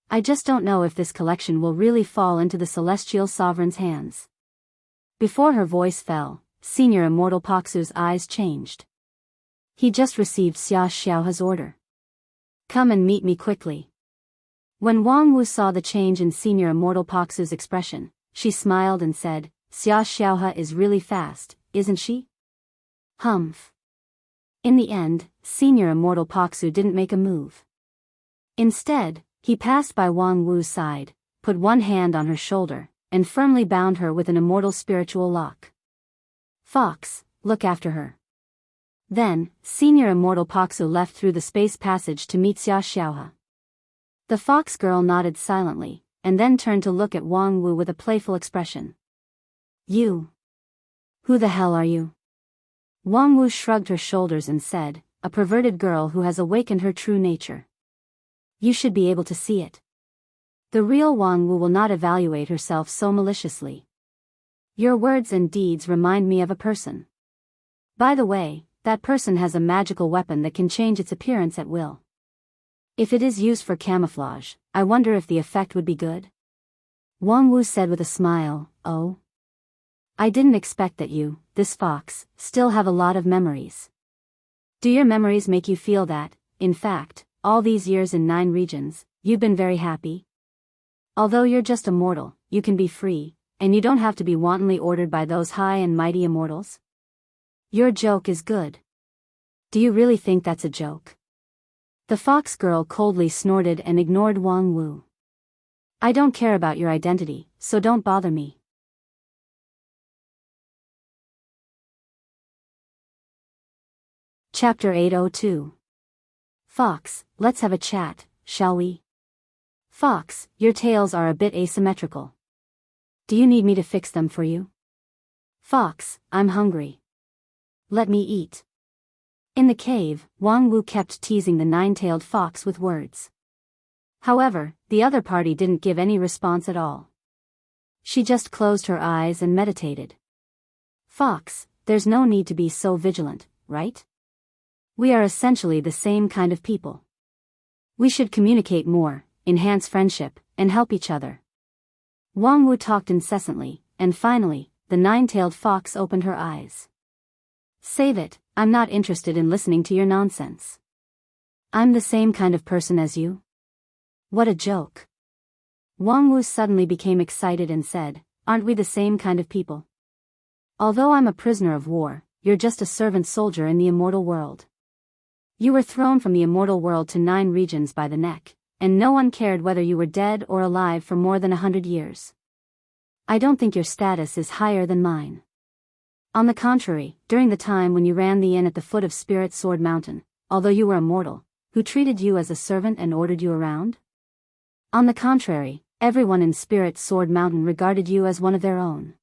I just don't know if this collection will really fall into the Celestial Sovereign's hands. Before her voice fell, Senior Immortal Paksu's eyes changed. He just received Xia Xiaohe's order. Come and meet me quickly. When Wang Wu saw the change in Senior Immortal Paksu's expression, she smiled and said, Xia Xiaohe is really fast, isn't she? Humph. In the end, Senior Immortal Paksu didn't make a move. Instead, he passed by Wang Wu's side, put one hand on her shoulder, and firmly bound her with an immortal spiritual lock. Fox, look after her. Then, Senior Immortal Paksu left through the space passage to meet Xia Xiaohe. The fox girl nodded silently, and then turned to look at Wang Wu with a playful expression. You. Who the hell are you? Wang Wu shrugged her shoulders and said, a perverted girl who has awakened her true nature. You should be able to see it. The real Wang Wu will not evaluate herself so maliciously. Your words and deeds remind me of a person. By the way, that person has a magical weapon that can change its appearance at will. If it is used for camouflage, I wonder if the effect would be good? Wang Wu said with a smile, oh. I didn't expect that you, this fox, still have a lot of memories. Do your memories make you feel that, in fact, all these years in 9 regions, you've been very happy? Although you're just a mortal, you can be free, and you don't have to be wantonly ordered by those high and mighty immortals. Your joke is good. Do you really think that's a joke? The fox girl coldly snorted and ignored Wang Wu. I don't care about your identity, so don't bother me. Chapter 802. Fox, let's have a chat, shall we? Fox, your tails are a bit asymmetrical. Do you need me to fix them for you? Fox, I'm hungry. Let me eat. In the cave, Wang Wu kept teasing the nine-tailed fox with words. However, the other party didn't give any response at all. She just closed her eyes and meditated. Fox, there's no need to be so vigilant, right? We are essentially the same kind of people. We should communicate more, enhance friendship, and help each other. Wang Wu talked incessantly, and finally, the nine-tailed fox opened her eyes. Save it, I'm not interested in listening to your nonsense. I'm the same kind of person as you. What a joke. Wang Wu suddenly became excited and said, aren't we the same kind of people? Although I'm a prisoner of war, you're just a servant soldier in the immortal world. You were thrown from the immortal world to 9 regions by the neck, and no one cared whether you were dead or alive for more than 100 years. I don't think your status is higher than mine. On the contrary, during the time when you ran the inn at the foot of Spirit Sword Mountain, although you were a mortal, who treated you as a servant and ordered you around? On the contrary, everyone in Spirit Sword Mountain regarded you as one of their own.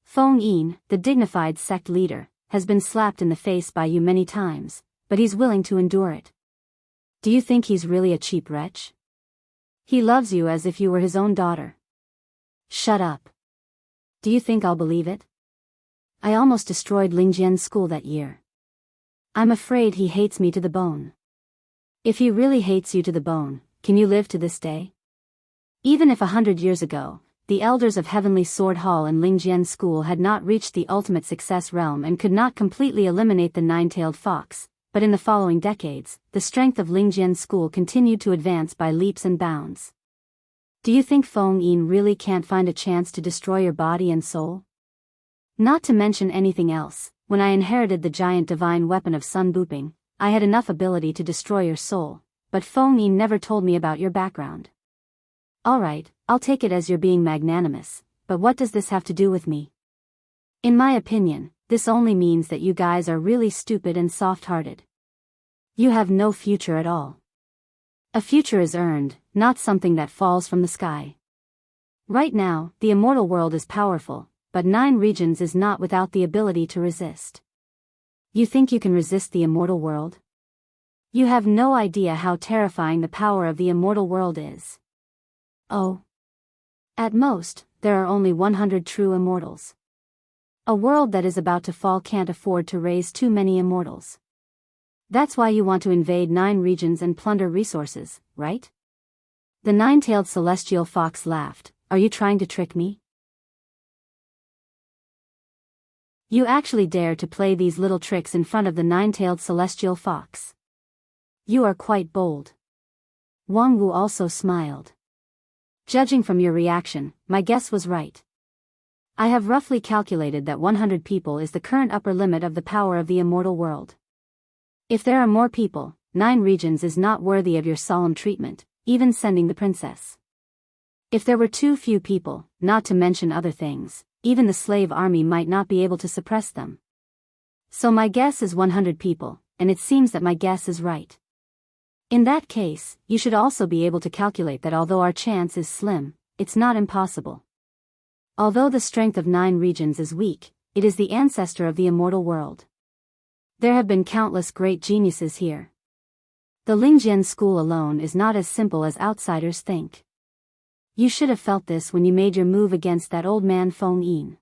Feng Yin, the dignified sect leader, has been slapped in the face by you many times, but he's willing to endure it. Do you think he's really a cheap wretch? He loves you as if you were his own daughter. Shut up. Do you think I'll believe it? I almost destroyed Lingjian's school that year. I'm afraid he hates me to the bone. If he really hates you to the bone, can you live to this day? Even if 100 years ago, the elders of Heavenly Sword Hall and Lingjian School had not reached the ultimate success realm and could not completely eliminate the nine-tailed fox, but in the following decades, the strength of Lingjian School continued to advance by leaps and bounds. Do you think Feng Yin really can't find a chance to destroy your body and soul? Not to mention anything else, when I inherited the giant divine weapon of Sun Buping, I had enough ability to destroy your soul, but Feng Yin never told me about your background. Alright, I'll take it as you're being magnanimous, but what does this have to do with me? In my opinion, this only means that you guys are really stupid and soft-hearted. You have no future at all. A future is earned, not something that falls from the sky. Right now, the immortal world is powerful, but 9 regions is not without the ability to resist. You think you can resist the immortal world? You have no idea how terrifying the power of the immortal world is. Oh. At most, there are only 100 true immortals. A world that is about to fall can't afford to raise too many immortals. That's why you want to invade 9 regions and plunder resources, right? The nine-tailed celestial fox laughed. Are you trying to trick me? You actually dare to play these little tricks in front of the nine-tailed celestial fox. You are quite bold. Wang Wu also smiled. Judging from your reaction, my guess was right. I have roughly calculated that 100 people is the current upper limit of the power of the immortal world. If there are more people, 9 regions is not worthy of your solemn treatment, even sending the princess. If there were too few people, not to mention other things, even the slave army might not be able to suppress them. So my guess is 100 people, and it seems that my guess is right. In that case, you should also be able to calculate that although our chance is slim, it's not impossible. Although the strength of 9 regions is weak, it is the ancestor of the immortal world. There have been countless great geniuses here. The Lingjian school alone is not as simple as outsiders think. You should have felt this when you made your move against that old man Feng Yin.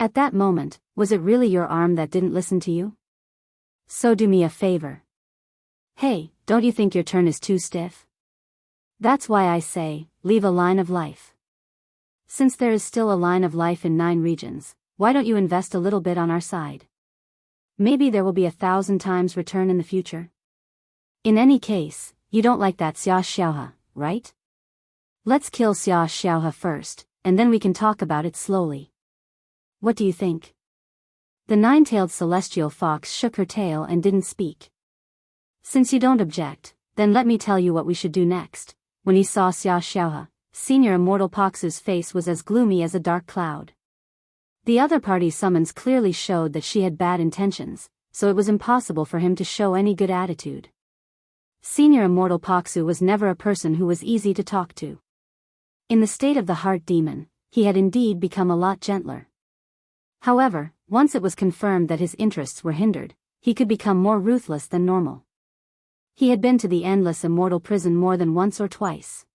At that moment, was it really your arm that didn't listen to you? So do me a favor. Hey, don't you think your turn is too stiff? That's why I say, leave a line of life. Since there is still a line of life in 9 regions, why don't you invest a little bit on our side? Maybe there will be 1,000 times return in the future. In any case, you don't like that Xia Xiaohe, right? Let's kill Xia Xiaohe first, and then we can talk about it slowly. What do you think? The nine-tailed celestial fox shook her tail and didn't speak. Since you don't object, then let me tell you what we should do next. When he saw Xia Xiaohe, Senior Immortal Paksu's face was as gloomy as a dark cloud. The other party's summons clearly showed that she had bad intentions, so it was impossible for him to show any good attitude. Senior Immortal Paksu was never a person who was easy to talk to. In the state of the heart demon, he had indeed become a lot gentler. However, once it was confirmed that his interests were hindered, he could become more ruthless than normal. He had been to the endless immortal prison more than once or twice.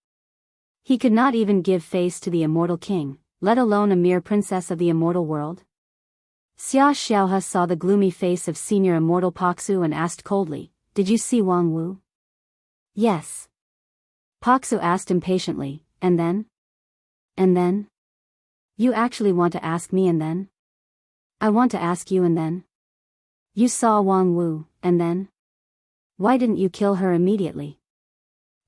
He could not even give face to the immortal king, let alone a mere princess of the immortal world. Xia Xiaohe saw the gloomy face of Senior Immortal Paksu and asked coldly, "Did you see Wang Wu?" "Yes." Paksu asked impatiently, "And then?" "And then?" "You actually want to ask me and then?" "I want to ask you and then?" "You saw Wang Wu, and then?" "Why didn't you kill her immediately?"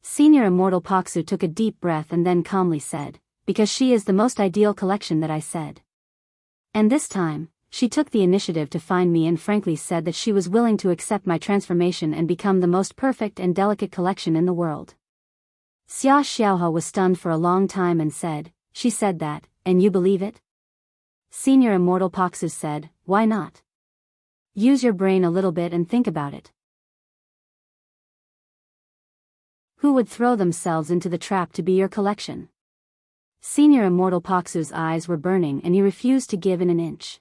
Senior Immortal Paksu took a deep breath and then calmly said, "Because she is the most ideal collection that I said." And this time, she took the initiative to find me and frankly said that she was willing to accept my transformation and become the most perfect and delicate collection in the world. Xia Xiaohe was stunned for a long time and said, "She said that, and you believe it?" Senior Immortal Paksu said, "Why not? Use your brain a little bit and think about it. Who would throw themselves into the trap to be your collection?" Senior Immortal Paksu's eyes were burning and he refused to give in an inch.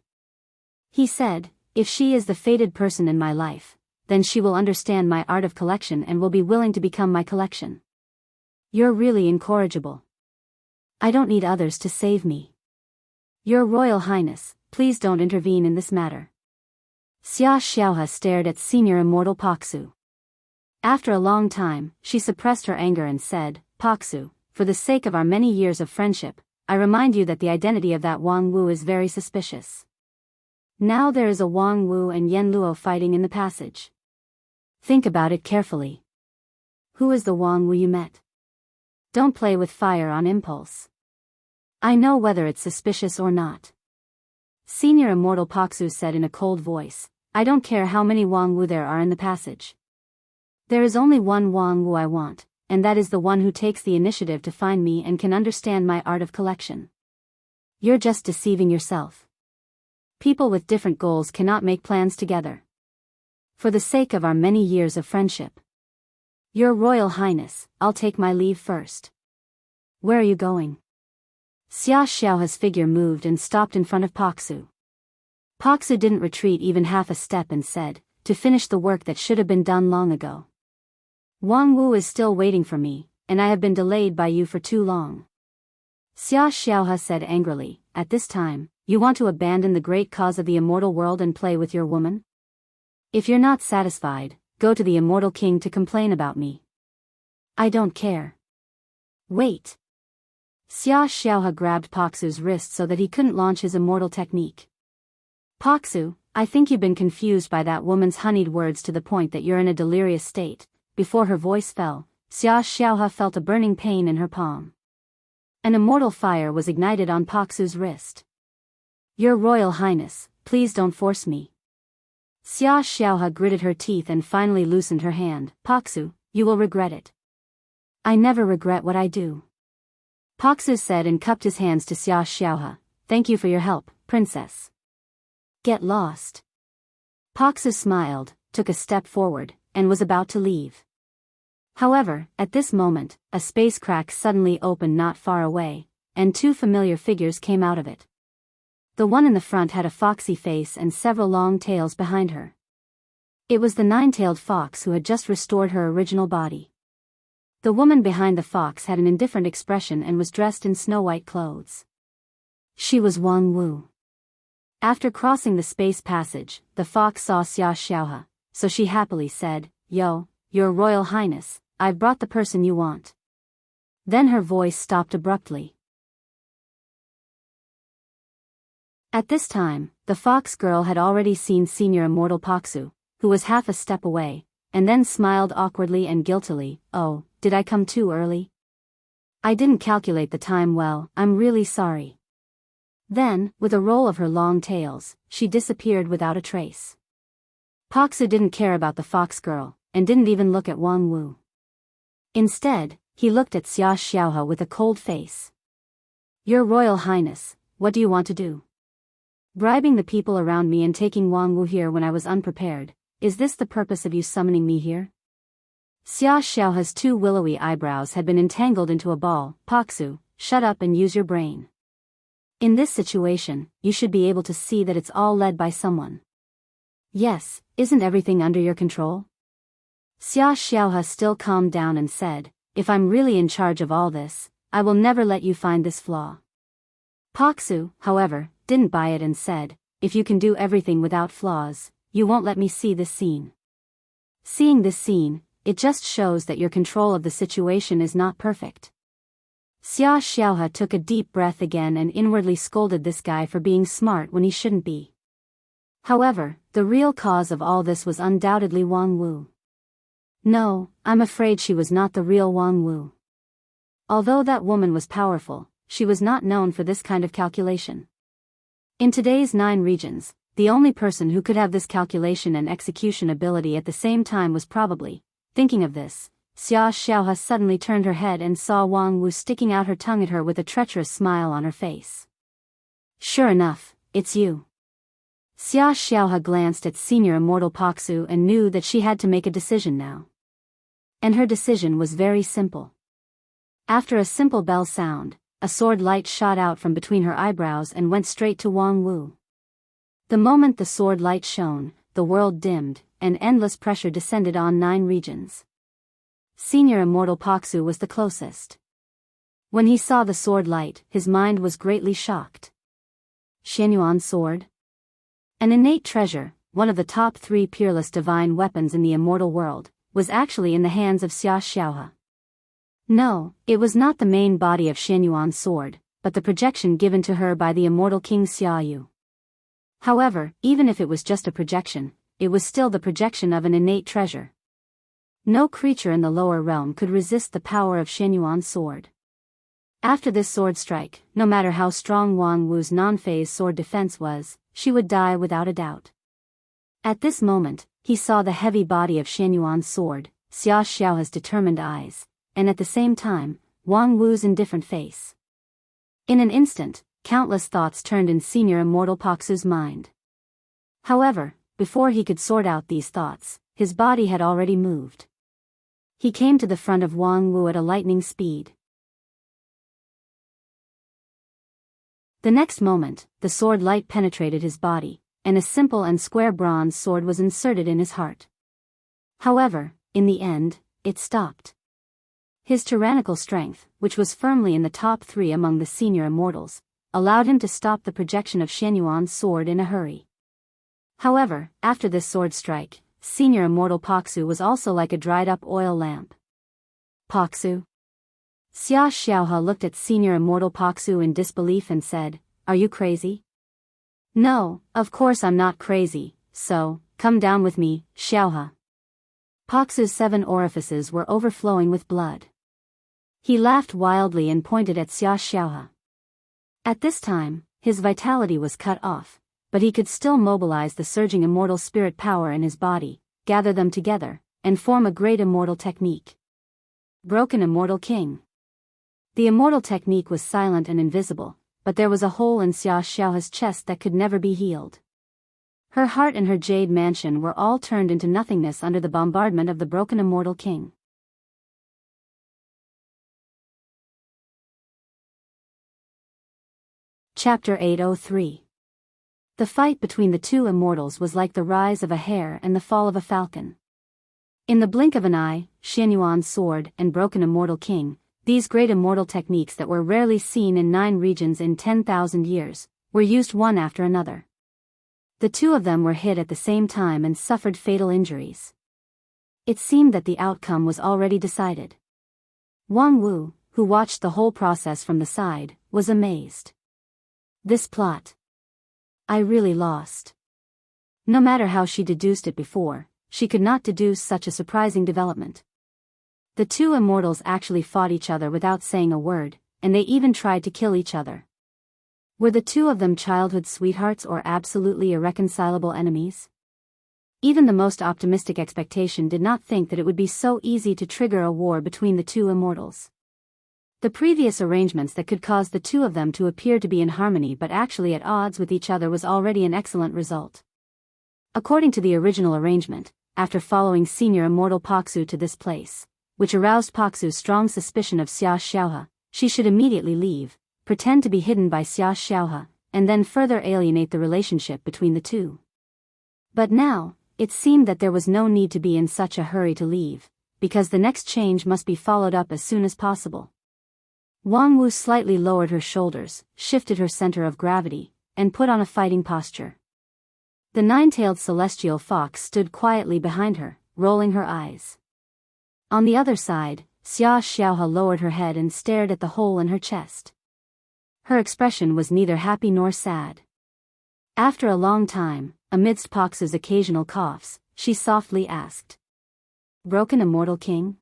He said, "If she is the fated person in my life, then she will understand my art of collection and will be willing to become my collection." "You're really incorrigible. I don't need others to save me. Your Royal Highness, please don't intervene in this matter." Xia Xiaohe stared at Senior Immortal Paksu. After a long time, she suppressed her anger and said, "Paksu, for the sake of our many years of friendship, I remind you that the identity of that Wang Wu is very suspicious. Now there is a Wang Wu and Yen Luo fighting in the passage. Think about it carefully. Who is the Wang Wu you met? Don't play with fire on impulse. I know whether it's suspicious or not." Senior Immortal Paksu said in a cold voice, "I don't care how many Wang Wu there are in the passage. There is only one Wang Wu I want, and that is the one who takes the initiative to find me and can understand my art of collection. You're just deceiving yourself. People with different goals cannot make plans together. For the sake of our many years of friendship. Your Royal Highness, I'll take my leave first." "Where are you going?" Xia Xiaohe's figure moved and stopped in front of Paksu. Paksu didn't retreat even half a step and said, "To finish the work that should have been done long ago. Wang Wu is still waiting for me, and I have been delayed by you for too long." Xia Xiaohe said angrily, "At this time, you want to abandon the great cause of the immortal world and play with your woman? If you're not satisfied, go to the immortal king to complain about me. I don't care." "Wait." Xia Xiaohe grabbed Paksu's wrist so that he couldn't launch his immortal technique. "Paksu, I think you've been confused by that woman's honeyed words to the point that you're in a delirious state." Before her voice fell, Xia Xiaohe felt a burning pain in her palm. An immortal fire was ignited on Paksu's wrist. "Your Royal Highness, please don't force me." Xia Xiaohe gritted her teeth and finally loosened her hand. "Paksu, you will regret it." "I never regret what I do." Paksu said and cupped his hands to Xia Xiaohe. "Thank you for your help, princess." "Get lost." Paksu smiled, took a step forward, and was about to leave. However, at this moment, a space crack suddenly opened not far away, and two familiar figures came out of it. The one in the front had a foxy face and several long tails behind her. It was the nine-tailed fox who had just restored her original body. The woman behind the fox had an indifferent expression and was dressed in snow-white clothes. She was Wang Wu. After crossing the space passage, the fox saw Xia Xiaohe, so she happily said, "Yo, Your Royal Highness, I've brought the person you want." Then her voice stopped abruptly. At this time, the fox girl had already seen Senior Immortal Paksu, who was half a step away, and then smiled awkwardly and guiltily. "Oh, did I come too early?" I didn't calculate the time well, I'm really sorry. Then, with a roll of her long tails, she disappeared without a trace. Paksu didn't care about the fox girl, and didn't even look at Wang Wu. Instead, he looked at Xia Xiaohe with a cold face. Your Royal Highness, what do you want to do? Bribing the people around me and taking Wang Wu here when I was unprepared, is this the purpose of you summoning me here? Xia Xiaohe's two willowy eyebrows had been entangled into a ball. Paksu, shut up and use your brain. In this situation, you should be able to see that it's all led by someone. Yes, isn't everything under your control? Xia Xiaohe still calmed down and said, if I'm really in charge of all this, I will never let you find this flaw. Paksu, however, didn't buy it and said, if you can do everything without flaws, you won't let me see this scene. Seeing this scene, it just shows that your control of the situation is not perfect. Xia Xiaohe took a deep breath again and inwardly scolded this guy for being smart when he shouldn't be. However, the real cause of all this was undoubtedly Wang Wu. No, I'm afraid she was not the real Wang Wu. Although that woman was powerful, she was not known for this kind of calculation. In today's 9 regions, the only person who could have this calculation and execution ability at the same time was probably, thinking of this, Xia Xiaohe suddenly turned her head and saw Wang Wu sticking out her tongue at her with a treacherous smile on her face. Sure enough, it's you. Xia Xiaohe glanced at Senior Immortal Paksu and knew that she had to make a decision now. And her decision was very simple. After a simple bell sound, a sword light shot out from between her eyebrows and went straight to Wang Wu. The moment the sword light shone, the world dimmed, and endless pressure descended on 9 regions. Senior Immortal Paksu was the closest. When he saw the sword light, his mind was greatly shocked. Xianyuan sword? An innate treasure, one of the top 3 peerless divine weapons in the immortal world, was actually in the hands of Xia Xiaohe. No, it was not the main body of Xianyuan's sword, but the projection given to her by the immortal King Xiaoyu. However, even if it was just a projection, it was still the projection of an innate treasure. No creature in the lower realm could resist the power of Xianyuan's sword. After this sword strike, no matter how strong Wang Wu's non-phase sword defense was, she would die without a doubt. At this moment, he saw the heavy body of Xianyuan's sword, Xia Xiaohe's determined eyes, and at the same time, Wang Wu's indifferent face. In an instant, countless thoughts turned in Senior Immortal Paksu's mind. However, before he could sort out these thoughts, his body had already moved. He came to the front of Wang Wu at a lightning speed. The next moment, the sword light penetrated his body, and a simple and square bronze sword was inserted in his heart. However, in the end, it stopped. His tyrannical strength, which was firmly in the top 3 among the senior immortals, allowed him to stop the projection of Xianyuan's sword in a hurry. However, after this sword strike, Senior Immortal Paksu was also like a dried-up oil lamp. Paksu? Xia Xiaohe looked at Senior Immortal Paksu in disbelief and said, are you crazy? No, of course I'm not crazy, so, come down with me, Xiaohe. Paksu's 7 orifices were overflowing with blood. He laughed wildly and pointed at Xia Xiaohe. At this time, his vitality was cut off, but he could still mobilize the surging immortal spirit power in his body, gather them together, and form a great immortal technique. Broken Immortal King. The immortal technique was silent and invisible, but there was a hole in Xia Xiaohe's chest that could never be healed. Her heart and her jade mansion were all turned into nothingness under the bombardment of the Broken Immortal King. Chapter 803. The fight between the 2 immortals was like the rise of a hare and the fall of a falcon. In the blink of an eye, Xianyuan's sword and Broken Immortal King, these great immortal techniques that were rarely seen in 9 regions in 10,000 years, were used one after another. The 2 of them were hit at the same time and suffered fatal injuries. It seemed that the outcome was already decided. Wang Wu, who watched the whole process from the side, was amazed. This plot. I really lost. No matter how she deduced it before, she could not deduce such a surprising development. The two immortals actually fought each other without saying a word, and they even tried to kill each other. Were the two of them childhood sweethearts or absolutely irreconcilable enemies? Even the most optimistic expectation did not think that it would be so easy to trigger a war between the two immortals. The previous arrangements that could cause the two of them to appear to be in harmony but actually at odds with each other was already an excellent result. According to the original arrangement, after following Senior Immortal Paksu to this place, which aroused Paksu's strong suspicion of Xia Xiaohe, she should immediately leave, pretend to be hidden by Xia Xiaohe, and then further alienate the relationship between the two. But now, it seemed that there was no need to be in such a hurry to leave, because the next change must be followed up as soon as possible. Wang Wu slightly lowered her shoulders, shifted her center of gravity, and put on a fighting posture. The nine-tailed celestial fox stood quietly behind her, rolling her eyes. On the other side, Xia Xiaohe lowered her head and stared at the hole in her chest. Her expression was neither happy nor sad. After a long time, amidst Paksu's occasional coughs, she softly asked, "Broken Immortal King?"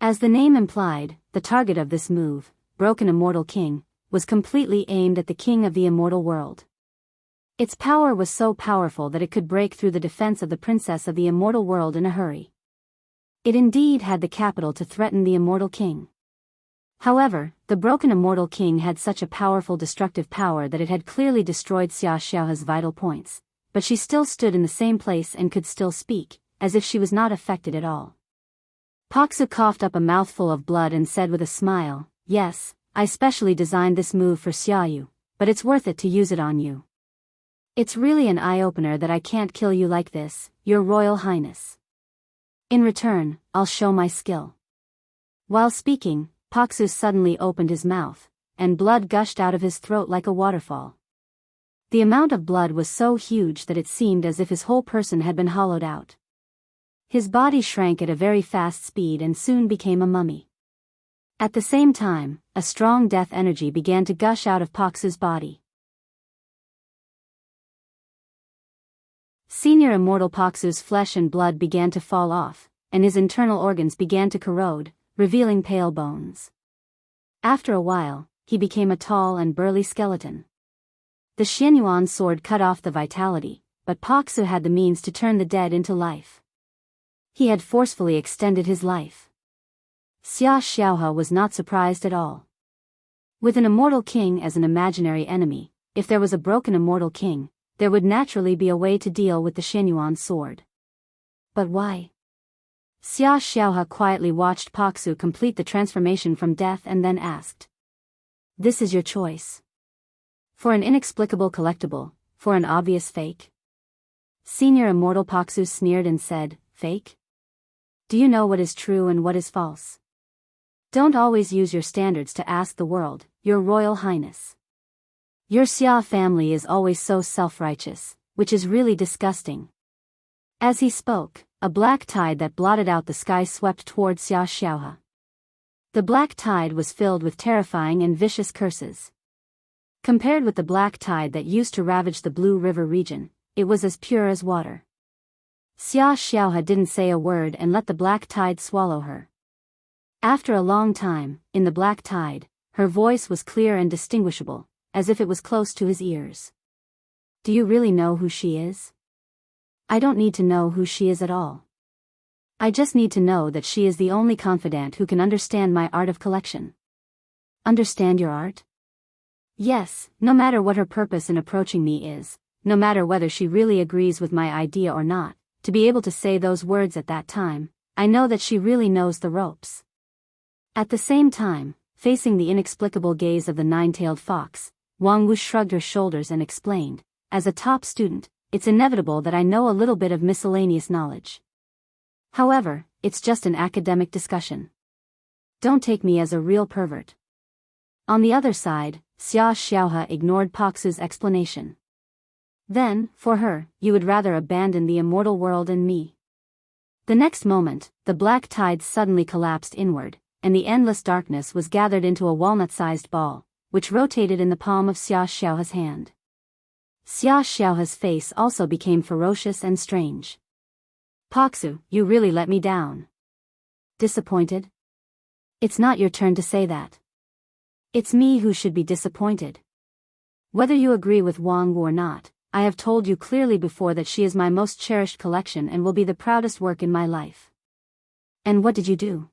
As the name implied, the target of this move, Broken Immortal King, was completely aimed at the king of the immortal world. Its power was so powerful that it could break through the defense of the princess of the immortal world in a hurry. It indeed had the capital to threaten the immortal king. However, the Broken Immortal King had such a powerful destructive power that it had clearly destroyed Xia Xiaohe's vital points, but she still stood in the same place and could still speak, as if she was not affected at all. Paksu coughed up a mouthful of blood and said with a smile, "Yes, I specially designed this move for Xiaoyu, but it's worth it to use it on you. It's really an eye-opener that I can't kill you like this, Your Royal Highness. In return, I'll show my skill." While speaking, Paksu suddenly opened his mouth, and blood gushed out of his throat like a waterfall. The amount of blood was so huge that it seemed as if his whole person had been hollowed out. His body shrank at a very fast speed and soon became a mummy. At the same time, a strong death energy began to gush out of Paksu's body. Senior Immortal Paksu's flesh and blood began to fall off, and his internal organs began to corrode, revealing pale bones. After a while, he became a tall and burly skeleton. The Xianyuan sword cut off the vitality, but Paksu had the means to turn the dead into life. He had forcefully extended his life. Xia Xiaohe was not surprised at all. With an immortal king as an imaginary enemy, if there was a broken immortal king, there would naturally be a way to deal with the Xianyuan sword. But why? Xia Xiaohe quietly watched Paksu complete the transformation from death and then asked, "This is your choice. For an inexplicable collectible, for an obvious fake?" Senior Immortal Paksu sneered and said, "Fake? Do you know what is true and what is false? Don't always use your standards to ask the world, Your Royal Highness. Your Xia family is always so self-righteous, which is really disgusting." As he spoke, a black tide that blotted out the sky swept toward Xia Xiaohe. The black tide was filled with terrifying and vicious curses. Compared with the black tide that used to ravage the Blue River region, it was as pure as water. Xia Xiaohe didn't say a word and let the black tide swallow her. After a long time, in the black tide, her voice was clear and distinguishable, as if it was close to his ears. "Do you really know who she is?" "I don't need to know who she is at all. I just need to know that she is the only confidant who can understand my art of collection." "Understand your art?" "Yes, no matter what her purpose in approaching me is, no matter whether she really agrees with my idea or not, to be able to say those words at that time, I know that she really knows the ropes." At the same time, facing the inexplicable gaze of the nine-tailed fox, Wang Wu shrugged her shoulders and explained, "As a top student, it's inevitable that I know a little bit of miscellaneous knowledge. However, it's just an academic discussion. Don't take me as a real pervert." On the other side, Xia Xiaohe ignored Paksu's explanation. "Then, for her, you would rather abandon the immortal world and me." The next moment, the black tide suddenly collapsed inward, and the endless darkness was gathered into a walnut-sized ball, which rotated in the palm of Xia Xiaohe's hand. Xia Xiaohe's face also became ferocious and strange. "Paksu, you really let me down. Disappointed? It's not your turn to say that. It's me who should be disappointed. Whether you agree with Wang Wu or not, I have told you clearly before that she is my most cherished collection and will be the proudest work in my life. And what did you do?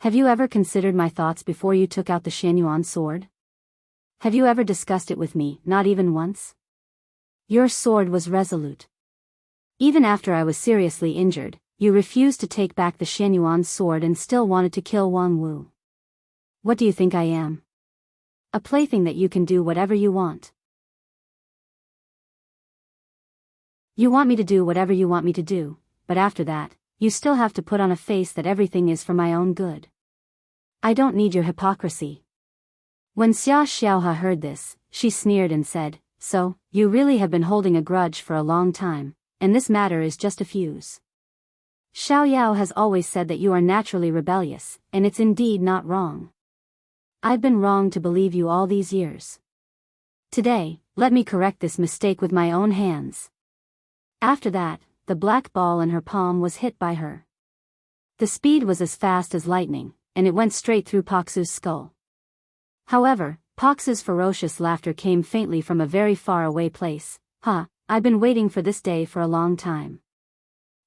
Have you ever considered my thoughts before you took out the Xianyuan sword? Have you ever discussed it with me, not even once? Your sword was resolute. Even after I was seriously injured, you refused to take back the Xianyuan sword and still wanted to kill Wang Wu. What do you think I am? A plaything that you can do whatever you want. You want me to do whatever you want me to do, but after that, you still have to put on a face that everything is for my own good. I don't need your hypocrisy. When Xia Xiaohe heard this, she sneered and said, "So, you really have been holding a grudge for a long time, and this matter is just a fuse. Xiao Yao has always said that you are naturally rebellious, and it's indeed not wrong. I've been wrong to believe you all these years. Today, let me correct this mistake with my own hands." After that, the black ball in her palm was hit by her. The speed was as fast as lightning, and it went straight through Paksu's skull. However, Paksu's ferocious laughter came faintly from a very far away place. I've been waiting for this day for a long time.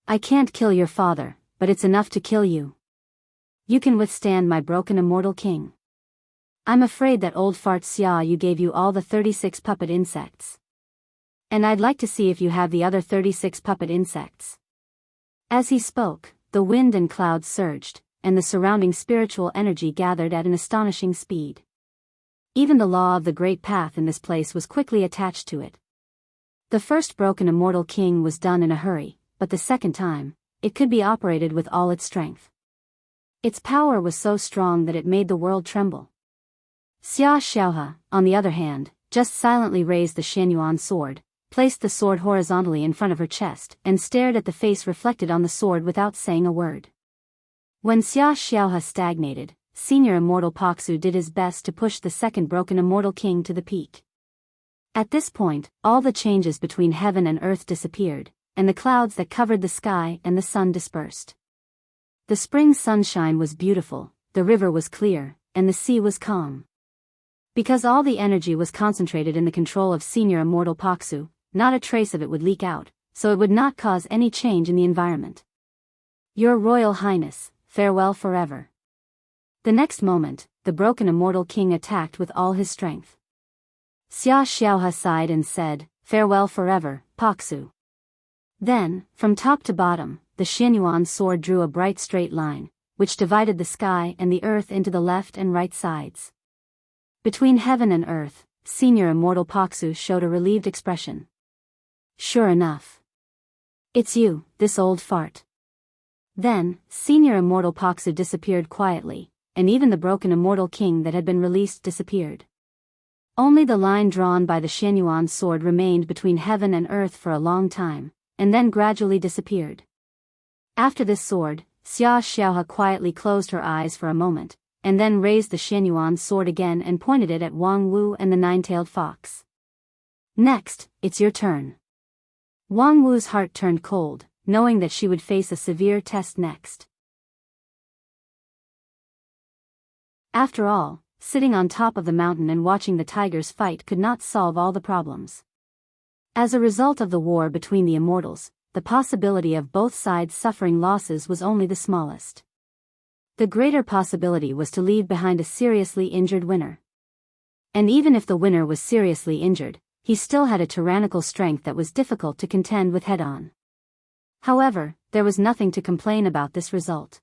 I can't kill your father, but it's enough to kill you. You can withstand my broken immortal king. I'm afraid that old fart Xia Yu gave you all the 36 puppet insects. And I'd like to see if you have the other 36 puppet insects. As he spoke, the wind and clouds surged, and the surrounding spiritual energy gathered at an astonishing speed. Even the law of the great path in this place was quickly attached to it. The first broken immortal king was done in a hurry, but the second time, it could be operated with all its strength. Its power was so strong that it made the world tremble. Xia Xiaohe, on the other hand, just silently raised the Xianyuan sword, placed the sword horizontally in front of her chest, and stared at the face reflected on the sword without saying a word. When Xia Xiaohe stagnated, Senior Immortal Paksu did his best to push the second broken immortal king to the peak. At this point, all the changes between heaven and earth disappeared, and the clouds that covered the sky and the sun dispersed. The spring sunshine was beautiful, the river was clear, and the sea was calm. Because all the energy was concentrated in the control of Senior Immortal Paksu, not a trace of it would leak out, so it would not cause any change in the environment. Your Royal Highness, farewell forever. The next moment, the broken immortal king attacked with all his strength. Xia Xiaohe sighed and said, "Farewell forever, Paksu." Then, from top to bottom, the Xianyuan sword drew a bright straight line, which divided the sky and the earth into the left and right sides. Between heaven and earth, Senior Immortal Paksu showed a relieved expression. "Sure enough. It's you, this old fart." Then, Senior Immortal Paksu disappeared quietly, and even the broken immortal king that had been released disappeared. Only the line drawn by the Xianyuan sword remained between heaven and earth for a long time, and then gradually disappeared. After this sword, Xia Xiaohe quietly closed her eyes for a moment, and then raised the Xianyuan sword again and pointed it at Wang Wu and the nine-tailed fox. "Next, it's your turn." Wang Wu's heart turned cold, knowing that she would face a severe test next. After all, sitting on top of the mountain and watching the tigers fight could not solve all the problems. As a result of the war between the immortals, the possibility of both sides suffering losses was only the smallest. The greater possibility was to leave behind a seriously injured winner. And even if the winner was seriously injured, he still had a tyrannical strength that was difficult to contend with head-on. However, there was nothing to complain about this result.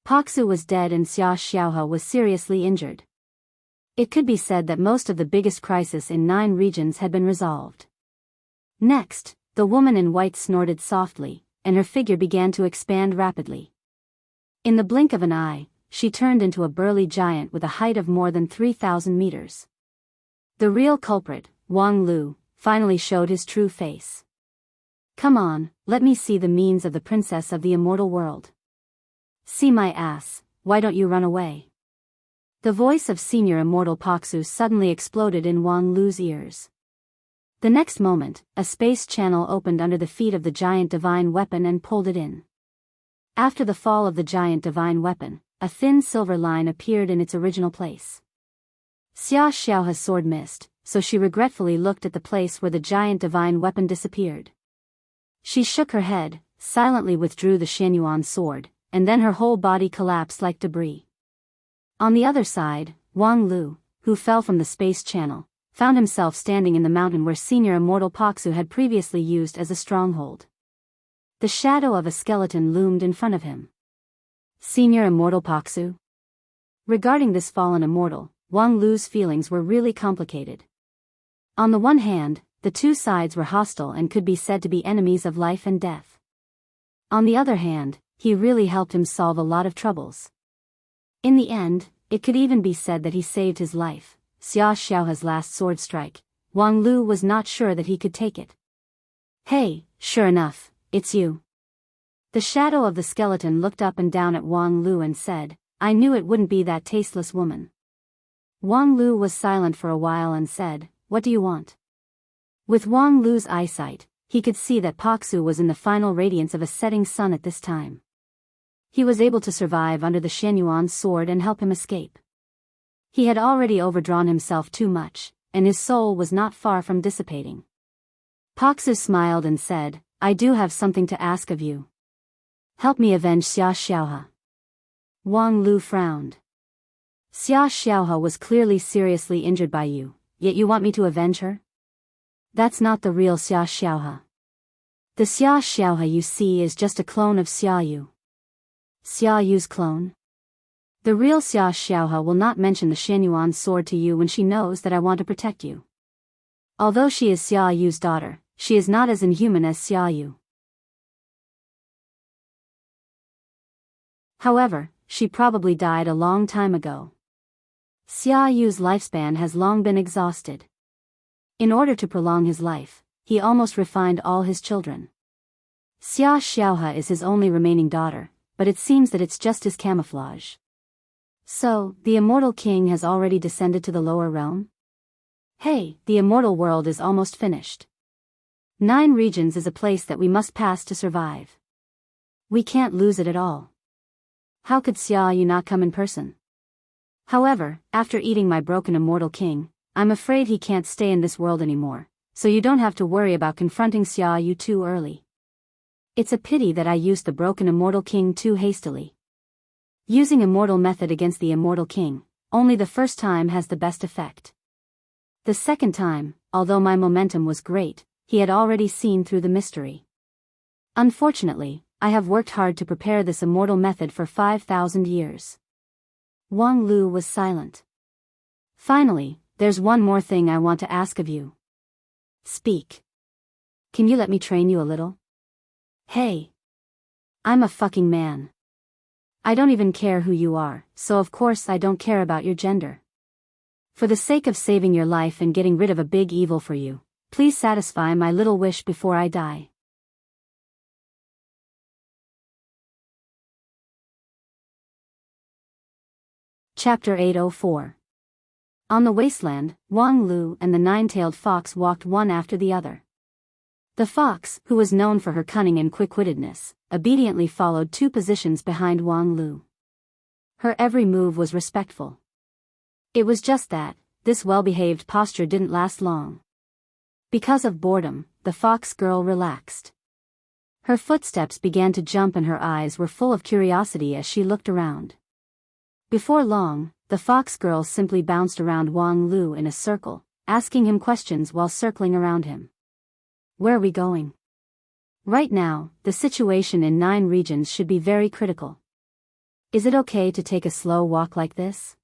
Paksu was dead and Xia Xiaohe was seriously injured. It could be said that most of the biggest crisis in 9 regions had been resolved. Next, the woman in white snorted softly, and her figure began to expand rapidly. In the blink of an eye, she turned into a burly giant with a height of more than 3,000 meters. The real culprit, Wang Lu, finally showed his true face. "Come on, let me see the means of the princess of the immortal world. See my ass, why don't you run away?" The voice of Senior Immortal Paksu suddenly exploded in Wang Lu's ears. The next moment, a space channel opened under the feet of the giant divine weapon and pulled it in. After the fall of the giant divine weapon, a thin silver line appeared in its original place. Xia Xiaohe's sword missed, so she regretfully looked at the place where the giant divine weapon disappeared. She shook her head, silently withdrew the Xianyuan sword, and then her whole body collapsed like debris. On the other side, Wang Lu, who fell from the space channel, found himself standing in the mountain where Senior Immortal Paksu had previously used as a stronghold. The shadow of a skeleton loomed in front of him. Senior Immortal Paksu? Regarding this fallen immortal, Wang Lu's feelings were really complicated. On the one hand, the two sides were hostile and could be said to be enemies of life and death. On the other hand, he really helped him solve a lot of troubles. In the end, it could even be said that he saved his life. Xia Xiaohe's last sword strike, Wang Lu was not sure that he could take it. Hey, sure enough, it's you. The shadow of the skeleton looked up and down at Wang Lu and said, I knew it wouldn't be that tasteless woman. Wang Lu was silent for a while and said, what do you want? With Wang Lu's eyesight, he could see that Paksu was in the final radiance of a setting sun at this time. He was able to survive under the Xianyuan's sword and help him escape. He had already overdrawn himself too much, and his soul was not far from dissipating. Paksu smiled and said, I do have something to ask of you. Help me avenge Xia Xiaohe. Wang Lu frowned. Xia Xiaohe was clearly seriously injured by you, yet you want me to avenge her? That's not the real Xia Xiaohe. The Xia Xiaohe you see is just a clone of Xia Yu. Xia Yu's clone? The real Xia Xiaohe will not mention the Xianyuan sword to you when she knows that I want to protect you. Although she is Xia Yu's daughter, she is not as inhuman as Xia Yu. However, she probably died a long time ago. Xia Yu's lifespan has long been exhausted. In order to prolong his life, he almost refined all his children. Xia Xiaohe is his only remaining daughter, but it seems that it's just his camouflage. So, the immortal king has already descended to the lower realm? Hey, the immortal world is almost finished. 9 regions is a place that we must pass to survive. We can't lose it at all. How could Xia Yu not come in person? However, after eating my broken immortal king, I'm afraid he can't stay in this world anymore, so you don't have to worry about confronting Xia Yu too early. It's a pity that I used the broken immortal king too hastily. Using immortal method against the immortal king, only the first time has the best effect. The second time, although my momentum was great, he had already seen through the mystery. Unfortunately, I have worked hard to prepare this immortal method for 5,000 years. Wang Lu was silent. Finally, there's one more thing I want to ask of you. Speak. Can you let me train you a little? Hey. I'm a fucking man. I don't even care who you are, so of course I don't care about your gender. For the sake of saving your life and getting rid of a big evil for you, please satisfy my little wish before I die. Chapter 804. On the wasteland, Wang Lu and the 9-tailed fox walked one after the other. The fox, who was known for her cunning and quick-wittedness, obediently followed 2 positions behind Wang Lu. Her every move was respectful. It was just that, this well-behaved posture didn't last long. Because of boredom, the fox girl relaxed. Her footsteps began to jump and her eyes were full of curiosity as she looked around. Before long, the fox girl simply bounced around Wang Lu in a circle, asking him questions while circling around him. Where are we going? Right now, the situation in 9 regions should be very critical. Is it okay to take a slow walk like this?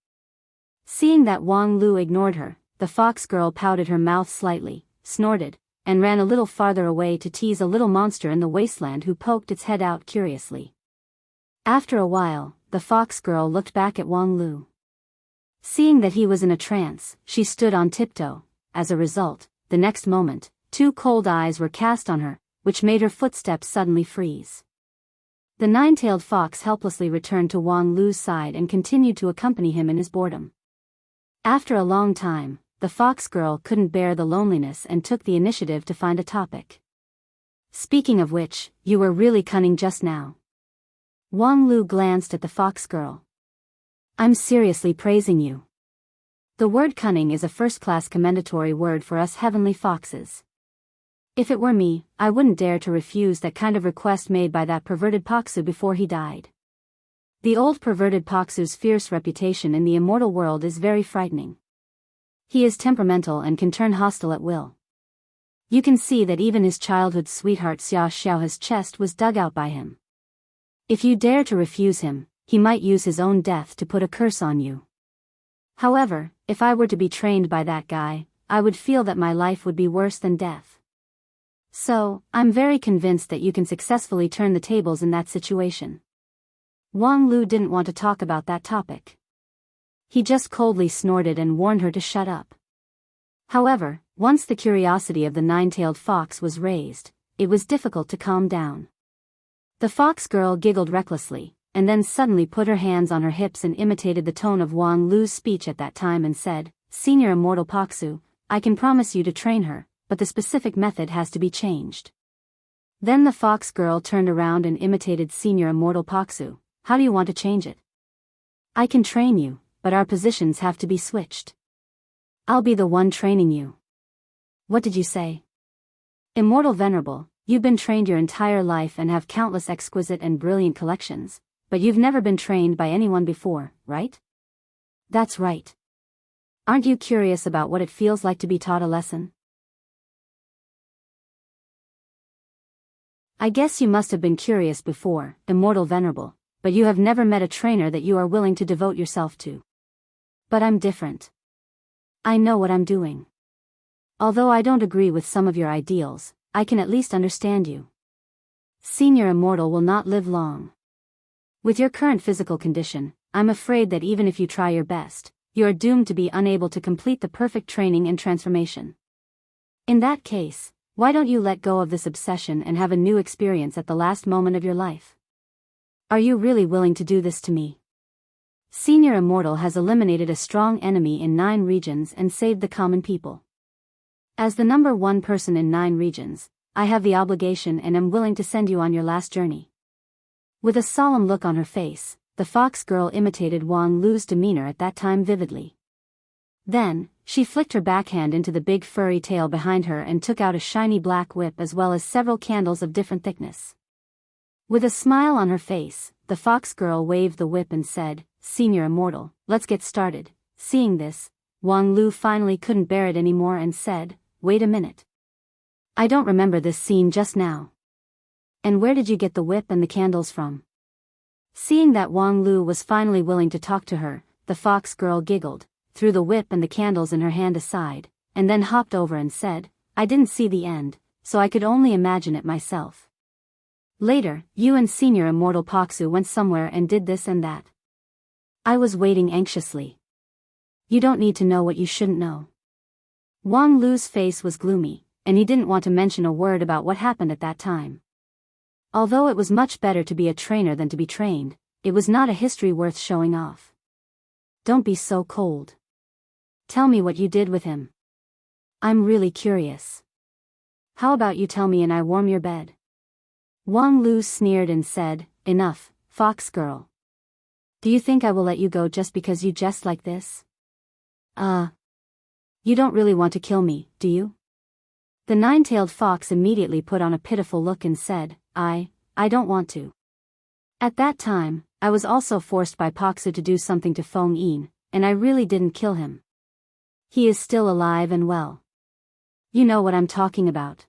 Seeing that Wang Lu ignored her, the fox girl pouted her mouth slightly, snorted, and ran a little farther away to tease a little monster in the wasteland who poked its head out curiously. After a while, the fox girl looked back at Wang Lu. Seeing that he was in a trance, she stood on tiptoe. As a result, the next moment, 2 cold eyes were cast on her, which made her footsteps suddenly freeze. The 9-tailed fox helplessly returned to Wang Lu's side and continued to accompany him in his boredom. After a long time, the fox girl couldn't bear the loneliness and took the initiative to find a topic. Speaking of which, you were really cunning just now. Wang Lu glanced at the fox girl. I'm seriously praising you. The word cunning is a first-class commendatory word for us heavenly foxes. If it were me, I wouldn't dare to refuse that kind of request made by that perverted Paksu before he died. The old perverted Paksu's fierce reputation in the immortal world is very frightening. He is temperamental and can turn hostile at will. You can see that even his childhood sweetheart Xia Xiaohe's chest was dug out by him. If you dare to refuse him, he might use his own death to put a curse on you. However, if I were to be trained by that guy, I would feel that my life would be worse than death. So, I'm very convinced that you can successfully turn the tables in that situation. Wang Lu didn't want to talk about that topic. He just coldly snorted and warned her to shut up. However, once the curiosity of the nine-tailed fox was raised, it was difficult to calm down. The fox girl giggled recklessly, and then suddenly put her hands on her hips and imitated the tone of Wang Lu's speech at that time and said, "Senior Immortal Paksu, I can promise you to train her, but the specific method has to be changed." Then the fox girl turned around and imitated Senior Immortal Paksu. "How do you want to change it?" "I can train you, but our positions have to be switched. I'll be the one training you." "What did you say?" "Immortal Venerable, you've been trained your entire life and have countless exquisite and brilliant collections, but you've never been trained by anyone before, right?" "That's right. Aren't you curious about what it feels like to be taught a lesson?" "I guess you must have been curious before, Immortal Venerable, but you have never met a trainer that you are willing to devote yourself to. But I'm different. I know what I'm doing. Although I don't agree with some of your ideals, I can at least understand you. Senior Immortal will not live long. With your current physical condition, I'm afraid that even if you try your best, you are doomed to be unable to complete the perfect training and transformation. In that case, why don't you let go of this obsession and have a new experience at the last moment of your life? Are you really willing to do this to me? Senior Immortal has eliminated a strong enemy in 9 regions and saved the common people. As the number 1 person in 9 regions, I have the obligation and am willing to send you on your last journey." With a solemn look on her face, the fox girl imitated Wang Lu's demeanor at that time vividly. Then, she flicked her backhand into the big furry tail behind her and took out a shiny black whip as well as several candles of different thickness. With a smile on her face, the fox girl waved the whip and said, "Senior Immortal, let's get started." Seeing this, Wang Lu finally couldn't bear it anymore and said, "Wait a minute. I don't remember this scene just now. And where did you get the whip and the candles from?" Seeing that Wang Lu was finally willing to talk to her, the fox girl giggled, threw the whip and the candles in her hand aside, and then hopped over and said, "I didn't see the end, so I could only imagine it myself. Later, you and Senior Immortal Paksu went somewhere and did this and that. I was waiting anxiously. You don't need to know what you shouldn't know." Wang Lu's face was gloomy, and he didn't want to mention a word about what happened at that time. Although it was much better to be a trainer than to be trained, it was not a history worth showing off. "Don't be so cold. Tell me what you did with him. I'm really curious. How about you tell me and I warm your bed?" Wang Lu sneered and said, "Enough, fox girl. Do you think I will let you go just because you jest like this? You don't really want to kill me, do you?" The 9-tailed fox immediately put on a pitiful look and said, I don't want to. At that time, I was also forced by Paksu to do something to Feng Yin, and I really didn't kill him. He is still alive and well. You know what I'm talking about.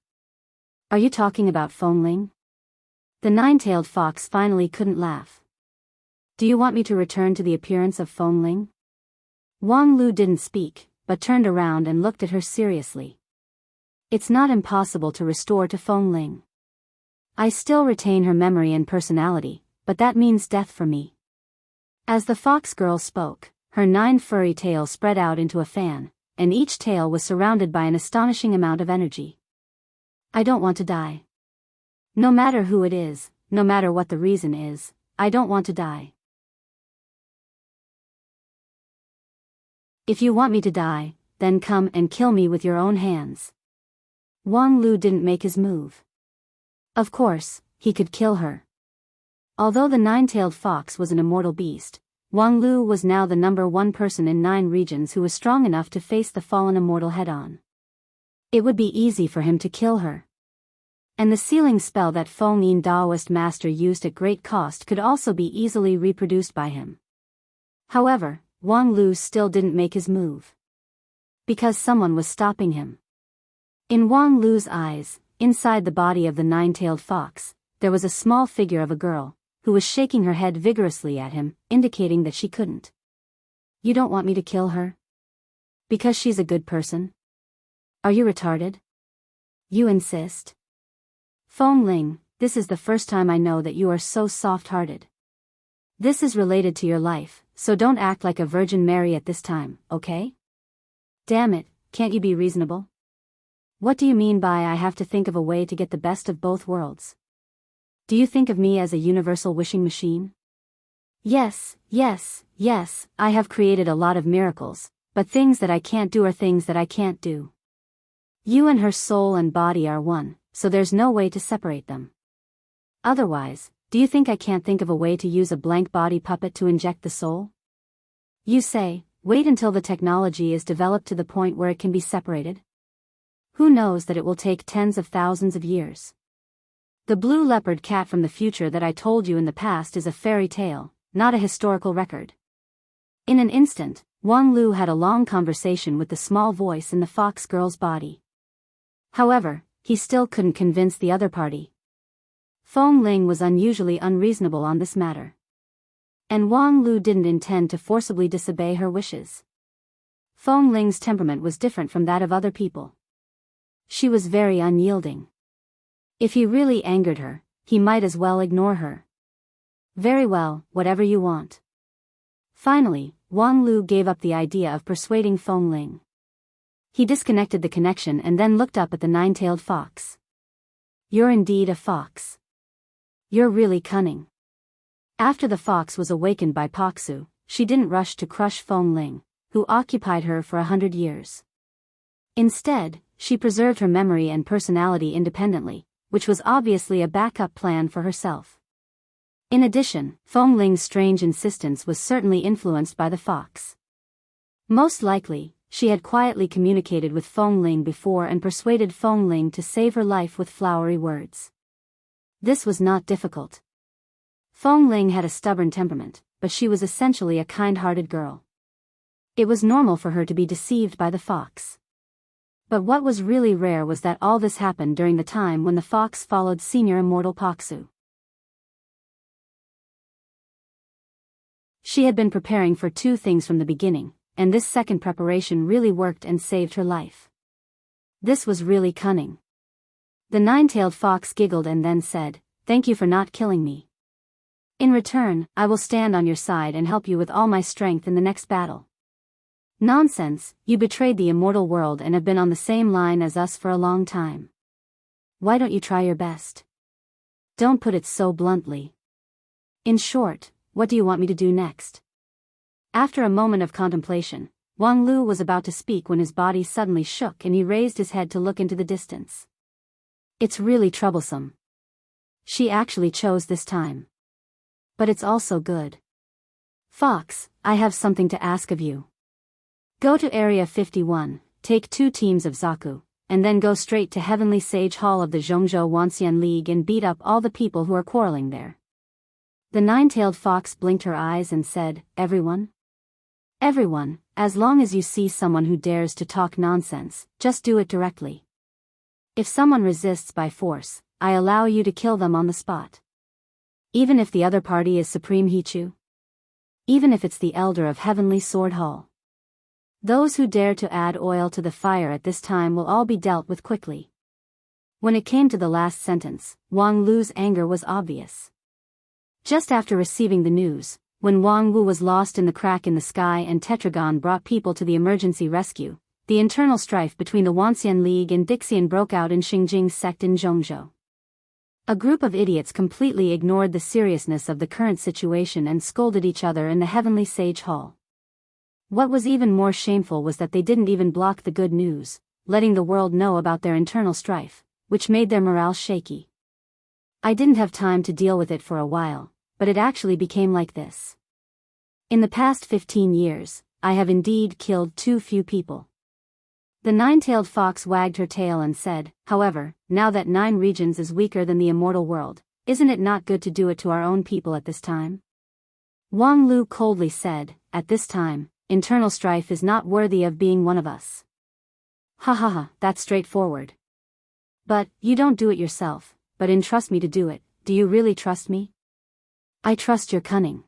Are you talking about Feng Ling?" The 9-tailed fox finally couldn't laugh. "Do you want me to return to the appearance of Feng Ling?" Wang Lu didn't speak, but turned around and looked at her seriously. "It's not impossible to restore to Feng Ling. I still retain her memory and personality, but that means death for me." As the fox girl spoke, her 9 furry tails spread out into a fan, and each tail was surrounded by an astonishing amount of energy. "I don't want to die. No matter who it is, no matter what the reason is, I don't want to die. If you want me to die, then come and kill me with your own hands." Wang Lu didn't make his move. Of course, he could kill her. Although the nine-tailed fox was an immortal beast, Wang Lu was now the #1 person in 9 regions who was strong enough to face the fallen immortal head-on. It would be easy for him to kill her. And the sealing spell that Feng Yin Daoist master used at great cost could also be easily reproduced by him. However, Wang Lu still didn't make his move. Because someone was stopping him. In Wang Lu's eyes, inside the body of the nine-tailed fox, there was a small figure of a girl, who was shaking her head vigorously at him, indicating that she couldn't. You don't want me to kill her? Because she's a good person? Are you retarded? You insist? Feng Ling, this is the first time I know that you are so soft-hearted. This is related to your life, so don't act like a Virgin Mary at this time, okay? Damn it, can't you be reasonable? What do you mean by I have to think of a way to get the best of both worlds? Do you think of me as a universal wishing machine? Yes, I have created a lot of miracles, but things that I can't do are things that I can't do. You and her soul and body are one, so there's no way to separate them. Otherwise, do you think I can't think of a way to use a blank body puppet to inject the soul? You say, wait until the technology is developed to the point where it can be separated? Who knows that it will take tens of thousands of years? The blue leopard cat from the future that I told you in the past is a fairy tale, not a historical record. In an instant, Wang Lu had a long conversation with the small voice in the fox girl's body. However, he still couldn't convince the other party. Feng Ling was unusually unreasonable on this matter. And Wang Lu didn't intend to forcibly disobey her wishes. Feng Ling's temperament was different from that of other people. She was very unyielding. If he really angered her, he might as well ignore her. Very well, whatever you want. Finally, Wang Lu gave up the idea of persuading Feng Ling. He disconnected the connection and then looked up at the nine-tailed fox. You're indeed a fox. You're really cunning. After the fox was awakened by Paksu, she didn't rush to crush Feng Ling, who occupied her for 100 years. Instead, she preserved her memory and personality independently, which was obviously a backup plan for herself. In addition, Feng Ling's strange insistence was certainly influenced by the fox. Most likely, she had quietly communicated with Feng Ling before and persuaded Feng Ling to save her life with flowery words. This was not difficult. Feng Ling had a stubborn temperament, but she was essentially a kind-hearted girl. It was normal for her to be deceived by the fox. But what was really rare was that all this happened during the time when the fox followed senior immortal Paksu. She had been preparing for 2 things from the beginning, and this second preparation really worked and saved her life. This was really cunning. The nine-tailed fox giggled and then said, "Thank you for not killing me. In return, I will stand on your side and help you with all my strength in the next battle." Nonsense, you betrayed the immortal world and have been on the same line as us for a long time. Why don't you try your best? Don't put it so bluntly. In short, what do you want me to do next? After a moment of contemplation, Wang Lu was about to speak when his body suddenly shook and he raised his head to look into the distance. It's really troublesome. She actually chose this time. But it's also good. Fox, I have something to ask of you. Go to Area 51, take 2 teams of Zaku, and then go straight to Heavenly Sage Hall of the Zhongzhou Wanxian League and beat up all the people who are quarreling there. The nine-tailed fox blinked her eyes and said, Everyone? Everyone, as long as you see someone who dares to talk nonsense, just do it directly. If someone resists by force, I allow you to kill them on the spot. Even if the other party is Supreme Hichu? Even if it's the Elder of Heavenly Sword Hall? Those who dare to add oil to the fire at this time will all be dealt with quickly. When it came to the last sentence, Wang Lu's anger was obvious. Just after receiving the news, when Wang Wu was lost in the crack in the sky and Tetragon brought people to the emergency rescue, the internal strife between the Wanxian League and Dixian broke out in Xingjing's sect in Zhongzhou. A group of idiots completely ignored the seriousness of the current situation and scolded each other in the Heavenly Sage Hall. What was even more shameful was that they didn't even block the good news, letting the world know about their internal strife, which made their morale shaky. I didn't have time to deal with it for a while, but it actually became like this. In the past 15 years, I have indeed killed too few people. The nine-tailed fox wagged her tail and said, however, now that 9 regions is weaker than the immortal world, isn't it not good to do it to our own people at this time? Wang Lu coldly said, at this time, internal strife is not worthy of being one of us. Ha ha ha, that's straightforward. But, you don't do it yourself, but entrust me to do it. Do you really trust me? I trust your cunning.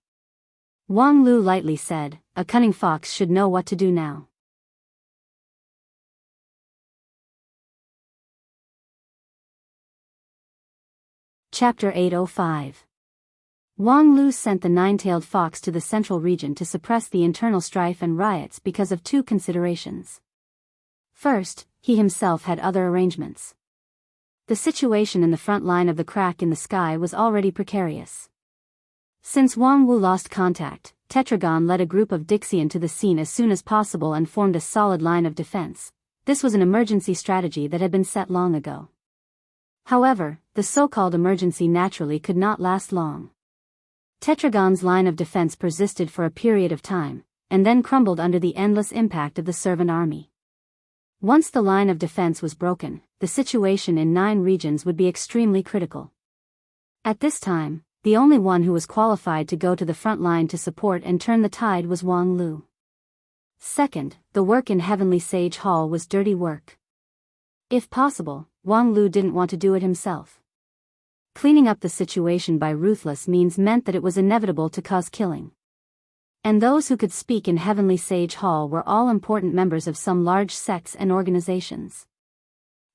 Wang Lu lightly said, a cunning fox should know what to do now. Chapter 805. Wang Lu sent the nine-tailed fox to the central region to suppress the internal strife and riots because of 2 considerations. First, he himself had other arrangements. The situation in the front line of the crack in the sky was already precarious. Since Wang Wu lost contact, Tetragon led a group of Dixian to the scene as soon as possible and formed a solid line of defense. This was an emergency strategy that had been set long ago. However, the so-called emergency naturally could not last long. Tetragon's line of defense persisted for a period of time, and then crumbled under the endless impact of the servant army. Once the line of defense was broken, the situation in 9 regions would be extremely critical. At this time, the only one who was qualified to go to the front line to support and turn the tide was Wang Lu. Second, the work in Heavenly Sage Hall was dirty work. If possible, Wang Lu didn't want to do it himself. Cleaning up the situation by ruthless means meant that it was inevitable to cause killing. And those who could speak in Heavenly Sage Hall were all important members of some large sects and organizations.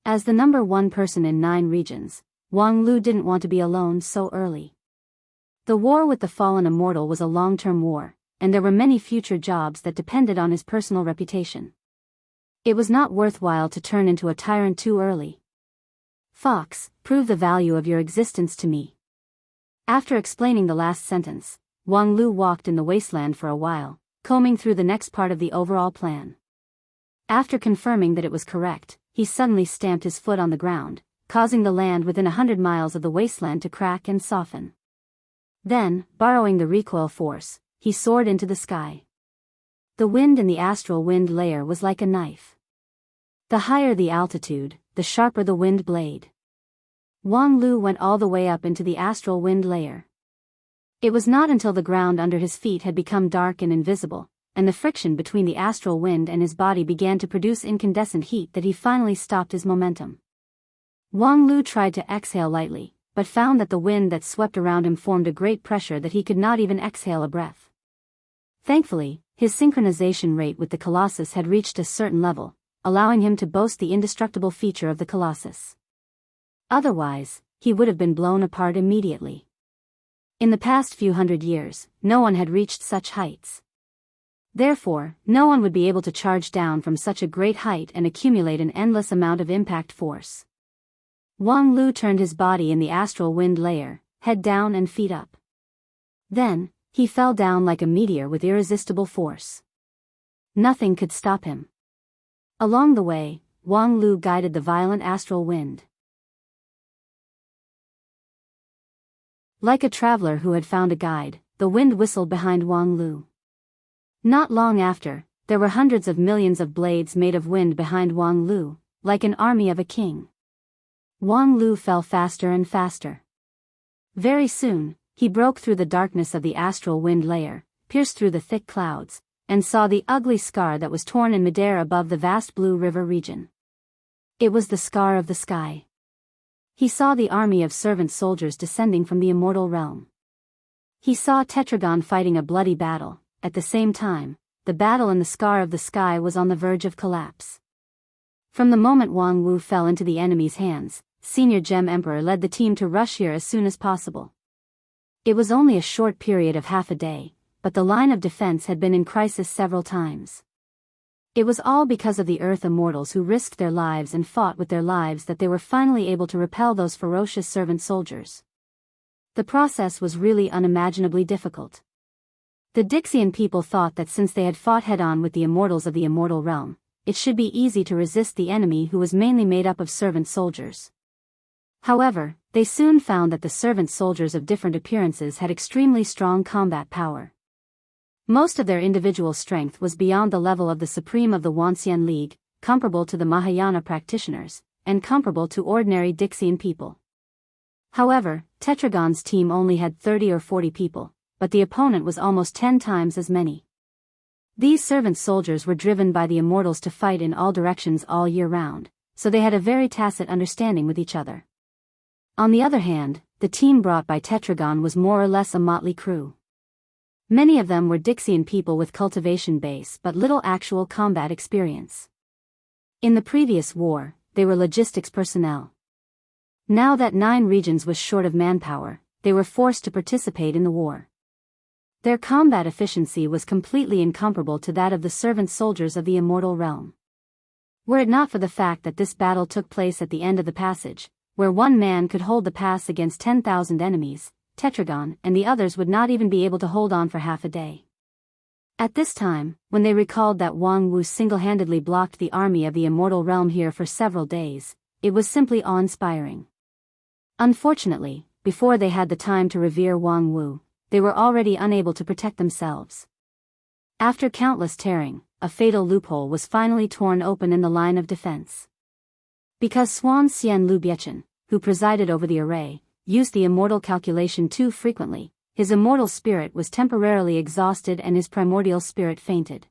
As the number 1 person in 9 regions, Wang Lu didn't want to be alone so early. The war with the fallen immortal was a long-term war, and there were many future jobs that depended on his personal reputation. It was not worthwhile to turn into a tyrant too early. Fox, prove the value of your existence to me. After explaining the last sentence, Wang Lu walked in the wasteland for a while, combing through the next part of the overall plan. After confirming that it was correct, he suddenly stamped his foot on the ground, causing the land within 100 miles of the wasteland to crack and soften. Then, borrowing the recoil force, he soared into the sky. The wind in the astral wind layer was like a knife. The higher the altitude, the sharper the wind blade. Wang Lu went all the way up into the astral wind layer. It was not until the ground under his feet had become dark and invisible, and the friction between the astral wind and his body began to produce incandescent heat that he finally stopped his momentum. Wang Lu tried to exhale lightly, but found that the wind that swept around him formed a great pressure that he could not even exhale a breath. Thankfully, his synchronization rate with the Colossus had reached a certain level, allowing him to boast the indestructible feature of the Colossus. Otherwise, he would have been blown apart immediately. In the past few hundred years, no one had reached such heights. Therefore, no one would be able to charge down from such a great height and accumulate an endless amount of impact force. Wang Lu turned his body in the astral wind layer, head down and feet up. Then, he fell down like a meteor with irresistible force. Nothing could stop him. Along the way, Wang Lu guided the violent astral wind. Like a traveler who had found a guide, the wind whistled behind Wang Lu. Not long after, there were hundreds of millions of blades made of wind behind Wang Lu, like an army of a king. Wang Lu fell faster and faster. Very soon, he broke through the darkness of the astral wind layer, pierced through the thick clouds, and saw the ugly scar that was torn in midair above the vast blue river region. It was the scar of the sky. He saw the army of servant soldiers descending from the immortal realm. He saw Tetragon fighting a bloody battle. At the same time, the battle in the scar of the sky was on the verge of collapse. From the moment Wang Wu fell into the enemy's hands, Senior Gem Emperor led the team to rush here as soon as possible. It was only a short period of half a day, but the line of defense had been in crisis several times. It was all because of the Earth Immortals who risked their lives and fought with their lives that they were finally able to repel those ferocious servant soldiers. The process was really unimaginably difficult. The Dixian people thought that since they had fought head-on with the Immortals of the Immortal Realm, it should be easy to resist the enemy who was mainly made up of servant soldiers. However, they soon found that the servant soldiers of different appearances had extremely strong combat power. Most of their individual strength was beyond the level of the Supreme of the Wanxian League, comparable to the Mahayana practitioners, and comparable to ordinary Dixian people. However, Tetragon's team only had 30 or 40 people, but the opponent was almost 10 times as many. These servant soldiers were driven by the immortals to fight in all directions all year round, so they had a very tacit understanding with each other. On the other hand, the team brought by Tetragon was more or less a motley crew. Many of them were Dixian people with cultivation base but little actual combat experience. In the previous war, they were logistics personnel. Now that 9 regions was short of manpower, they were forced to participate in the war. Their combat efficiency was completely incomparable to that of the servant soldiers of the immortal realm. Were it not for the fact that this battle took place at the end of the passage, where one man could hold the pass against 10,000 enemies, Tetragon and the others would not even be able to hold on for half a day. At this time, when they recalled that Wang Wu single-handedly blocked the army of the immortal realm here for several days, it was simply awe-inspiring. Unfortunately, before they had the time to revere Wang Wu, they were already unable to protect themselves. After countless tearing, a fatal loophole was finally torn open in the line of defense. Because Swan Xian Lubiechan, who presided over the array, used the immortal calculation too frequently, his immortal spirit was temporarily exhausted and his primordial spirit fainted.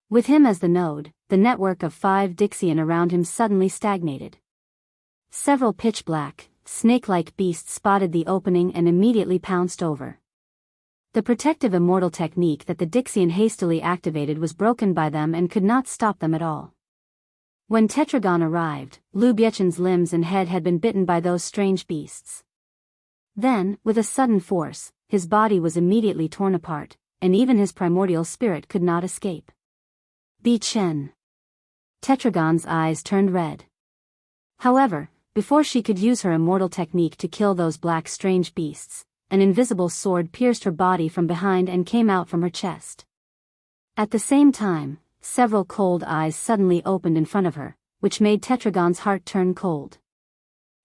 With him as the node, the network of 5 Dixian around him suddenly stagnated. Several pitch-black, snake-like beasts spotted the opening and immediately pounced over. The protective immortal technique that the Dixian hastily activated was broken by them and could not stop them at all. When Tetragon arrived, Lubiechan's limbs and head had been bitten by those strange beasts. Then, with a sudden force, his body was immediately torn apart, and even his primordial spirit could not escape. Bi Chen. Tetragon's eyes turned red. However, before she could use her immortal technique to kill those black strange beasts, an invisible sword pierced her body from behind and came out from her chest. At the same time, several cold eyes suddenly opened in front of her, which made Tetragon's heart turn cold.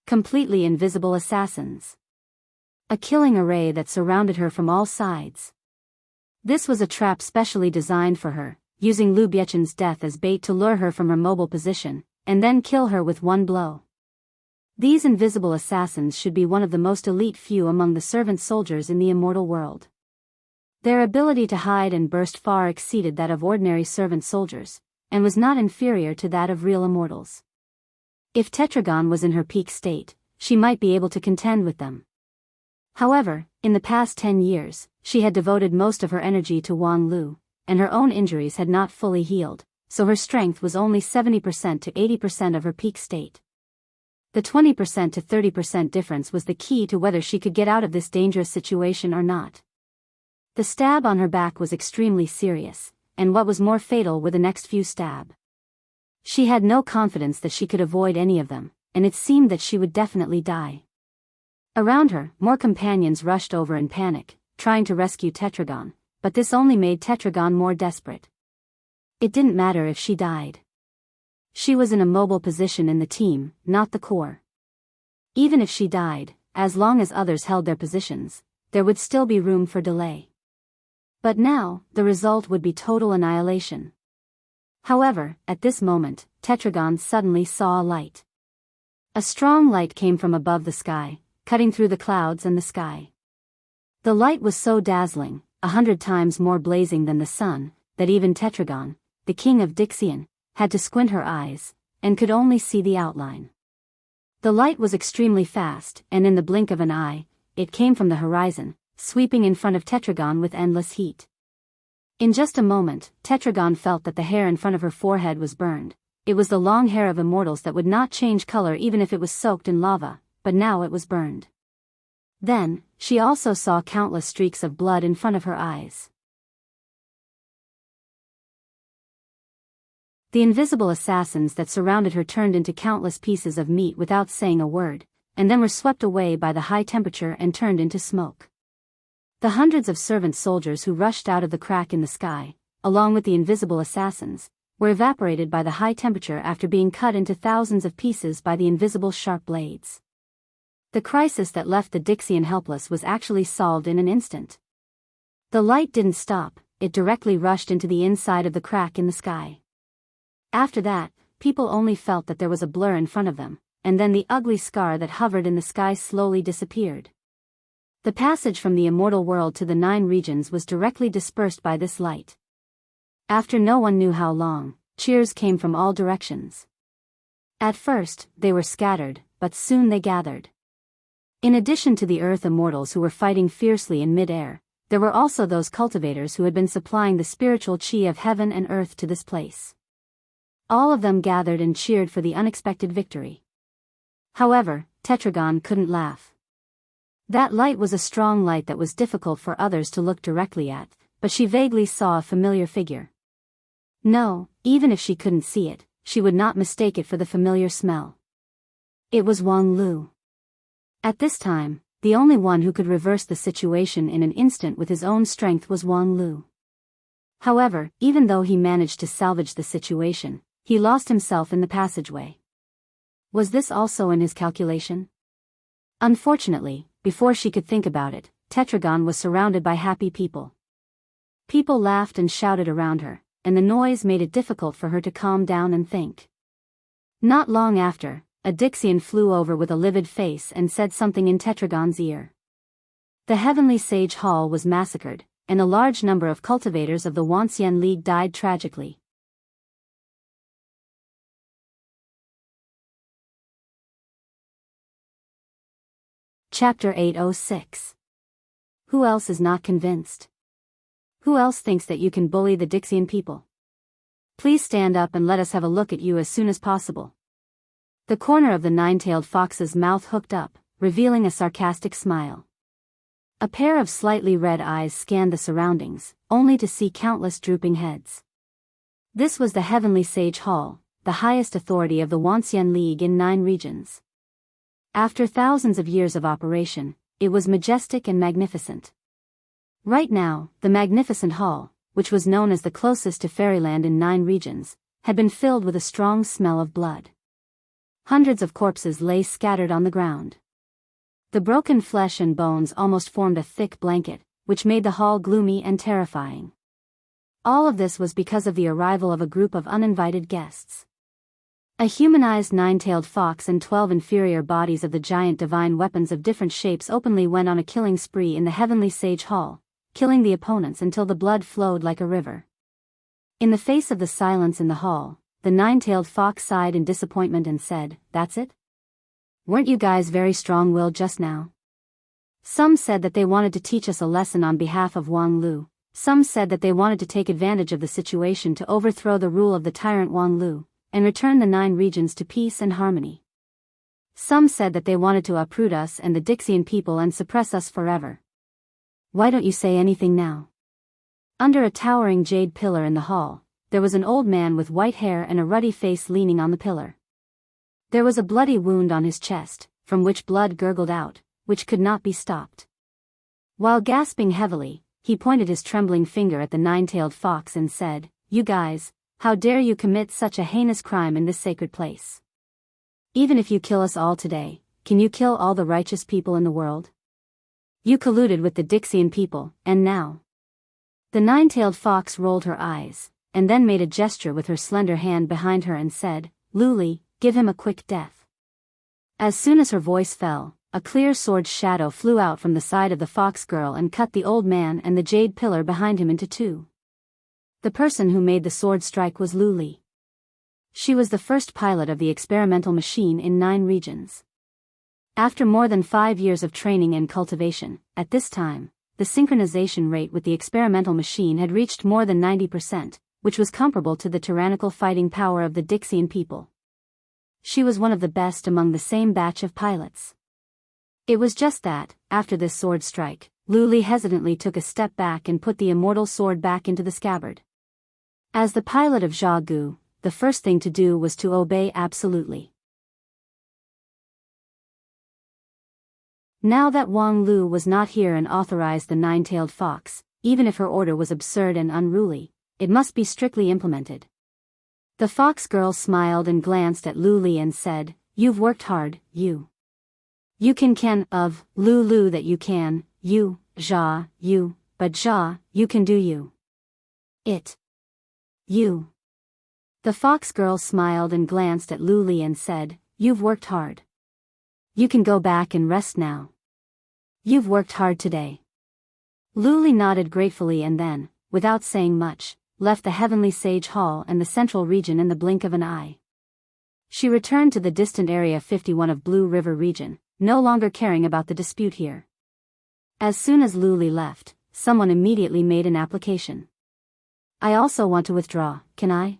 Completely invisible assassins. A killing array that surrounded her from all sides. This was a trap specially designed for her, using Lubiechan's death as bait to lure her from her mobile position, and then kill her with one blow. These invisible assassins should be one of the most elite few among the servant soldiers in the immortal world. Their ability to hide and burst far exceeded that of ordinary servant soldiers, and was not inferior to that of real immortals. If Tetragon was in her peak state, she might be able to contend with them. However, in the past 10 years, she had devoted most of her energy to Wang Lu, and her own injuries had not fully healed, so her strength was only 70% to 80% of her peak state. The 20% to 30% difference was the key to whether she could get out of this dangerous situation or not. The stab on her back was extremely serious, and what was more fatal were the next few stab. She had no confidence that she could avoid any of them, and it seemed that she would definitely die. Around her, more companions rushed over in panic, trying to rescue Tetragon, but this only made Tetragon more desperate. It didn't matter if she died. She was in a mobile position in the team, not the core. Even if she died, as long as others held their positions, there would still be room for delay. But now, the result would be total annihilation. However, at this moment, Tetragon suddenly saw a light. A strong light came from above the sky, cutting through the clouds and the sky. The light was so dazzling, 100 times more blazing than the sun, that even Tetragon, the king of Dixian, had to squint her eyes, and could only see the outline. The light was extremely fast, and in the blink of an eye, it came from the horizon, sweeping in front of Tetragon with endless heat. In just a moment, Tetragon felt that the hair in front of her forehead was burned. It was the long hair of immortals that would not change color even if it was soaked in lava, but now it was burned. Then, she also saw countless streaks of blood in front of her eyes. The invisible assassins that surrounded her turned into countless pieces of meat without saying a word, and then were swept away by the high temperature and turned into smoke. The hundreds of servant soldiers who rushed out of the crack in the sky, along with the invisible assassins, were evaporated by the high temperature after being cut into thousands of pieces by the invisible sharp blades. The crisis that left the Dixian helpless was actually solved in an instant. The light didn't stop, it directly rushed into the inside of the crack in the sky. After that, people only felt that there was a blur in front of them, and then the ugly scar that hovered in the sky slowly disappeared. The passage from the immortal world to the 9 regions was directly dispersed by this light. After no one knew how long, cheers came from all directions. At first, they were scattered, but soon they gathered. In addition to the earth immortals who were fighting fiercely in mid-air, there were also those cultivators who had been supplying the spiritual chi of heaven and earth to this place. All of them gathered and cheered for the unexpected victory. However, Tetragon couldn't laugh. That light was a strong light that was difficult for others to look directly at, but she vaguely saw a familiar figure. No, even if she couldn't see it, she would not mistake it for the familiar smell. It was Wang Lu. At this time, the only one who could reverse the situation in an instant with his own strength was Wang Lu. However, even though he managed to salvage the situation, he lost himself in the passageway. Was this also in his calculation? Unfortunately, before she could think about it, Tetragon was surrounded by happy people. People laughed and shouted around her, and the noise made it difficult for her to calm down and think. Not long after, a Dixian flew over with a livid face and said something in Tetragon's ear. The Heavenly Sage Hall was massacred, and a large number of cultivators of the Wuxia League died tragically. Chapter 806. Who else is not convinced? Who else thinks that you can bully the Dixian people? Please stand up and let us have a look at you as soon as possible. The corner of the 9-tailed fox's mouth hooked up, revealing a sarcastic smile. A pair of slightly red eyes scanned the surroundings, only to see countless drooping heads. This was the Heavenly Sage Hall, the highest authority of the Wuxia League in 9 regions. After thousands of years of operation, it was majestic and magnificent. Right now, the magnificent hall, which was known as the closest to fairyland in 9 regions, had been filled with a strong smell of blood. Hundreds of corpses lay scattered on the ground. The broken flesh and bones almost formed a thick blanket, which made the hall gloomy and terrifying. All of this was because of the arrival of a group of uninvited guests. A humanized 9-tailed fox and 12 inferior bodies of the giant divine weapons of different shapes openly went on a killing spree in the Heavenly Sage Hall, killing the opponents until the blood flowed like a river. In the face of the silence in the hall, the 9-tailed fox sighed in disappointment and said, "That's it? Weren't you guys very strong-willed just now?" Some said that they wanted to teach us a lesson on behalf of Wang Lu. Some said that they wanted to take advantage of the situation to overthrow the rule of the tyrant Wang Lu, and return the 9 regions to peace and harmony. Some said that they wanted to uproot us and the Dixian people and suppress us forever. Why don't you say anything now? Under a towering jade pillar in the hall, there was an old man with white hair and a ruddy face leaning on the pillar. There was a bloody wound on his chest, from which blood gurgled out, which could not be stopped. While gasping heavily, he pointed his trembling finger at the 9-tailed fox and said, "You guys, how dare you commit such a heinous crime in this sacred place? Even if you kill us all today, can you kill all the righteous people in the world? You colluded with the Dixian people, and now..." The 9-tailed fox rolled her eyes, and then made a gesture with her slender hand behind her and said, "Luli, give him a quick death." As soon as her voice fell, a clear sword shadow flew out from the side of the fox girl and cut the old man and the jade pillar behind him into 2. The person who made the sword strike was Luli. She was the first pilot of the experimental machine in 9 regions. After more than 5 years of training and cultivation, at this time, the synchronization rate with the experimental machine had reached more than 90%, which was comparable to the tyrannical fighting power of the Dixian people. She was one of the best among the same batch of pilots. It was just that, after this sword strike, Luli hesitantly took a step back and put the immortal sword back into the scabbard. As the pilot of Jianghu, the first thing to do was to obey absolutely. Now that Wang Lu was not here and authorized the 9-tailed fox, even if her order was absurd and unruly, it must be strictly implemented. The fox girl smiled and glanced at Luli and said, "You've worked hard, you. You can of, Lulu that you can, you, Ja, you, but Ja, you can do you. It. You." The fox girl smiled and glanced at Luli and said, "You've worked hard. You can go back and rest now. You've worked hard today." Luli nodded gratefully and then, without saying much, left the Heavenly Sage Hall and the central region in the blink of an eye. She returned to the distant Area 51 of Blue River region, no longer caring about the dispute here. As soon as Luli left, someone immediately made an application. "I also want to withdraw, can I?"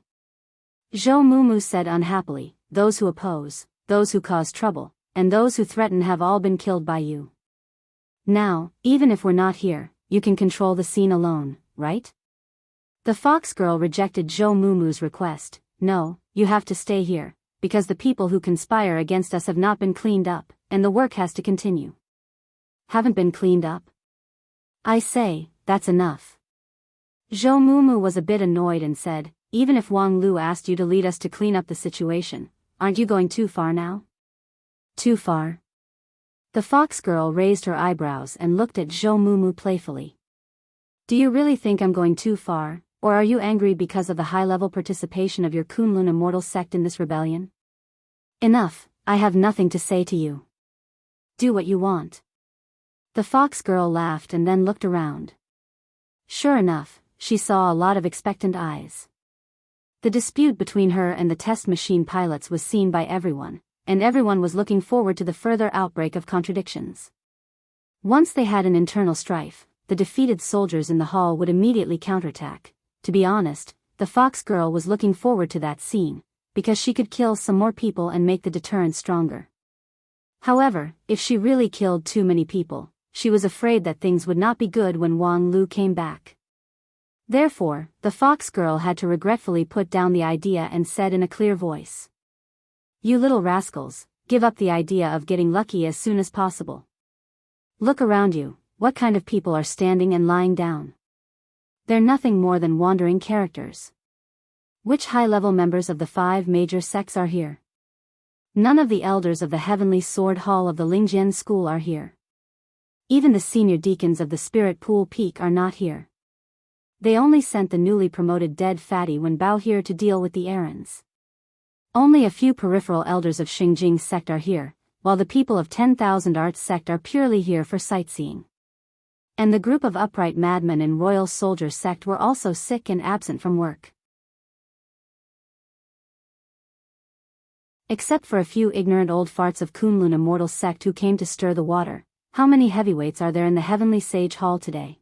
Zhou Mumu said unhappily, "Those who oppose, those who cause trouble, and those who threaten have all been killed by you. Now, even if we're not here, you can control the scene alone, right?" The fox girl rejected Zhou Mumu's request. "No, you have to stay here, because the people who conspire against us have not been cleaned up, and the work has to continue." "Haven't been cleaned up? I say, that's enough." Zhou Mumu was a bit annoyed and said, "Even if Wang Lu asked you to lead us to clean up the situation, aren't you going too far now?" "Too far?" The fox girl raised her eyebrows and looked at Zhou Mumu playfully. "Do you really think I'm going too far, or are you angry because of the high-level participation of your Kunlun immortal sect in this rebellion?" "Enough, I have nothing to say to you. Do what you want." The fox girl laughed and then looked around. Sure enough, she saw a lot of expectant eyes. The dispute between her and the test machine pilots was seen by everyone, and everyone was looking forward to the further outbreak of contradictions. Once they had an internal strife, the defeated soldiers in the hall would immediately counterattack. To be honest, the fox girl was looking forward to that scene, because she could kill some more people and make the deterrent stronger. However, if she really killed too many people, she was afraid that things would not be good when Wang Lu came back. Therefore, the fox girl had to regretfully put down the idea and said in a clear voice, "You little rascals, give up the idea of getting lucky as soon as possible. Look around you, what kind of people are standing and lying down? They're nothing more than wandering characters. Which high-level members of the 5 major sects are here? None of the elders of the Heavenly Sword Hall of the Lingjian School are here. Even the senior deacons of the Spirit Pool Peak are not here. They only sent the newly promoted dead fatty when Bao here to deal with the errands. Only a few peripheral elders of Xingjing sect are here, while the people of 10,000 Arts sect are purely here for sightseeing. And the group of upright madmen in Royal Soldier sect were also sick and absent from work. Except for a few ignorant old farts of Kunlun immortal sect who came to stir the water, how many heavyweights are there in the Heavenly Sage Hall today?"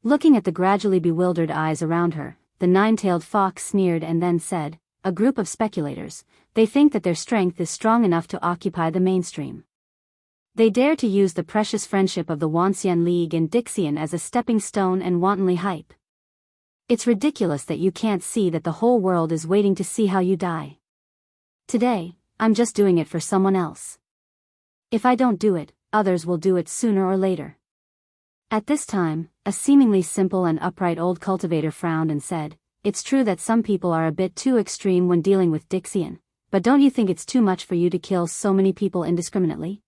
Looking at the gradually bewildered eyes around her, the nine-tailed fox sneered and then said, "A group of speculators. They think that their strength is strong enough to occupy the mainstream. They dare to use the precious friendship of the Wanxian League and Dixian as a stepping stone and wantonly hype. It's ridiculous that you can't see that the whole world is waiting to see how you die. Today, I'm just doing it for someone else. If I don't do it, others will do it sooner or later." At this time, a seemingly simple and upright old cultivator frowned and said, "It's true that some people are a bit too extreme when dealing with Dixian, but don't you think it's too much for you to kill so many people indiscriminately?"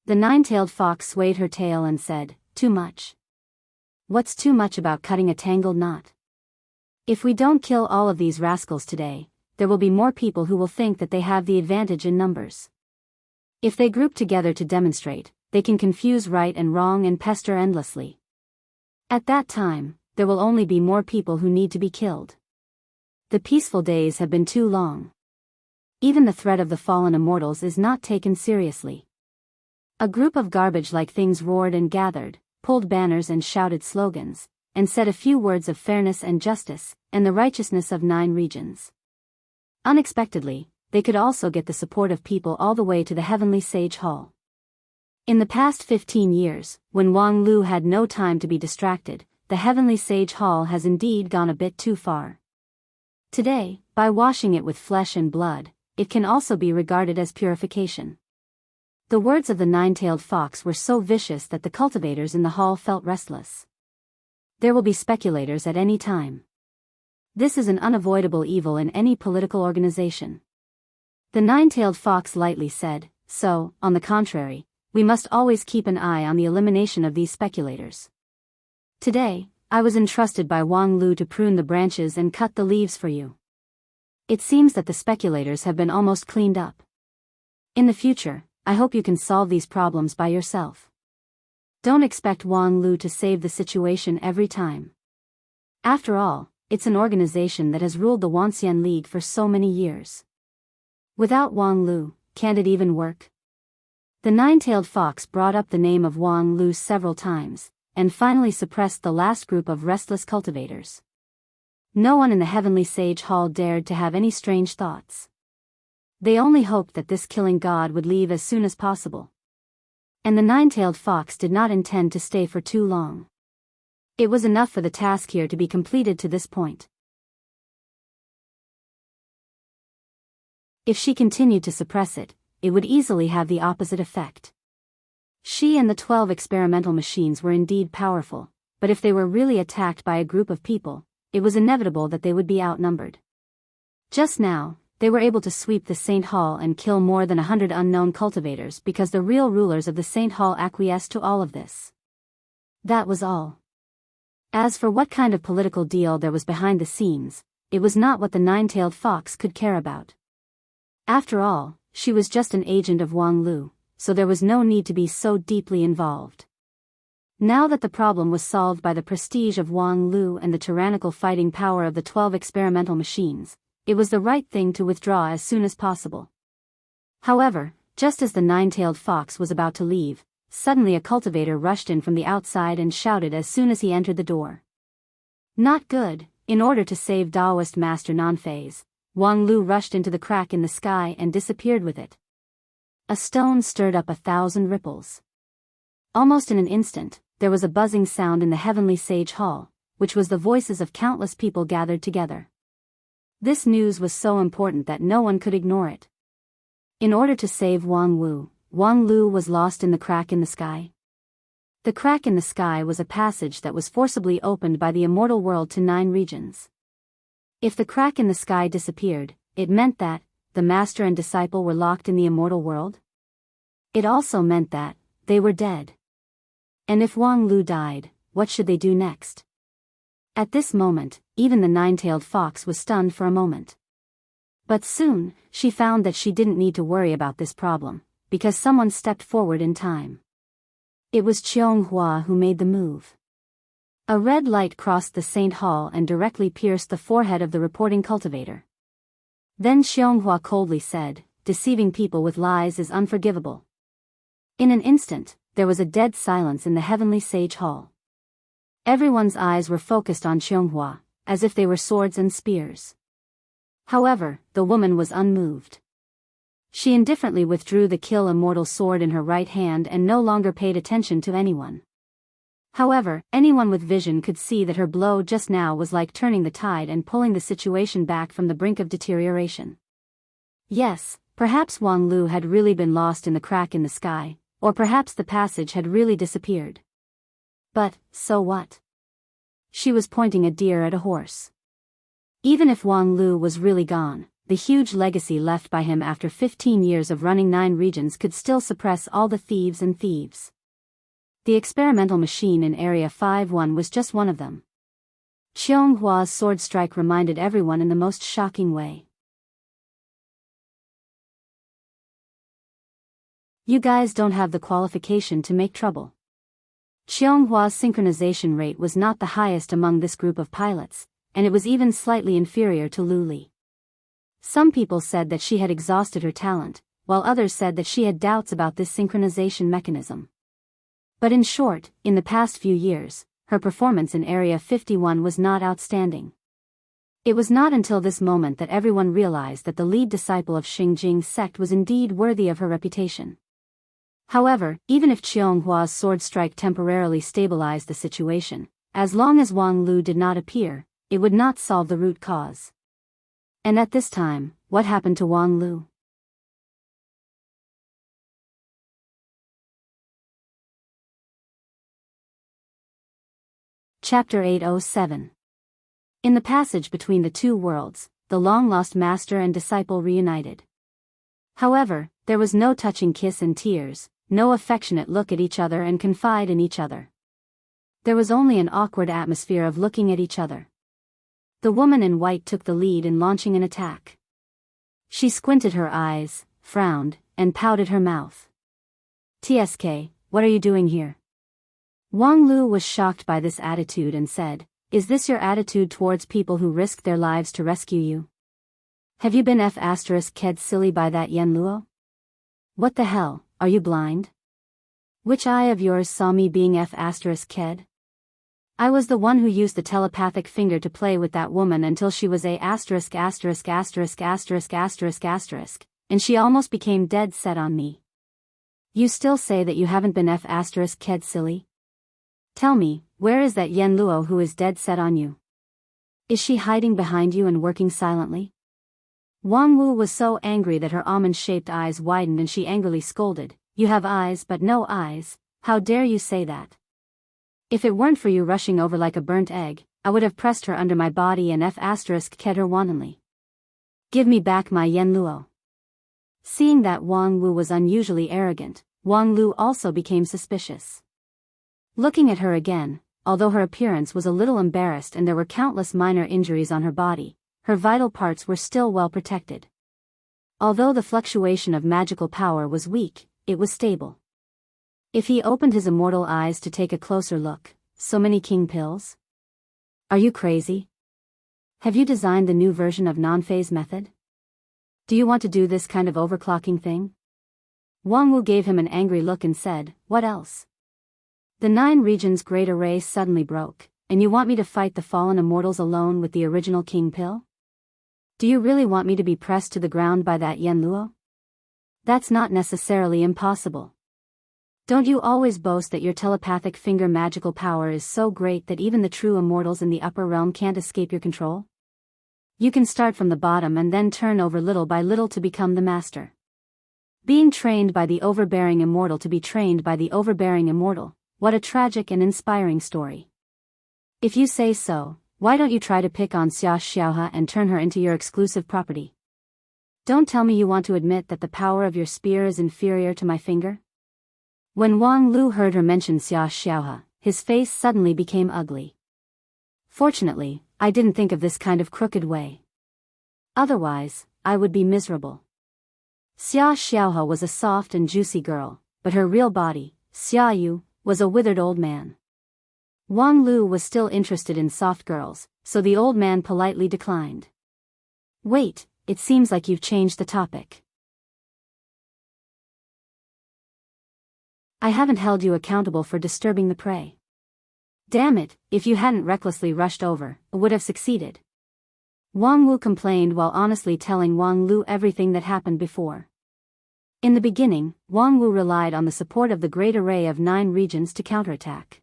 The nine-tailed fox swayed her tail and said, "Too much? What's too much about cutting a tangled knot? If we don't kill all of these rascals today, there will be more people who will think that they have the advantage in numbers. If they group together to demonstrate, they can confuse right and wrong and pester endlessly. At that time, there will only be more people who need to be killed. The peaceful days have been too long. Even the threat of the fallen immortals is not taken seriously." A group of garbage-like things roared and gathered, pulled banners and shouted slogans, and said a few words of fairness and justice, and the righteousness of 9 regions. Unexpectedly, they could also get the support of people all the way to the Heavenly Sage Hall. In the past 15 years, when Wang Lu had no time to be distracted, the Heavenly Sage Hall has indeed gone a bit too far. Today, by washing it with flesh and blood, it can also be regarded as purification. The words of the nine-tailed fox were so vicious that the cultivators in the hall felt restless. There will be speculators at any time. This is an unavoidable evil in any political organization. The nine-tailed fox lightly said, so, on the contrary, we must always keep an eye on the elimination of these speculators. Today, I was entrusted by Wang Lu to prune the branches and cut the leaves for you. It seems that the speculators have been almost cleaned up. In the future, I hope you can solve these problems by yourself. Don't expect Wang Lu to save the situation every time. After all, it's an organization that has ruled the Wanxian League for so many years. Without Wang Lu, can't it even work? The nine-tailed fox brought up the name of Wang Lu several times, and finally suppressed the last group of restless cultivators. No one in the Heavenly Sage Hall dared to have any strange thoughts. They only hoped that this killing god would leave as soon as possible. And the nine-tailed fox did not intend to stay for too long. It was enough for the task here to be completed to this point. If she continued to suppress it, it would easily have the opposite effect. She and the 12 experimental machines were indeed powerful, but if they were really attacked by a group of people, it was inevitable that they would be outnumbered. Just now, they were able to sweep the Saint Hall and kill more than 100 unknown cultivators because the real rulers of the Saint Hall acquiesced to all of this. That was all. As for what kind of political deal there was behind the scenes, it was not what the nine-tailed fox could care about. After all, she was just an agent of Wang Lu, so there was no need to be so deeply involved. Now that the problem was solved by the prestige of Wang Lu and the tyrannical fighting power of the 12 experimental machines, it was the right thing to withdraw as soon as possible. However, just as the nine-tailed fox was about to leave, suddenly a cultivator rushed in from the outside and shouted as soon as he entered the door. Not good. In order to save Taoist Master Nanfei's, Wang Lu rushed into the crack in the sky and disappeared with it. A stone stirred up 1,000 ripples. Almost in an instant, there was a buzzing sound in the Heavenly Sage Hall, which was the voices of countless people gathered together. This news was so important that no one could ignore it. In order to save Wang Lu was lost in the crack in the sky. The crack in the sky was a passage that was forcibly opened by the immortal world to 9 regions. If the crack in the sky disappeared, it meant that the master and disciple were locked in the immortal world. It also meant that they were dead. And if Wang Lu died, what should they do next? At this moment, even the nine-tailed fox was stunned for a moment. But soon, she found that she didn't need to worry about this problem, because someone stepped forward in time. It was Jianghu who made the move. A red light crossed the Saint Hall and directly pierced the forehead of the reporting cultivator. Then Jianghu coldly said, "Deceiving people with lies is unforgivable." In an instant, there was a dead silence in the Heavenly Sage Hall. Everyone's eyes were focused on Jianghu, as if they were swords and spears. However, the woman was unmoved. She indifferently withdrew the kill immortal sword in her right hand and no longer paid attention to anyone. However, anyone with vision could see that her blow just now was like turning the tide and pulling the situation back from the brink of deterioration. Yes, perhaps Wang Lu had really been lost in the crack in the sky, or perhaps the passage had really disappeared. But, so what? She was pointing a deer at a horse. Even if Wang Lu was really gone, the huge legacy left by him after 15 years of running 9 regions could still suppress all the thieves and thieves. The experimental machine in Area 5-1 was just one of them. Qionghua's sword strike reminded everyone in the most shocking way. You guys don't have the qualification to make trouble. Qionghua's synchronization rate was not the highest among this group of pilots, and it was even slightly inferior to Lu Li. Some people said that she had exhausted her talent, while others said that she had doubts about this synchronization mechanism. But in short, in the past few years, her performance in Area 51 was not outstanding. It was not until this moment that everyone realized that the lead disciple of Xingjing's sect was indeed worthy of her reputation. However, even if Qionghua's sword strike temporarily stabilized the situation, as long as Wang Lu did not appear, it would not solve the root cause. And at this time, what happened to Wang Lu? Chapter 807. In the passage between the two worlds, the long-lost master and disciple reunited. However, there was no touching kiss and tears, no affectionate look at each other and confide in each other. There was only an awkward atmosphere of looking at each other. The woman in white took the lead in launching an attack. She squinted her eyes, frowned, and pouted her mouth. "TSK, what are you doing here?" Wang Lu was shocked by this attitude and said, "Is this your attitude towards people who risked their lives to rescue you? Have you been f***ed silly by that Yen Luo? What the hell, are you blind? Which eye of yours saw me being f***ed? I was the one who used the telepathic finger to play with that woman until she was and she almost became dead set on me. You still say that you haven't been f***ed silly? Tell me, where is that Yen Luo who is dead set on you? Is she hiding behind you and working silently?" Wang Wu was so angry that her almond-shaped eyes widened and she angrily scolded, "You have eyes but no eyes, how dare you say that? If it weren't for you rushing over like a burnt egg, I would have pressed her under my body and f***ed her wantonly. Give me back my Yen Luo." Seeing that Wang Wu was unusually arrogant, Wang Lu also became suspicious. Looking at her again, although her appearance was a little embarrassed and there were countless minor injuries on her body, her vital parts were still well protected. Although the fluctuation of magical power was weak, it was stable. If he opened his immortal eyes to take a closer look, so many king pills? Are you crazy? Have you designed the new version of non-phase method? Do you want to do this kind of overclocking thing? Wang Wu gave him an angry look and said, "What else? The 9 regions great array suddenly broke, and you want me to fight the fallen immortals alone with the original king pill? Do you really want me to be pressed to the ground by that Yen Luo? That's not necessarily impossible. Don't you always boast that your telepathic finger magical power is so great that even the true immortals in the upper realm can't escape your control? You can start from the bottom and then turn over little by little to become the master. Being trained by the overbearing immortal to be trained by the overbearing immortal. What a tragic and inspiring story. If you say so, why don't you try to pick on Xia Xiaohe and turn her into your exclusive property? Don't tell me you want to admit that the power of your spear is inferior to my finger?" When Wang Lu heard her mention Xia Xiaohe, his face suddenly became ugly. "Fortunately, I didn't think of this kind of crooked way. Otherwise, I would be miserable." Xia Xiaohe was a soft and juicy girl, but her real body, Xia Yu, was a withered old man. Wang Lu was still interested in soft girls, so the old man politely declined. "Wait, it seems like you've changed the topic. I haven't held you accountable for disturbing the prey. Damn it, if you hadn't recklessly rushed over, I would have succeeded." Wang Wu complained while honestly telling Wang Lu everything that happened before. In the beginning, Wang Wu relied on the support of the great array of 9 regions to counterattack.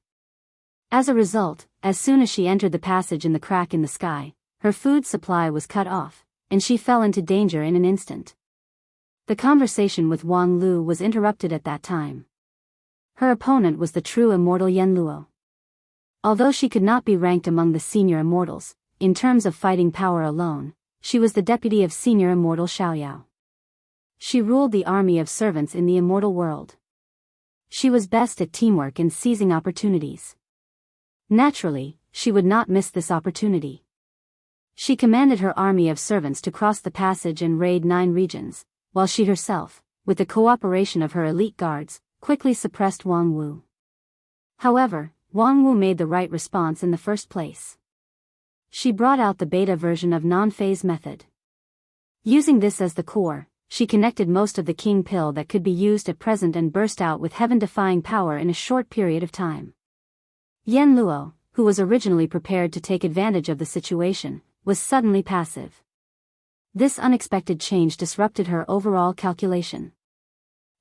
As a result, as soon as she entered the passage in the crack in the sky, her food supply was cut off, and she fell into danger in an instant. The conversation with Wang Lu was interrupted at that time. Her opponent was the true immortal Yen Luo. Although she could not be ranked among the senior immortals, in terms of fighting power alone, she was the deputy of senior immortal Xiaoyao. She ruled the army of servants in the immortal world. She was best at teamwork and seizing opportunities. Naturally, she would not miss this opportunity. She commanded her army of servants to cross the passage and raid 9 regions, while she herself, with the cooperation of her elite guards, quickly suppressed Wang Wu. However, Wang Wu made the right response in the first place. She brought out the beta version of non-phase method. Using this as the core, she connected most of the king pill that could be used at present and burst out with heaven-defying power in a short period of time. Yen Luo, who was originally prepared to take advantage of the situation, was suddenly passive. This unexpected change disrupted her overall calculation.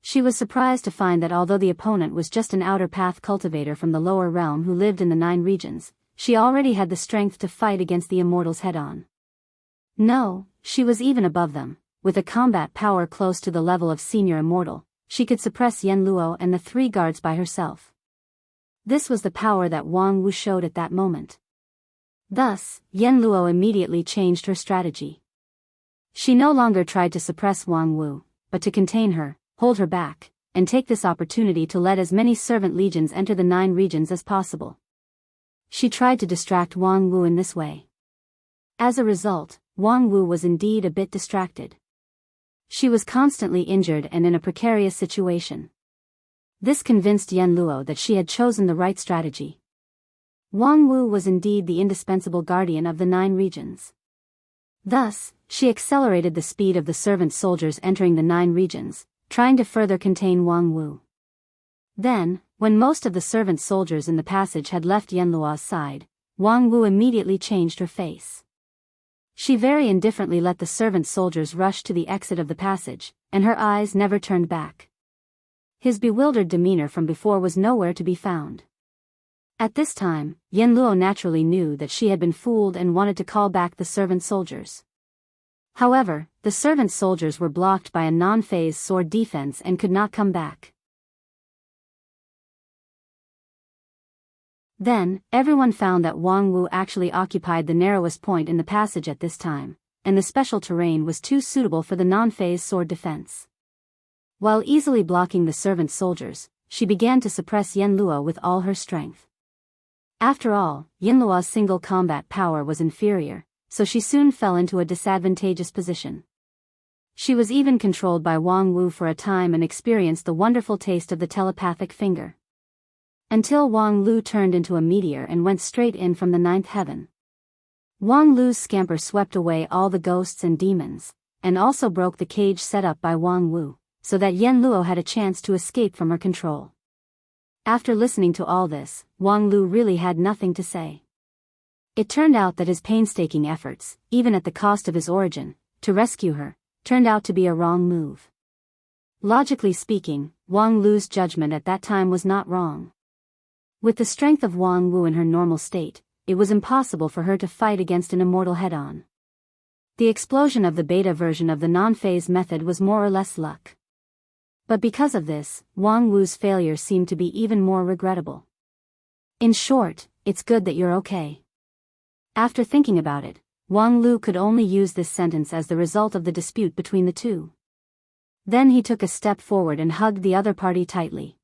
She was surprised to find that although the opponent was just an outer path cultivator from the lower realm who lived in the 9 regions, she already had the strength to fight against the immortals head-on. No, she was even above them. With a combat power close to the level of senior immortal, she could suppress Yen Luo and the 3 guards by herself. This was the power that Wang Wu showed at that moment. Thus, Yan Luo immediately changed her strategy. She no longer tried to suppress Wang Wu, but to contain her, hold her back, and take this opportunity to let as many servant legions enter the 9 regions as possible. She tried to distract Wang Wu in this way. As a result, Wang Wu was indeed a bit distracted. She was constantly injured and in a precarious situation. This convinced Yan Luo that she had chosen the right strategy. Wang Wu was indeed the indispensable guardian of the 9 regions. Thus, she accelerated the speed of the servant soldiers entering the 9 regions, trying to further contain Wang Wu. Then, when most of the servant soldiers in the passage had left Yan Luo's side, Wang Wu immediately changed her face. She very indifferently let the servant soldiers rush to the exit of the passage, and her eyes never turned back. His bewildered demeanor from before was nowhere to be found. At this time, Yan Luo naturally knew that she had been fooled and wanted to call back the servant soldiers. However, the servant soldiers were blocked by a non-phase sword defense and could not come back. Then, everyone found that Wang Wu actually occupied the narrowest point in the passage at this time, and the special terrain was too suitable for the non-phase sword defense. While easily blocking the servant soldiers, she began to suppress Yan Luo with all her strength. After all, Yan Luo's single combat power was inferior, so she soon fell into a disadvantageous position. She was even controlled by Wang Wu for a time and experienced the wonderful taste of the telepathic finger. Until Wang Lu turned into a meteor and went straight in from the 9th heaven. Wang Lu's scamper swept away all the ghosts and demons, and also broke the cage set up by Wang Wu, so that Yan Luo had a chance to escape from her control. After listening to all this, Wang Lu really had nothing to say. It turned out that his painstaking efforts, even at the cost of his origin, to rescue her, turned out to be a wrong move. Logically speaking, Wang Lu's judgment at that time was not wrong. With the strength of Wang Wu in her normal state, it was impossible for her to fight against an immortal head-on. The explosion of the beta version of the non-phase method was more or less luck. But because of this, Wang Wu's failure seemed to be even more regrettable. In short, it's good that you're okay. After thinking about it, Wang Lu could only use this sentence as the result of the dispute between the two. Then he took a step forward and hugged the other party tightly.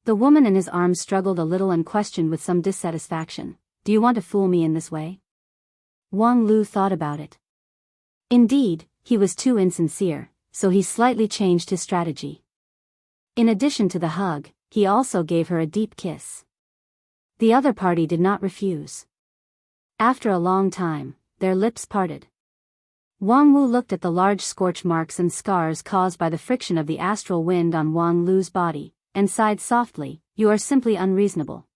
The woman in his arms struggled a little and questioned with some dissatisfaction, "Do you want to fool me in this way?" Wang Lu thought about it. Indeed, he was too insincere, so he slightly changed his strategy. In addition to the hug, he also gave her a deep kiss. The other party did not refuse. After a long time, their lips parted. Wang Wu looked at the large scorch marks and scars caused by the friction of the astral wind on Wang Lu's body, and sighed softly, "You are simply unreasonable.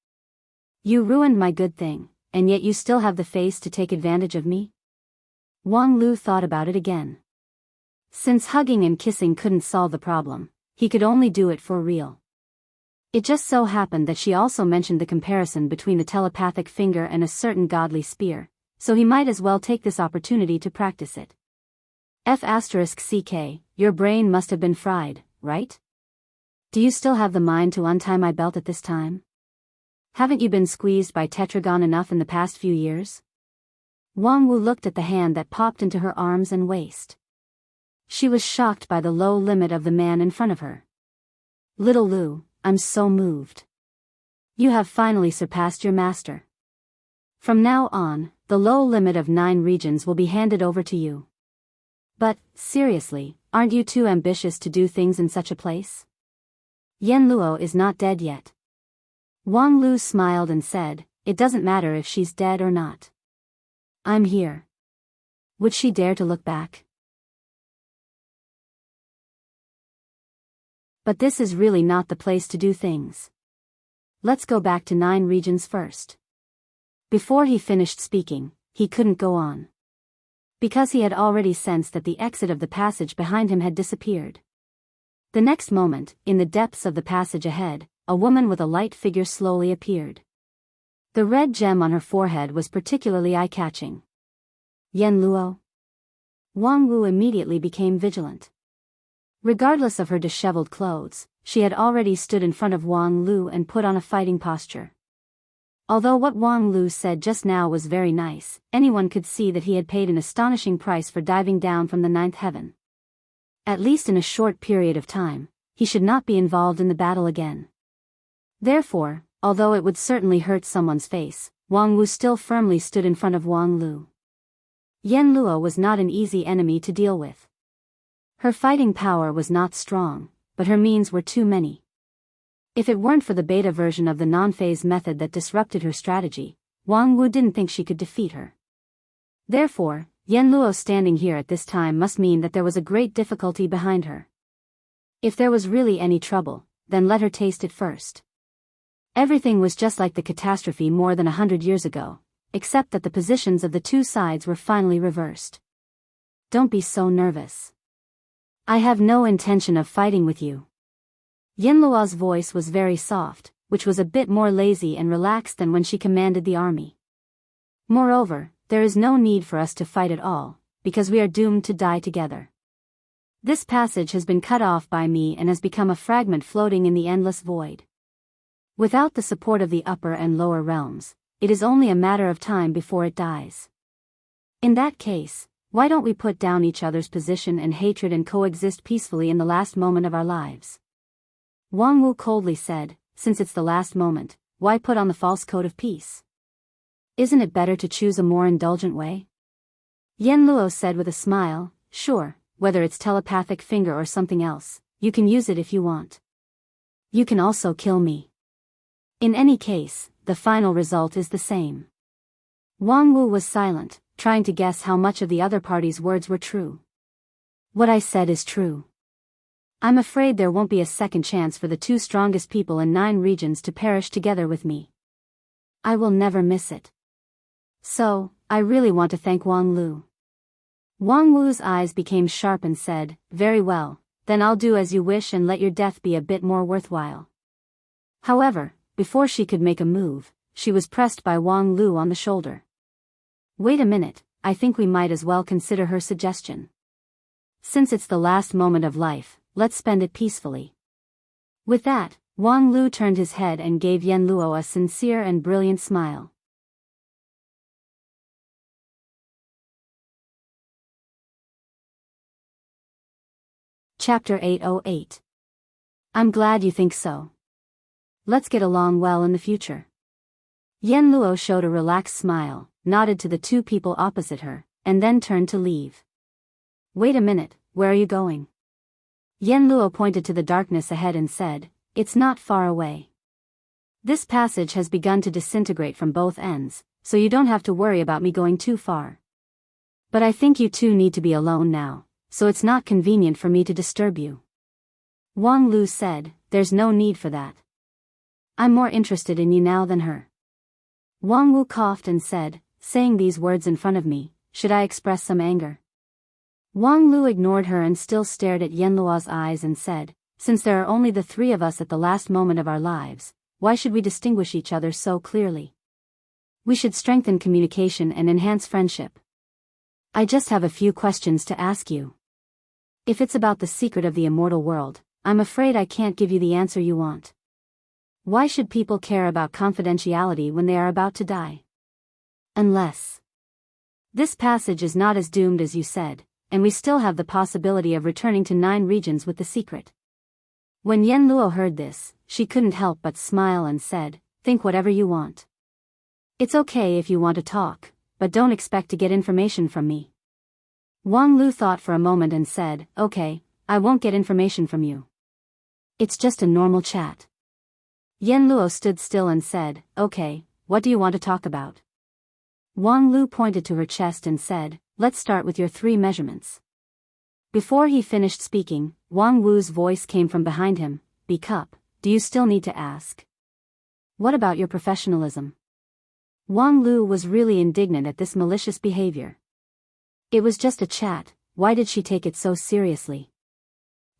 You ruined my good thing, and yet you still have the face to take advantage of me?" Wang Lu thought about it again. Since hugging and kissing couldn't solve the problem, he could only do it for real. It just so happened that she also mentioned the comparison between the telepathic finger and a certain godly spear, so he might as well take this opportunity to practice it. F***ck, your brain must have been fried, right? Do you still have the mind to untie my belt at this time? Haven't you been squeezed by Tetragon enough in the past few years? Wang Wu looked at the hand that popped into her arms and waist. She was shocked by the low limit of the man in front of her. "Little Lu, I'm so moved. You have finally surpassed your master. From now on, the low limit of 9 regions will be handed over to you. But, seriously, aren't you too ambitious to do things in such a place? Yan Luo is not dead yet." Wang Lu smiled and said, "It doesn't matter if she's dead or not. I'm here." Would she dare to look back? But this is really not the place to do things. Let's go back to 9 regions first. Before he finished speaking, he couldn't go on. Because he had already sensed that the exit of the passage behind him had disappeared. The next moment, in the depths of the passage ahead, a woman with a light figure slowly appeared. The red gem on her forehead was particularly eye-catching. Yan Luo? Wang Wu immediately became vigilant. Regardless of her disheveled clothes, she had already stood in front of Wang Lu and put on a fighting posture. Although what Wang Lu said just now was very nice, anyone could see that he had paid an astonishing price for diving down from the ninth heaven. At least in a short period of time, he should not be involved in the battle again. Therefore, although it would certainly hurt someone's face, Wang Wu still firmly stood in front of Wang Lu. Yan Luo was not an easy enemy to deal with. Her fighting power was not strong, but her means were too many. If it weren't for the beta version of the non-phase method that disrupted her strategy, Wang Wu didn't think she could defeat her. Therefore, Yan Luo standing here at this time must mean that there was a great difficulty behind her. If there was really any trouble, then let her taste it first. Everything was just like the catastrophe more than 100 years ago, except that the positions of the two sides were finally reversed. Don't be so nervous. I have no intention of fighting with you. Yan Luo's voice was very soft, which was a bit more lazy and relaxed than when she commanded the army. Moreover, there is no need for us to fight at all, because we are doomed to die together. This passage has been cut off by me and has become a fragment floating in the endless void. Without the support of the upper and lower realms, it is only a matter of time before it dies. In that case, why don't we put down each other's position and hatred and coexist peacefully in the last moment of our lives? Wang Wu coldly said, since it's the last moment, why put on the false coat of peace? Isn't it better to choose a more indulgent way? Yan Luo said with a smile, sure, whether it's telepathic finger or something else, you can use it if you want. You can also kill me. In any case, the final result is the same. Wang Wu was silent, trying to guess how much of the other party's words were true. What I said is true. I'm afraid there won't be a second chance for the two strongest people in 9 regions to perish together with me. I will never miss it. So, I really want to thank Wang Lu. Wang Wu's eyes became sharp and said, very well, then I'll do as you wish and let your death be a bit more worthwhile. However, before she could make a move, she was pressed by Wang Lu on the shoulder. Wait a minute, I think we might as well consider her suggestion. Since it's the last moment of life, let's spend it peacefully. With that, Wang Lu turned his head and gave Yan Luo a sincere and brilliant smile. Chapter 808. I'm glad you think so. Let's get along well in the future. Yan Luo showed a relaxed smile, nodded to the two people opposite her, and then turned to leave. Wait a minute, where are you going? Yan Luo pointed to the darkness ahead and said, it's not far away. This passage has begun to disintegrate from both ends, so you don't have to worry about me going too far. But I think you two need to be alone now, so it's not convenient for me to disturb you. Wang Lu said, there's no need for that. I'm more interested in you now than her. Wang Wu coughed and said, saying these words in front of me, should I express some anger? Wang Lu ignored her and still stared at Yan Luo's eyes and said, since there are only the 3 of us at the last moment of our lives, why should we distinguish each other so clearly? We should strengthen communication and enhance friendship. I just have a few questions to ask you. If it's about the secret of the immortal world, I'm afraid I can't give you the answer you want. Why should people care about confidentiality when they are about to die? Unless this passage is not as doomed as you said, and we still have the possibility of returning to 9 regions with the secret. When Yan Luo heard this, she couldn't help but smile and said, think whatever you want. It's okay if you want to talk, but don't expect to get information from me. Wang Lu thought for a moment and said, okay, I won't get information from you. It's just a normal chat. Yan Luo stood still and said, okay, what do you want to talk about? Wang Lu pointed to her chest and said, let's start with your 3 measurements. Before he finished speaking, Wang Wu's voice came from behind him, Cup, do you still need to ask? What about your professionalism? Wang Lu was really indignant at this malicious behavior. It was just a chat, why did she take it so seriously?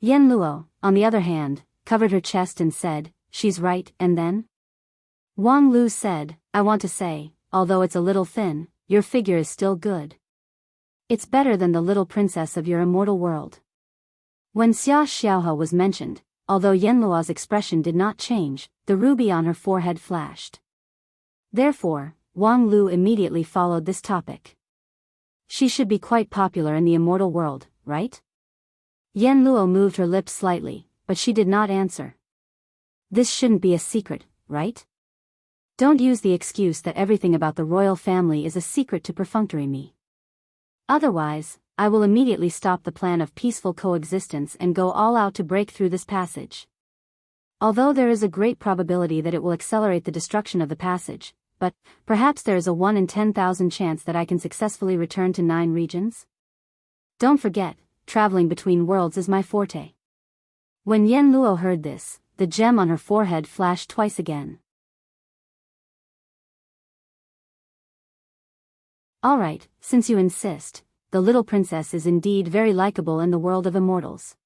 Yan Luo, on the other hand, covered her chest and said, she's right, and then? Wang Lu said, I want to say, although it's a little thin, your figure is still good. It's better than the little princess of your immortal world. When Xia Xiaohe was mentioned, although Yan Luo's expression did not change, the ruby on her forehead flashed. Therefore, Wang Lu immediately followed this topic. She should be quite popular in the immortal world, right? Yen Luo moved her lips slightly, but she did not answer. This shouldn't be a secret, right? Don't use the excuse that everything about the royal family is a secret to perfunctory me. Otherwise, I will immediately stop the plan of peaceful coexistence and go all out to break through this passage. Although there is a great probability that it will accelerate the destruction of the passage, but perhaps there is a 1 in 10,000 chance that I can successfully return to 9 regions. Don't forget, traveling between worlds is my forte. When Yen Luo heard this, the gem on her forehead flashed twice again. Alright, since you insist, the little princess is indeed very likable in the world of immortals.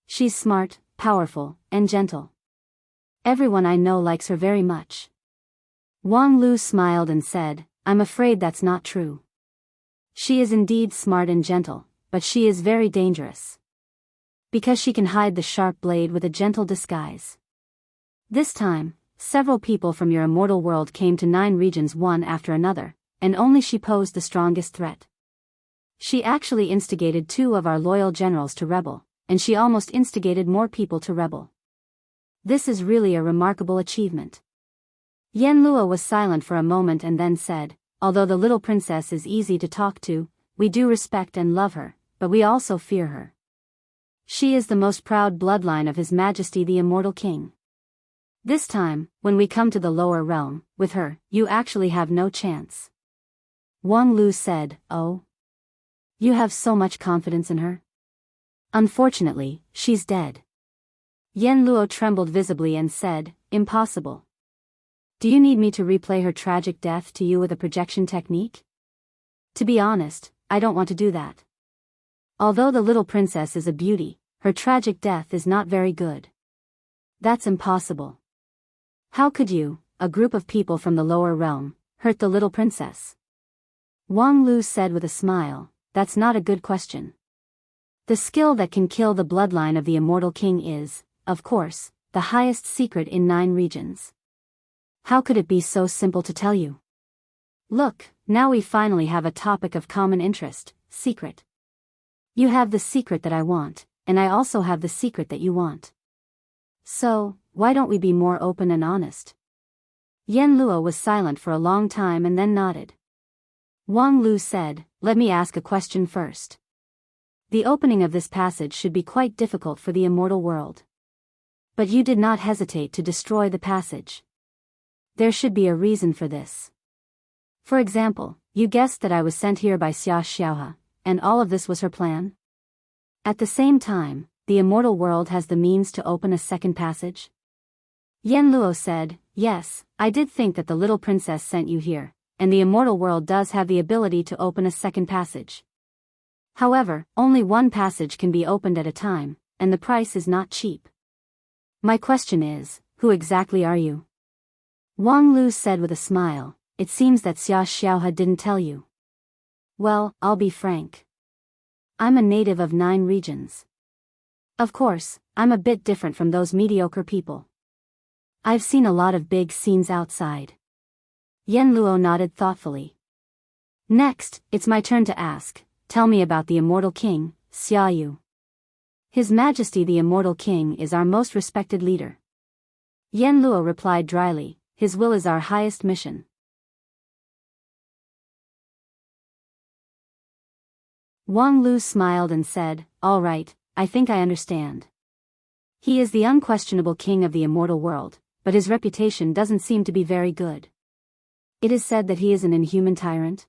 She's smart, powerful, and gentle. Everyone I know likes her very much. Wang Lu smiled and said, I'm afraid that's not true. She is indeed smart and gentle, but she is very dangerous. Because she can hide the sharp blade with a gentle disguise. This time, several people from your immortal world came to 9 regions one after another, and only she posed the strongest threat. She actually instigated 2 of our loyal generals to rebel, and she almost instigated more people to rebel. This is really a remarkable achievement. Yen Luo was silent for a moment and then said, although the little princess is easy to talk to, we do respect and love her, but we also fear her. She is the most proud bloodline of His Majesty the Immortal King. This time, when we come to the lower realm, with her, you actually have no chance. Wang Lu said, oh? You have so much confidence in her? Unfortunately, she's dead. Yen Luo trembled visibly and said, impossible. Do you need me to replay her tragic death to you with a projection technique? To be honest, I don't want to do that. Although the little princess is a beauty, her tragic death is not very good. That's impossible. How could you, a group of people from the lower realm, hurt the little princess? Wang Lu said with a smile, that's not a good question. The skill that can kill the bloodline of the immortal king is, of course, the highest secret in 9 regions. How could it be so simple to tell you? Look, now we finally have a topic of common interest, secret. You have the secret that I want, and I also have the secret that you want. So, why don't we be more open and honest? Yen Luo was silent for a long time and then nodded. Wang Lu said, let me ask a question first. The opening of this passage should be quite difficult for the immortal world. But you did not hesitate to destroy the passage. There should be a reason for this. For example, you guessed that I was sent here by Xia Xiaohe, and all of this was her plan? At the same time, the immortal world has the means to open a second passage? Yen Luo said, yes, I did think that the little princess sent you here, and the immortal world does have the ability to open a second passage. However, only one passage can be opened at a time, and the price is not cheap. My question is, who exactly are you? Wang Lu said with a smile, it seems that Xia Xiaohe didn't tell you. Well, I'll be frank. I'm a native of 9 regions. Of course, I'm a bit different from those mediocre people. I've seen a lot of big scenes outside. Yen Luo nodded thoughtfully. Next, it's my turn to ask, tell me about the immortal king, Xia Yu. His Majesty the Immortal King is our most respected leader. Yen Luo replied dryly, his will is our highest mission. Wang Lu smiled and said, all right, I think I understand. He is the unquestionable king of the immortal world, but his reputation doesn't seem to be very good. It is said that he is an inhuman tyrant.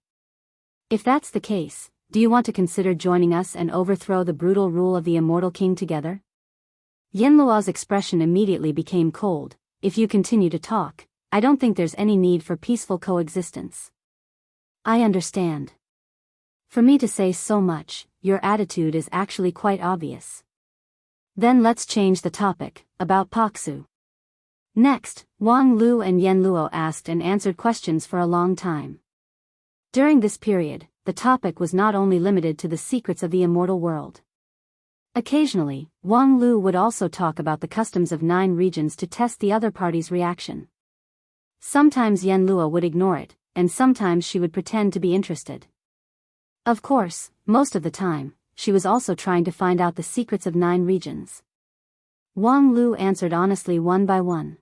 If that's the case, do you want to consider joining us and overthrow the brutal rule of the immortal king together? Yen Luo's expression immediately became cold. If you continue to talk, I don't think there's any need for peaceful coexistence. I understand. For me to say so much, your attitude is actually quite obvious. Then let's change the topic, about Paksu. Next, Wang Lu and Yen Luo asked and answered questions for a long time. During this period, the topic was not only limited to the secrets of the immortal world. Occasionally, Wang Lu would also talk about the customs of 9 regions to test the other party's reaction. Sometimes Yen Luo would ignore it, and sometimes she would pretend to be interested. Of course, most of the time, she was also trying to find out the secrets of 9 regions. Wang Lu answered honestly one by one.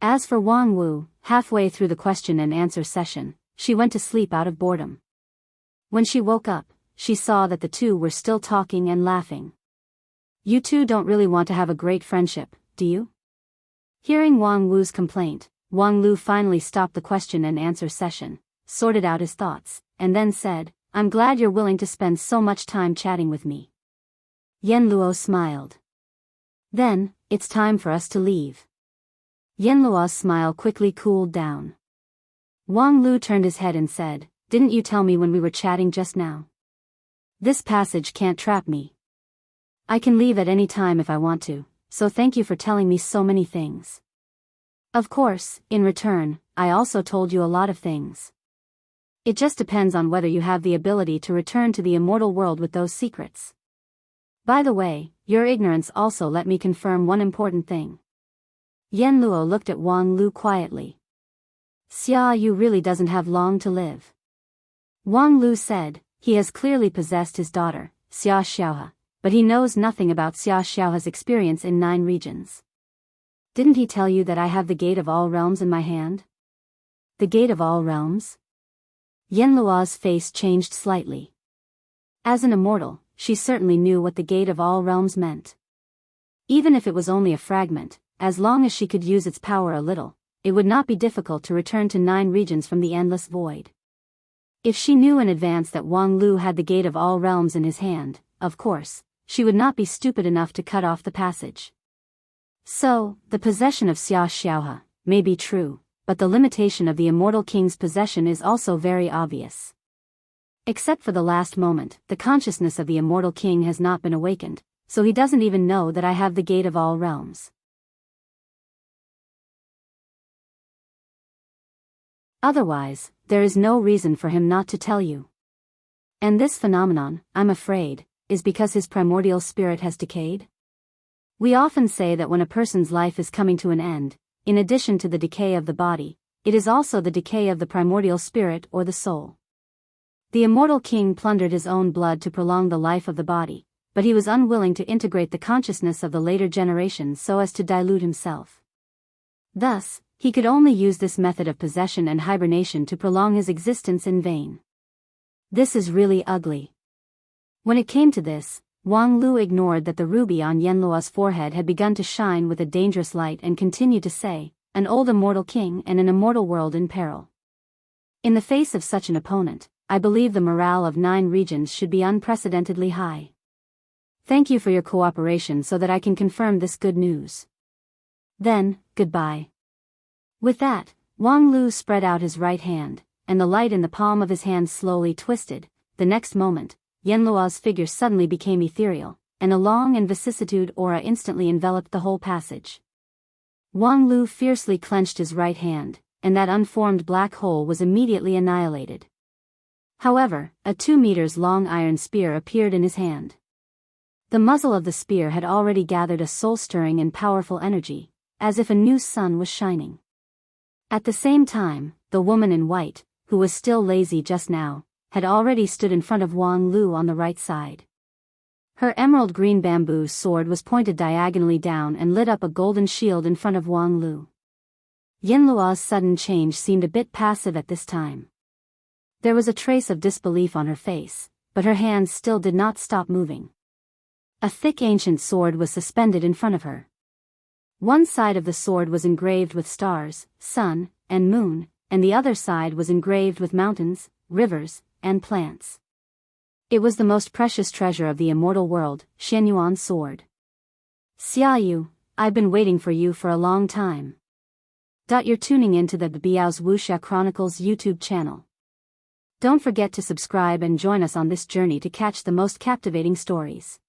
As for Wang Wu, halfway through the question and answer session, she went to sleep out of boredom. When she woke up, she saw that the two were still talking and laughing. You two don't really want to have a great friendship, do you? Hearing Wang Wu's complaint, Wang Lu finally stopped the question and answer session, sorted out his thoughts, and then said, I'm glad you're willing to spend so much time chatting with me. Yen Luo smiled. Then, it's time for us to leave. Yen Luo's smile quickly cooled down. Wang Lu turned his head and said, Didn't you tell me when we were chatting just now? This passage can't trap me. I can leave at any time if I want to, so thank you for telling me so many things. Of course, in return, I also told you a lot of things. It just depends on whether you have the ability to return to the immortal world with those secrets. By the way, your ignorance also let me confirm one important thing. Yen Luo looked at Wang Lu quietly. Xia Yu really doesn't have long to live. Wang Lu said, he has clearly possessed his daughter, Xia Xiaohe, but he knows nothing about Xia Xiaohe's experience in 9 regions. Didn't he tell you that I have the Gate of All Realms in my hand? The Gate of All Realms? Yen Luo's face changed slightly. As an immortal, she certainly knew what the Gate of All Realms meant. Even if it was only a fragment, as long as she could use its power a little, it would not be difficult to return to 9 regions from the endless void. If she knew in advance that Wang Lu had the Gate of All Realms in his hand, of course, she would not be stupid enough to cut off the passage. So, the possession of Xia Xiaohe may be true, but the limitation of the immortal king's possession is also very obvious. Except for the last moment, the consciousness of the immortal king has not been awakened, so he doesn't even know that I have the Gate of All Realms. Otherwise, there is no reason for him not to tell you. And this phenomenon, I'm afraid, is because his primordial spirit has decayed? We often say that when a person's life is coming to an end, in addition to the decay of the body, it is also the decay of the primordial spirit or the soul. The immortal king plundered his own blood to prolong the life of the body, but he was unwilling to integrate the consciousness of the later generations so as to dilute himself. Thus, he could only use this method of possession and hibernation to prolong his existence in vain. This is really ugly. When it came to this, Wang Lu ignored that the ruby on Yen Luo's forehead had begun to shine with a dangerous light and continued to say, an old immortal king and an immortal world in peril. In the face of such an opponent, I believe the morale of 9 regions should be unprecedentedly high. Thank you for your cooperation so that I can confirm this good news. Then, goodbye. With that, Wang Lu spread out his right hand, and the light in the palm of his hand slowly twisted. The next moment, Yen Luo's figure suddenly became ethereal, and a long and vicissitude aura instantly enveloped the whole passage. Wang Lu fiercely clenched his right hand, and that unformed black hole was immediately annihilated. However, a 2 meters long iron spear appeared in his hand. The muzzle of the spear had already gathered a soul-stirring and powerful energy, as if a new sun was shining. At the same time, the woman in white, who was still lazy just now, had already stood in front of Wang Lu on the right side. Her emerald green bamboo sword was pointed diagonally down and lit up a golden shield in front of Wang Lu. Yen Luo's sudden change seemed a bit passive at this time. There was a trace of disbelief on her face, but her hands still did not stop moving. A thick ancient sword was suspended in front of her. One side of the sword was engraved with stars, sun, and moon, and the other side was engraved with mountains, rivers, and plants. It was the most precious treasure of the immortal world, Shenyuan's sword. Xia Yu, I've been waiting for you for a long time. You're tuning in to the Biyao's Wuxia Chronicles YouTube channel. Don't forget to subscribe and join us on this journey to catch the most captivating stories.